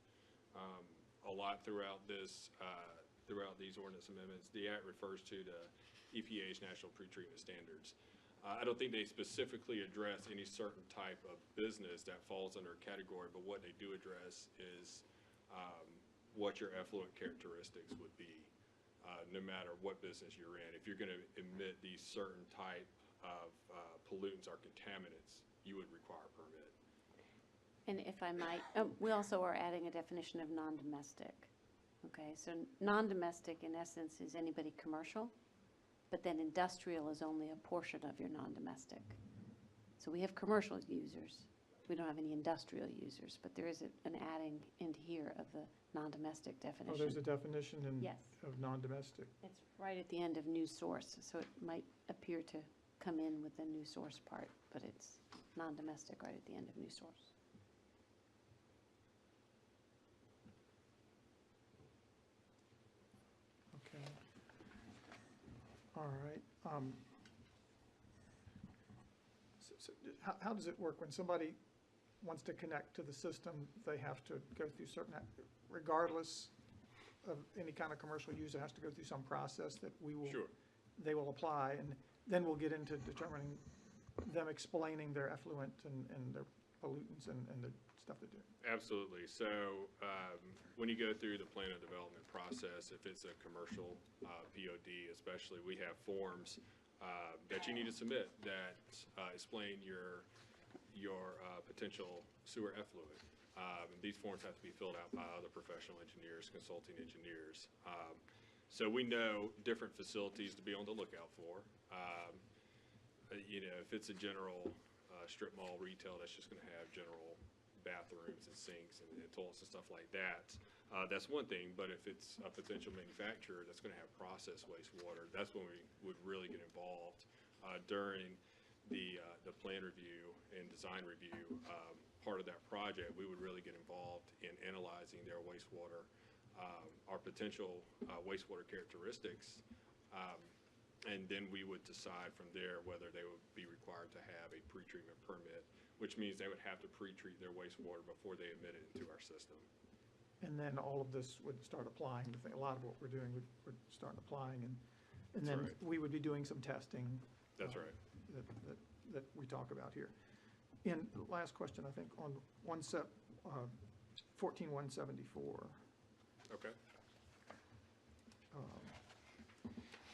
a lot throughout this, throughout these ordinance amendments. The Act refers to the EPA's National Pretreatment Standards. I don't think they specifically address any certain type of business that falls under a category, but what they do address is what your effluent characteristics would be, no matter what business you're in. If you're going to emit these certain type of pollutants or contaminants, you would require a permit. And if I might, we also are adding a definition of non-domestic. Okay, so non-domestic in essence is anybody commercial, but then industrial is only a portion of your non-domestic. So we have commercial users. We don't have any industrial users, but there is an adding into here of the non-domestic definition. Oh, there's a definition Yes. of non-domestic. It's right at the end of new source, so it might appear to come in with the new source part, but it's non-domestic right at the end of new source. Okay. All right. So how does it work when somebody wants to connect to the system? They have to go through certain, regardless of any kind of commercial user, has to go through some process that Sure. they will apply, and then we'll get into determining them explaining their effluent and their pollutants and the stuff they're doing. Absolutely. So when you go through the plan of development process, if it's a commercial POD especially, we have forms that you need to submit that explain your potential sewer effluent. These forms have to be filled out by other professional engineers, consulting engineers. So we know different facilities to be on the lookout for. You know, if it's a general strip mall retail, that's just going to have general bathrooms and sinks and toilets and stuff like that. That's one thing, but if it's a potential manufacturer that's going to have processed wastewater, that's when we would really get involved during the plan review and design review part of that project. We would really get involved in analyzing their wastewater, our potential wastewater characteristics, and then we would decide from there whether they would be required to have a pretreatment permit, which means they would have to pre-treat their wastewater before they admit it into our system. And then all of this would start applying. A lot of what we're doing would start applying, and then That's right. we would be doing some testing. That's right. That we talk about here. And last question, I think, on 14174. Okay.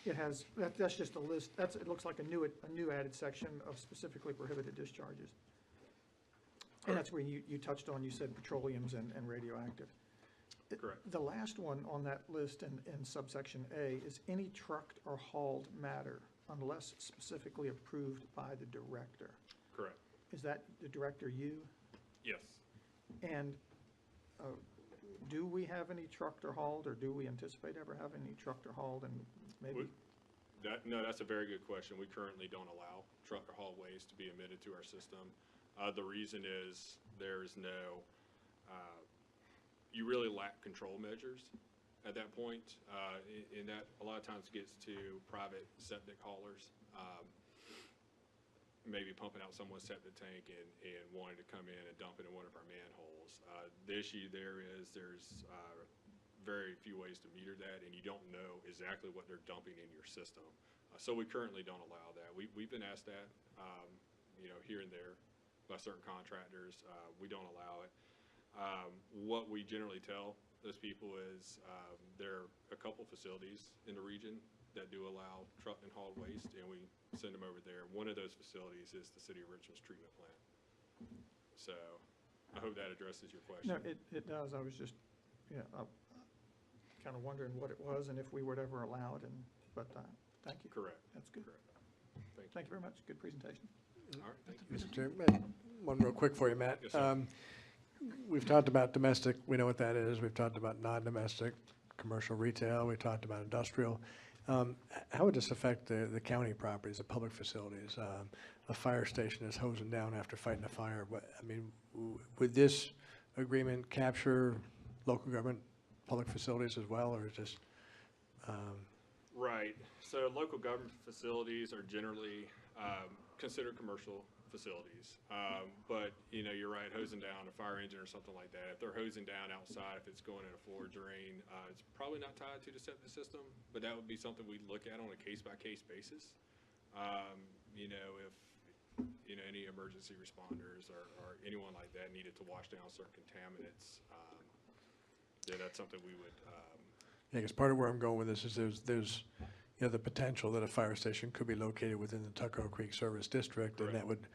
It has, that's just a list, it looks like a new added section of specifically prohibited discharges. And that's where you touched on, you said petroleums and radioactive. Correct. The last one on that list in subsection A is any trucked or hauled matter unless specifically approved by the director. Correct. Is that the director you? Yes. And do we have any trucked or hauled, or do we anticipate ever having any trucked or hauled, and maybe? No, that's a very good question. We currently don't allow truck or haul waste to be emitted to our system. The reason is there is no, you really lack control measures at that point. And that a lot of times gets to private septic haulers, maybe pumping out someone's septic tank and wanting to come in and dump it in one of our manholes. The issue there is there's very few ways to meter that, and you don't know exactly what they're dumping in your system. So we currently don't allow that. We've been asked that, you know, here and there by certain contractors. We don't allow it. What we generally tell those people is there are a couple facilities in the region that do allow truck and hauled waste, and we send them over there. One of those facilities is the City of Richmond's treatment plant. So I hope that addresses your question. No, it does. I was just, you know, kind of wondering what it was and if we would ever allow it, but thank you. Correct. That's good. Correct. Thank you very much. Good presentation. All right, thank you. Mr. Chairman, one real quick for you, Matt. Yes, sir. We've talked about domestic, we know what that is. We've talked about non-domestic, commercial retail, we talked about industrial. How would this affect the county properties, the public facilities? A fire station is hosing down after fighting a fire. I mean, would this agreement capture local government public facilities as well, or is this? Right. So local government facilities are generally considered commercial facilities. But, you know, you're right, hosing down a fire engine or something like that. If they're hosing down outside, if it's going in a floor drain, it's probably not tied to the septic system, but that would be something we'd look at on a case-by-case basis. You know, if, you know, any emergency responders or anyone like that needed to wash down certain contaminants, yeah, that's something we would. Yeah, because part of where I'm going with this is there's you know, the potential that a fire station could be located within the Tuckahoe Creek Service District, and that would,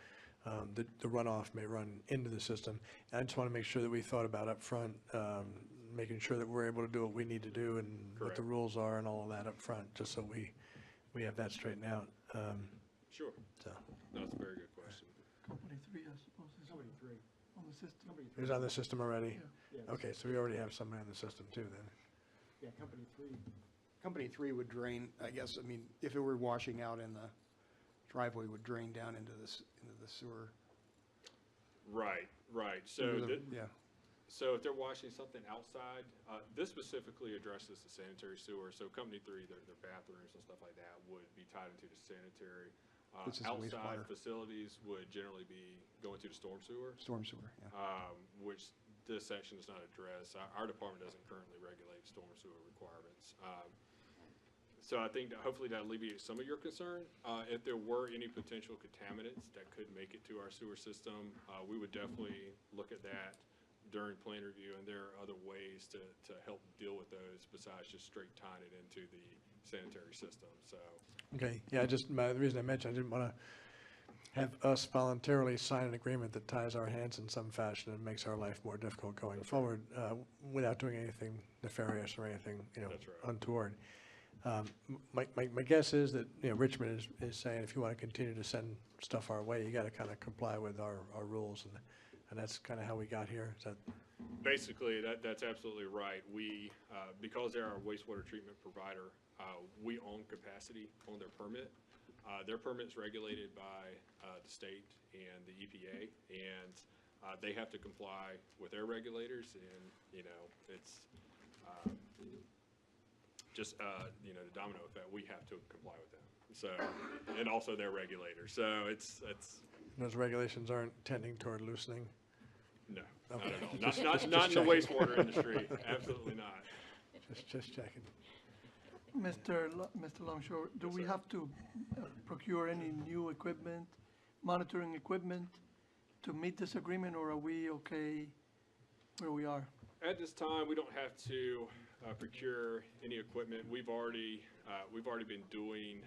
the runoff may run into the system. And I just want to make sure that we thought about up front, making sure that we're able to do what we need to do and what the rules are and all of that up front, just so we have that straightened out. Sure. So. No, that's a very good question. Company 3, I suppose, is Company 3. on the system. It was on the system already? Yeah. Okay, so we already have somebody on the system too then. Yeah, Company 3 would drain, I guess, I mean, if it were washing out in the driveway, would drain down into the sewer. Right, right. So, Yeah. so if they're washing something outside, this specifically addresses the sanitary sewer. So Company 3, their bathrooms and stuff like that would be tied into the sanitary. Which is Outside wastewater. facilities would generally be going to the storm sewer. Storm sewer, yeah. Which this section does not address. Our department doesn't currently regulate storm sewer requirements. So I think that hopefully that alleviates some of your concern. If there were any potential contaminants that could make it to our sewer system, we would definitely look at that during plan review, and there are other ways to help deal with those besides just straight tying it into the sanitary system, so. Okay, yeah, the reason I mentioned, I didn't want to have us voluntarily sign an agreement that ties our hands in some fashion and makes our life more difficult going forward, without doing anything nefarious or anything, That's right. untoward. My guess is that, Richmond is saying if you want to continue to send stuff our way, you got to kind of comply with our rules, and that's kind of how we got here. Is that? Basically, that's absolutely right. We, because they're our wastewater treatment provider, we own capacity on their permit. Their permit's regulated by the state and the EPA, and they have to comply with their regulators, and, it's just, the domino effect. We have to comply with them. So, and also their regulators. So it's. Those regulations aren't tending toward loosening? No, Okay. not at all. Not in the wastewater industry. Absolutely not. Just checking. Mr. Longshore, do we have to procure any new equipment, monitoring equipment to meet this agreement, or are we okay where we are? At this time, we don't have to procure any equipment. We've already been doing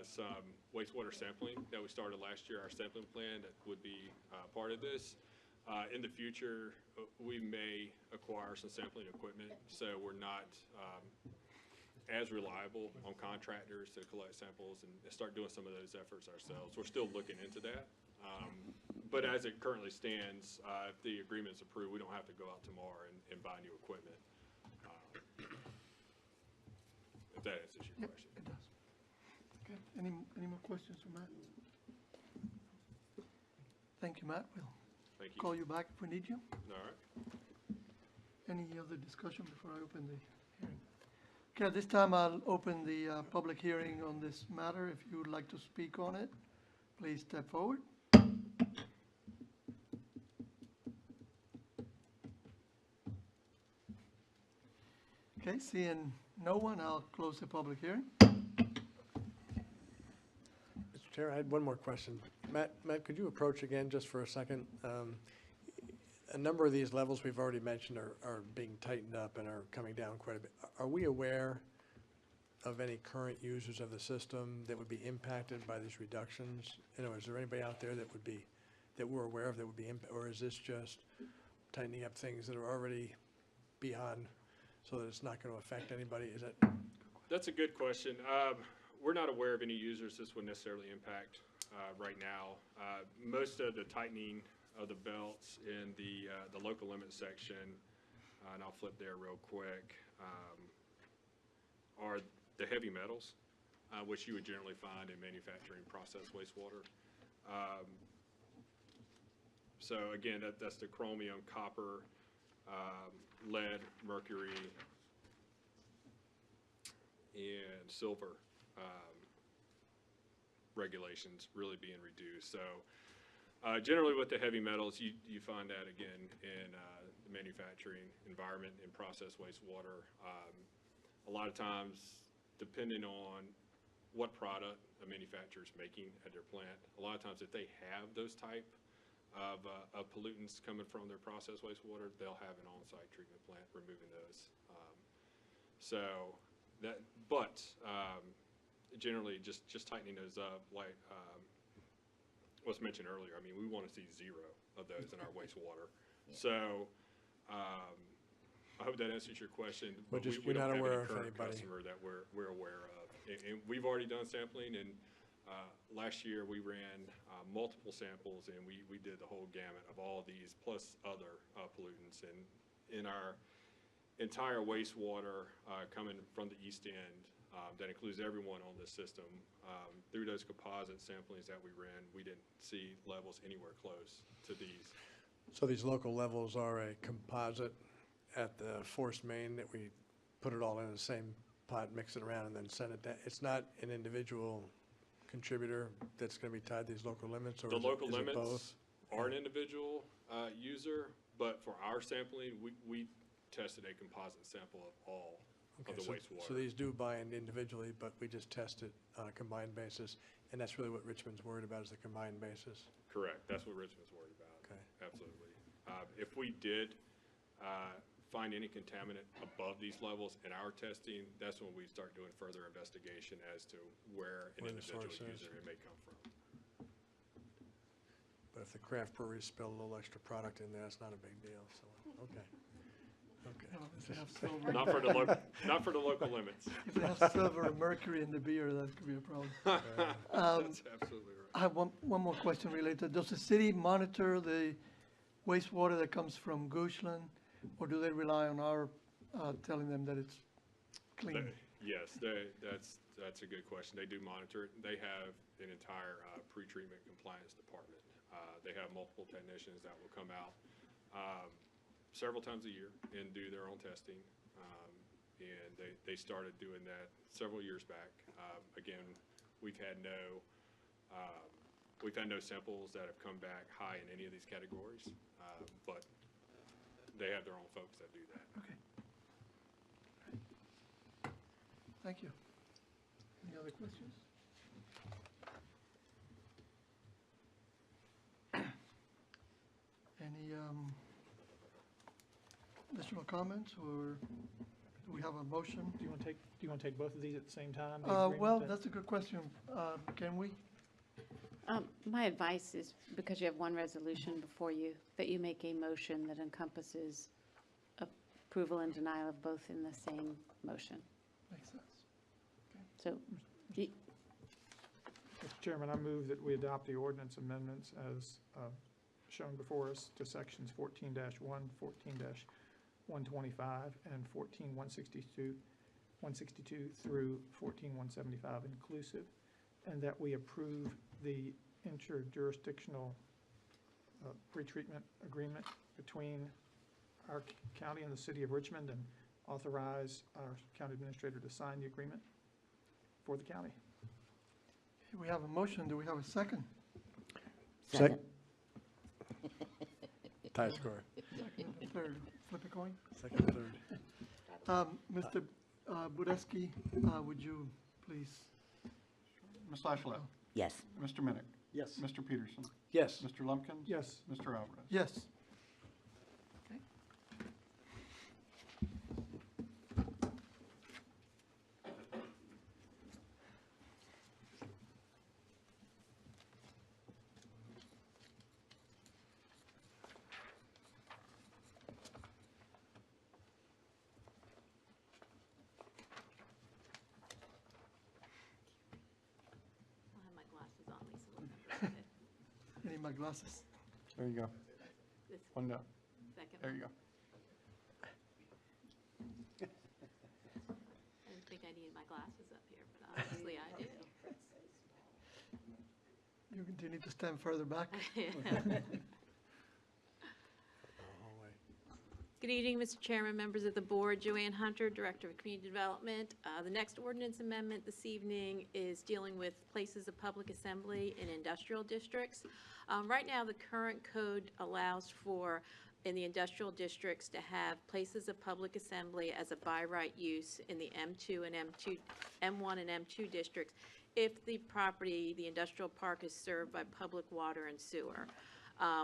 some wastewater sampling that we started last year. Our sampling plan that would be part of this. In the future, we may acquire some sampling equipment, so we're not as reliable on contractors to collect samples and start doing some of those efforts ourselves. We're still looking into that. But as it currently stands, if the agreement's approved, we don't have to go out tomorrow and buy new equipment. If that answers your Yep, question. it does. Okay, any more questions for Matt? Thank you, Matt. We'll Thank you. call you back if we need you. All right. Any other discussion before I open the hearing? Okay, at this time, I'll open the public hearing on this matter. If you would like to speak on it, please step forward. Okay, seeing no one, I'll close the public hearing. Mr. Chair, I had one more question. Matt, could you approach again just for a second? A number of these levels we've already mentioned are being tightened up and are coming down quite a bit. Are we aware of any current users of the system that would be impacted by these reductions? In other words, is there anybody out there that we're aware of that would be or is this just tightening up things that are already beyond so that it's not going to affect anybody? Is it? That's a good question. We're not aware of any users this would necessarily impact right now. Most of the tightening of the belts in the local limit section, and I'll flip there real quick, are the heavy metals, which you would generally find in manufacturing processed wastewater. So again, that's the chromium, copper, lead, mercury, and silver regulations really being reduced. So generally with the heavy metals, you find that again in the manufacturing environment in processed wastewater. A lot of times, depending on what product a manufacturer is making at their plant, a lot of times if they have those type of pollutants coming from their processed wastewater, they'll have an on-site treatment plant removing those. Generally just tightening those up, like was mentioned earlier. I mean, we want to see zero of those in our wastewater. So I hope that answers your question. But we you're not don't have aware any of current anybody. customer that we're aware of. And we've already done sampling, and last year we ran multiple samples, and we did the whole gamut of all these plus other pollutants. And in our entire wastewater coming from the east end, that includes everyone on this system, through those composite samplings that we ran, we didn't see levels anywhere close to these. So these local levels are a composite at the force main that we put it all in the same pot, mix it around, and then send it down. It's not an individual contributor that's going to be tied to these local limits, or The local is it limits both? are an individual user, but for our sampling, we tested a composite sample of all Okay, of the so- wastewater. So these do bind individually, but we just test it on a combined basis, and that's really what Richmond's worried about, is the combined basis. Correct, that's what Richmond's worried about. Okay. Absolutely. If we did find any contaminant above these levels in our testing, that's when we start doing further investigation as to where an Where the individual source is. user it may come from. But if the craft breweries spill a little extra product in there, it's not a big deal, so, okay. Okay. Well, if they have silver, Not for the local limits. if they have silver or mercury in the beer, that could be a problem. That's absolutely right. I have one more question related. Does the city monitor the wastewater that comes from Goochland, or do they rely on our telling them that it's clean? Yes, that's a good question. They do monitor it. They have an entire pretreatment compliance department. They have multiple technicians that will come out several times a year and do their own testing. And they started doing that several years back. Again, we've had no samples that have come back high in any of these categories, but they have their own folks that do that. Okay. Thank you. Any other questions? Any additional comments, or do we have a motion? Do you want to take both of these at the same time? the Well, agreement and- that's a good question. Can we? My advice is, because you have one resolution before you, that you make a motion that encompasses approval and denial of both in the same motion. Makes sense. So, y- Mr. Chairman, I move that we adopt the ordinance amendments as shown before us to sections 14-1, 14-125, and 16162 through 14175 inclusive, and that we approve the interjurisdictional pretreatment agreement between our county and the city of Richmond, and authorize our county administrator to sign the agreement for the county. We have a motion. Do we have a second? Second. Tie score. Second, third. Flip a coin. Second, third. Mr. Budeski, would you please? Ms. Lachelet. Yes. Mr. Minnick. Yes. Mr. Peterson. Yes. Mr. Lumpkins. Yes. Mr. Alvarez. Yes. I'll have my glasses on, Lisa. will remember it. I need my glasses. There you go. This One down. second There one. you go. I didn't think I needed my glasses up here, but obviously I do. You need to stand further back. Good evening, Mr. Chairman, members of the board. Joanne Hunter, Director of Community Development. The next ordinance amendment this evening is dealing with places of public assembly in industrial districts. Right now, the current code allows for, in the industrial districts, to have places of public assembly as a by right use in the M2 and M1 and M2 districts if the property, the industrial park, is served by public water and sewer.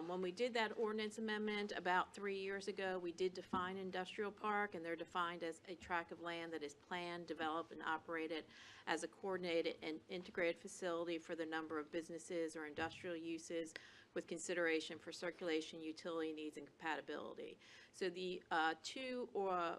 When we did that ordinance amendment about 3 years ago, we did define industrial park, and they're defined as a tract of land that is planned, developed, and operated as a coordinated and integrated facility for the number of businesses or industrial uses with consideration for circulation, utility needs, and compatibility. So the two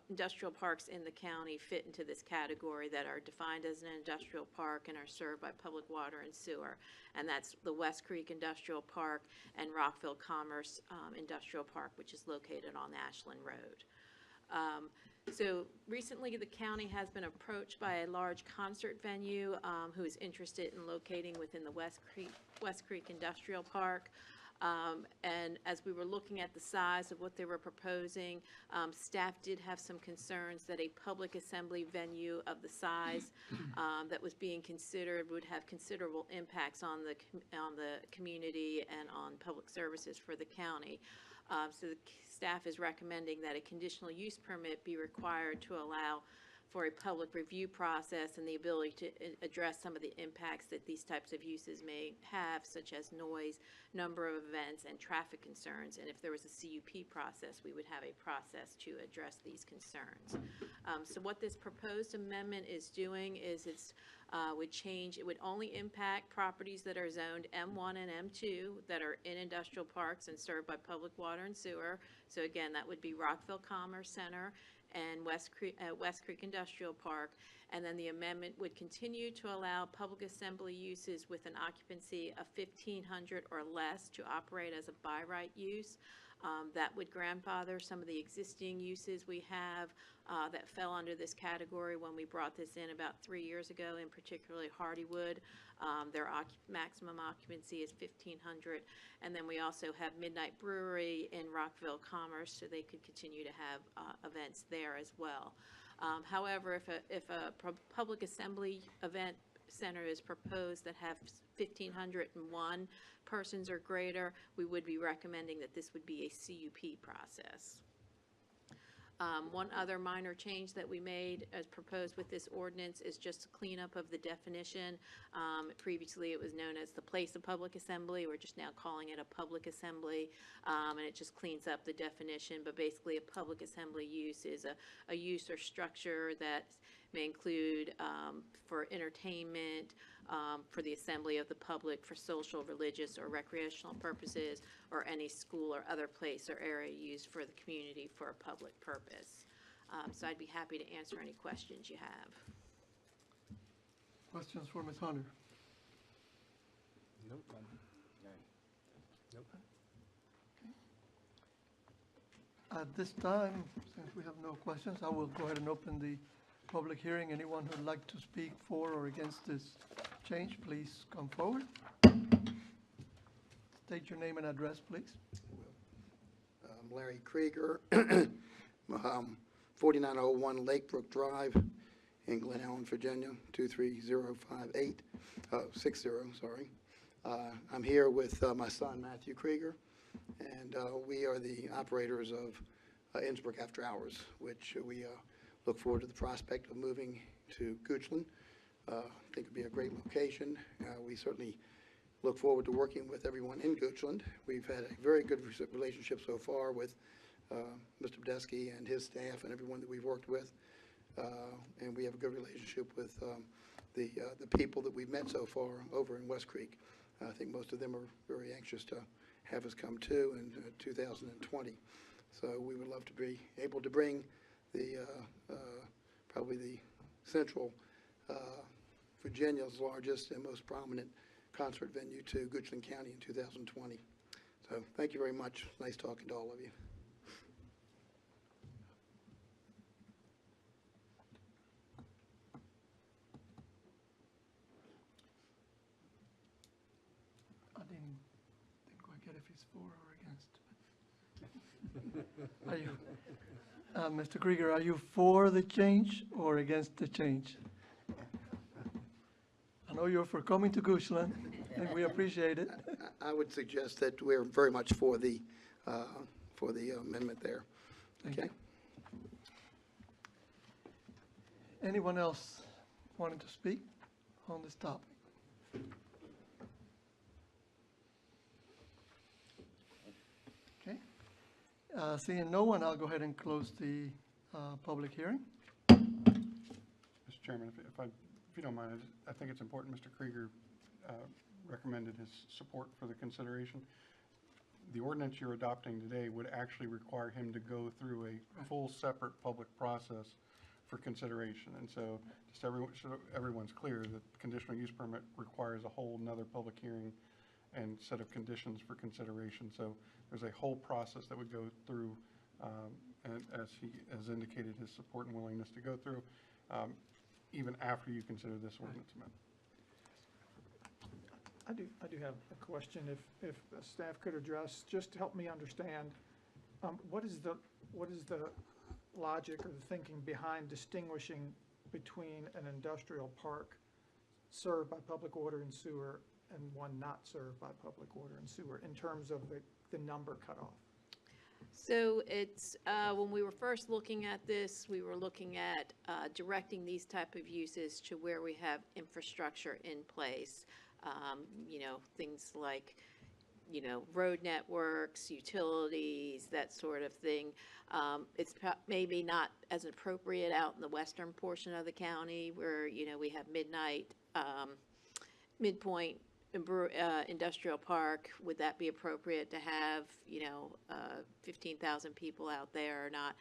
industrial parks in the county fit into this category that are defined as an industrial park and are served by public water and sewer. And that's the West Creek Industrial Park and Rockville Commerce Industrial Park, which is located on Ashland Road. So recently, the county has been approached by a large concert venue who is interested in locating within the West Creek Industrial Park. And as we were looking at the size of what they were proposing, staff did have some concerns that a public assembly venue of the size that was being considered would have considerable impacts on the community and on public services for the county. So the staff is recommending that a conditional use permit be required to allow for a public review process and the ability to address some of the impacts that these types of uses may have, such as noise, number of events, and traffic concerns. And if there was a CUP process, we would have a process to address these concerns. So what this proposed amendment is doing is it would only impact properties that are zoned M1 and M2 that are in industrial parks and served by public water and sewer. So again, that would be Rockville Commerce Center and West Creek Industrial Park. And then the amendment would continue to allow public assembly uses with an occupancy of 1,500 or less to operate as a by right use. That would grandfather some of the existing uses we have that fell under this category when we brought this in about 3 years ago, in particularly Hardywood. Their maximum occupancy is 1,500. And then we also have Midnight Brewery in Rockville Commerce, so they could continue to have events there as well. However, if a public assembly event center is proposed that have 1,501 persons or greater, we would be recommending that this would be a CUP process. One other minor change that we made as proposed with this ordinance is just a cleanup of the definition. Previously, it was known as the place of public assembly. We're just now calling it a public assembly, and it just cleans up the definition. But basically, a public assembly use is a use or structure that may include for entertainment, for the assembly of the public, for social, religious, or recreational purposes, or any school or other place or area used for the community for a public purpose. So I'd be happy to answer any questions you have. Questions for Ms. Hunter? Nope. At this time, since we have no questions, I will go ahead and open the public hearing. Anyone who'd like to speak for or against this change, please come forward. State your name and address, please. Larry Krieger, 4901 Lakebrook Drive in Glen Ellen, Virginia, 23058, 60, sorry. I'm here with my son, Matthew Krieger, and we are the operators of Innsbrook After Hours, which we look forward to the prospect of moving to Goochland. I think it'd be a great location. We certainly look forward to working with everyone in Goochland. We've had a very good relationship so far with Mr. Badesky and his staff and everyone that we've worked with. And we have a good relationship with the people that we've met so far over in West Creek. I think most of them are very anxious to have us come to in 2020. So we would love to be able to bring the probably the central Virginia's largest and most prominent concert venue to Goochland County in 2020. So thank you very much. Nice talking to all of you. I didn't quite get if he's for or against. Are you, Mr. Krieger, are you for the change or against the change? I know you're for coming to Goochland, and we appreciate it. I would suggest that we're very much for the amendment there. Thank Okay. you. Anyone else wanting to speak on this topic? Okay. Seeing no one, I'll go ahead and close the public hearing. Mr. Chairman, if you don't mind, I think it's important, Mr. Krieger recommended his support for the consideration. The ordinance you're adopting today would actually require him to go through a full separate public process for consideration. And so just so everyone's clear, that conditional use permit requires a whole nother public hearing and set of conditions for consideration. So there's a whole process that would go through, and as he has indicated his support and willingness to go through, even after you consider this ordinance amendment. I do have a question, if the staff could address, just to help me understand, what is the logic or the thinking behind distinguishing between an industrial park served by public water and sewer and one not served by public water and sewer in terms of the number cutoff? So it's, when we were first looking at this, we were looking at directing these type of uses to where we have infrastructure in place. You know, things like, you know, road networks, utilities, that sort of thing. It's maybe not as appropriate out in the western portion of the county where, you know, we have Midpoint Industrial Park. Would that be appropriate to have, you know, 15,000 people out there or not?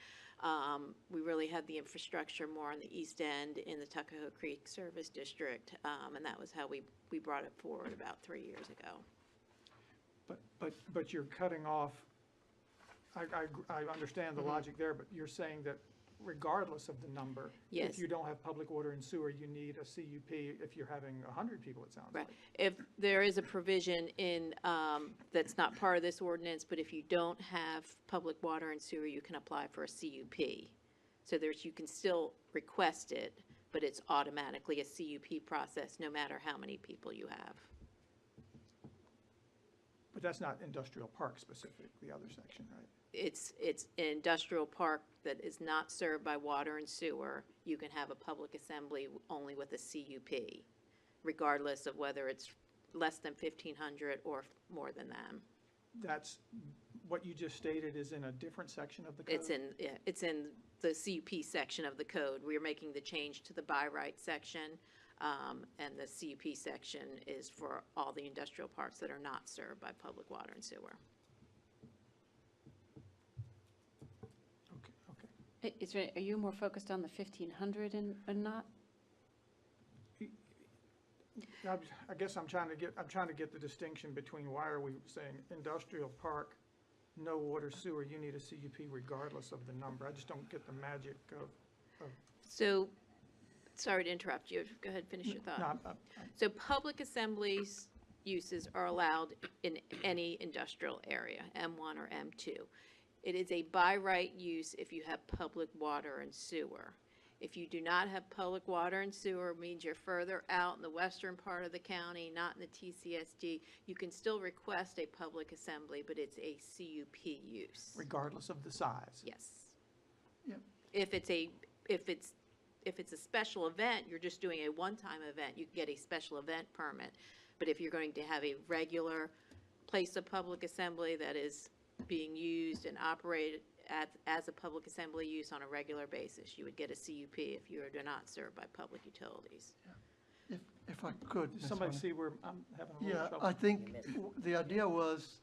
We really had the infrastructure more on the east end in the Tuckahoe Creek Service District, and that was how we brought it forward about 3 years ago. But you're cutting off, I understand the logic there, but you're saying that regardless of the number, Yes. if you don't have public water and sewer, you need a CUP if you're having 100 people, it sounds Right. like. If there is a provision in, that's not part of this ordinance, but if you don't have public water and sewer, you can apply for a CUP. So you can still request it, but it's automatically a CUP process, no matter how many people you have. But that's not industrial park specific, the other section, right? It's an industrial park that is not served by water and sewer. You can have a public assembly only with a CUP, regardless of whether it's less than 1,500 or more than that. That's, what you just stated is in a different section of the code? It's in the CUP section of the code. We're making the change to the by right section, and the CUP section is for all the industrial parks that are not served by public water and sewer. Are you more focused on the 1,500 and not? I guess I'm trying to get the distinction between why are we saying industrial park, no water sewer, you need a CUP regardless of the number. I just don't get the magic of. So, sorry to interrupt you. Go ahead, finish your thought. No, So public assemblies uses are allowed in any industrial area, M1 or M2. It is a by right use if you have public water and sewer. If you do not have public water and sewer, it means you're further out in the western part of the county, not in the TCSD, you can still request a public assembly, but it's a CUP use. regardless of the size. Yes. Yep. If it's a special event, you're just doing a one-time event, you can get a special event permit. But if you're going to have a regular place of public assembly that is being used and operated as a public assembly use on a regular basis, you would get a CUP if you are not served by public utilities. If I could. Does Ms. somebody Hunter. see where I'm having a little Yeah, trouble? I think the idea was,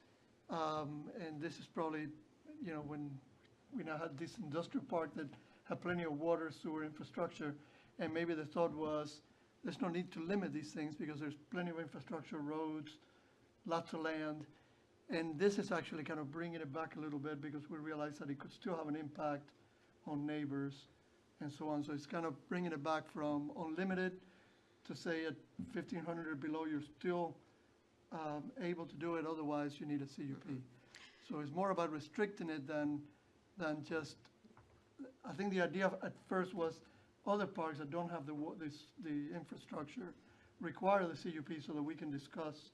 and this is probably, you know, when we now had this industrial park that had plenty of water, sewer infrastructure, and maybe the thought was, there's no need to limit these things because there's plenty of infrastructure, roads, lots of land. And this is actually kind of bringing it back a little bit because we realize that it could still have an impact on neighbors and so on. So it's kind of bringing it back from unlimited to say at 1,500 or below, you're still able to do it. Otherwise, you need a CUP. So it's more about restricting it than just, I think the idea at first was other parks that don't have the infrastructure require the CUP so that we can discuss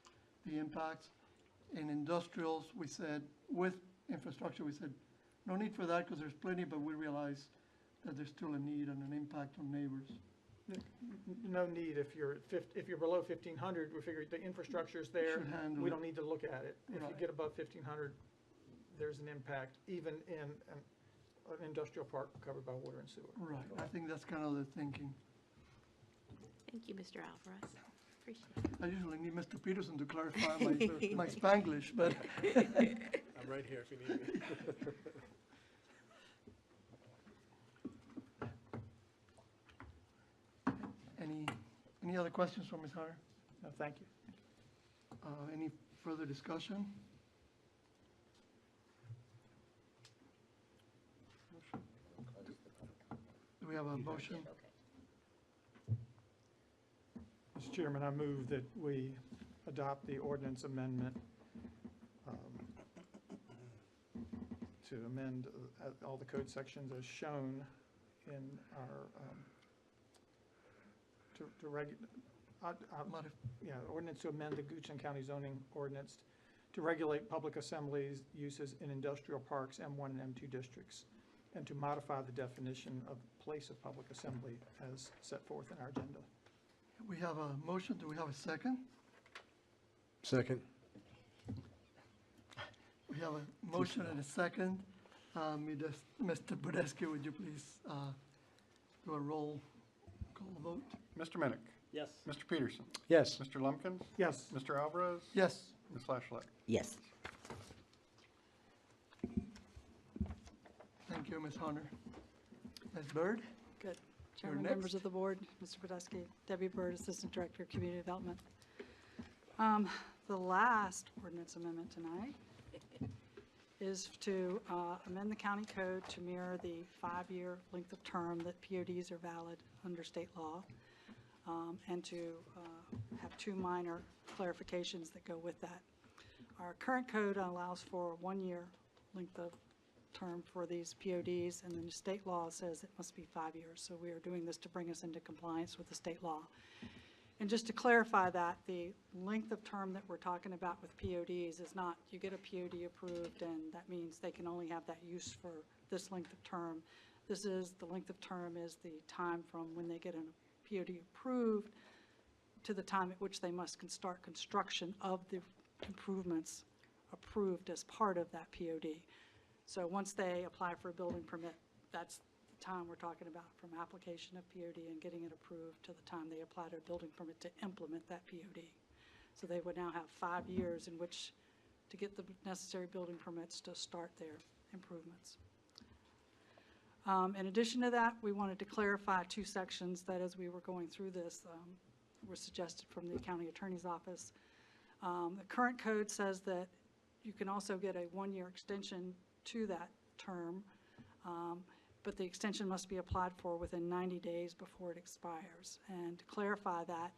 the impacts. In industrials, we said, with infrastructure, we said, no need for that because there's plenty, but we realize that there's still a need and an impact on neighbors. No need if you're below 1,500, we figure the infrastructure's there, Should handle we it. don't need to look at it. If you Right. get above 1,500, there's an impact, even in an industrial park covered by water and sewer. Right, I think that's kind of the thinking. Thank you, Mr. Alvarez. Appreciate it. I usually need Mr. Peterson to clarify my Spanglish, but I'm right here if you need me. any other questions for Ms. Hunter? No, thank you. Any further discussion? Do we have a motion? Mr. Chairman, I move that we adopt the ordinance amendment to amend all the code sections as shown in our, ordinance to amend the Goochland County zoning ordinance to regulate public assemblies uses in industrial parks, M1 and M2 districts, and to modify the definition of place of public assembly as set forth in our agenda. We have a motion. Do we have a second? Second. We have a motion and a second. Mr. Budesky, would you please do a roll call vote? Mr. Minnick? Yes. Mr. Peterson? Yes. Mr. Lumpkins? Yes. Mr. Alvarez? Yes. Ms. Lashlet? Yes. Thank you, Ms. Hunter. Ms. Byrd? Good. You're Chairman, next. members of the board, Mr. Podesky, Debbie Byrd, Assistant Director of Community Development. The last ordinance amendment tonight is to amend the county code to mirror the 5-year length of term that PODs are valid under state law, and to have 2 minor clarifications that go with that. Our current code allows for a 1-year length of term for these PODs, and then the state law says it must be 5 years. So we are doing this to bring us into compliance with the state law. And just to clarify that, the length of term that we're talking about with PODs is not, you get a POD approved and that means they can only have that use for this length of term. This is, the length of term is the time from when they get a POD approved to the time at which they must start construction of the improvements approved as part of that POD. So once they apply for a building permit, that's the time we're talking about, from application of POD and getting it approved to the time they apply to a building permit to implement that POD. So they would now have 5 years in which to get the necessary building permits to start their improvements. In addition to that, we wanted to clarify 2 sections that, as we were going through this, were suggested from the county attorney's office. The current code says that you can also get a 1-year extension to that term, but the extension must be applied for within 90 days before it expires. And to clarify that,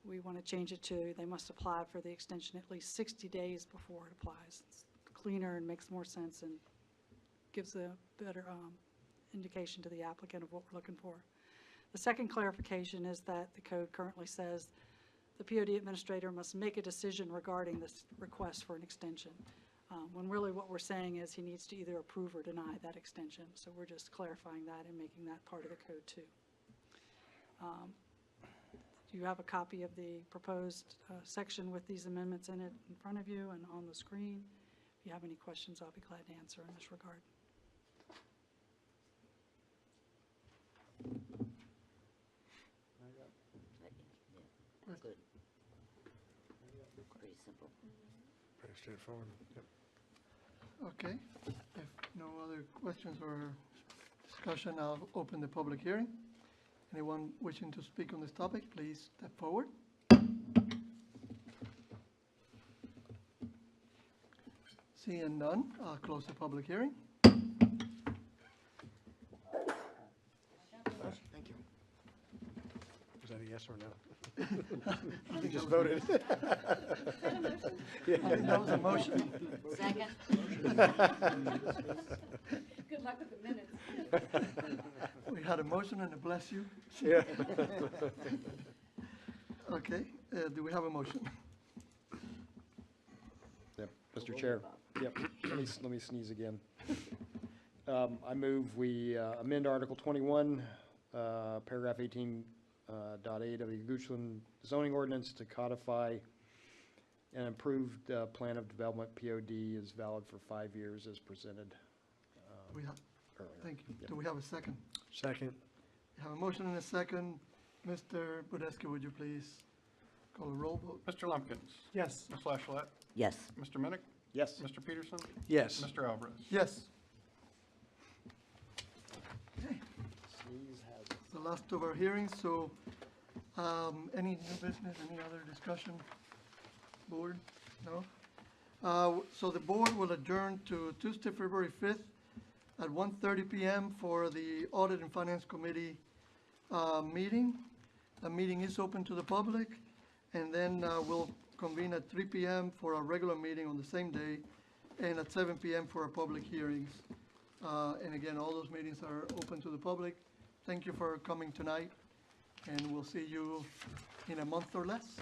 we want to change it to they must apply for the extension at least 60 days before it applies. It's cleaner and makes more sense and gives a better indication to the applicant of what we're looking for. The second clarification is that the code currently says the POD administrator must make a decision regarding this request for an extension, when really what we're saying is he needs to either approve or deny that extension. So we're just clarifying that and making that part of the code too. You have a copy of the proposed section with these amendments in it in front of you and on the screen. If you have any questions, I'll be glad to answer in this regard. Good. Pretty simple. Pretty straightforward. Yep. Okay. If no other questions or discussion, I'll open the public hearing. Anyone wishing to speak on this topic, please step forward. Seeing none, I'll close the public hearing. Thank you. Was that a yes or no? You just voted. That was a motion. Second? Good luck with the minutes. We had a motion and a bless you. Yeah. Okay, do we have a motion? Yep, Mr. Chair. Yep, let me sneeze again. I move we amend Article 21, paragraph 18, .8 of the Goochland zoning ordinance to codify an improved plan of development POD is valid for 5 years as presented We have, earlier. thank you. Yep. Do we have a second? Second. We have a motion and a second. Mr. Budesky, would you please call a roll vote? Mr. Lumpkins? Yes. Ms. Lashlet? Yes. Mr. Minnick? Yes. Mr. Peterson? Yes. Mr. Alvarez? Yes. Okay, Sneeze has it's the last of our hearings, so any new business, any other discussion? Board? No? So the board will adjourn to Tuesday, February 5th at 1:30 p.m. for the Audit and Finance Committee meeting. The meeting is open to the public, and then we'll convene at 3 p.m. for a regular meeting on the same day, and at 7 p.m. for our public hearings. And again, all those meetings are open to the public. Thank you for coming tonight, and we'll see you in a month or less.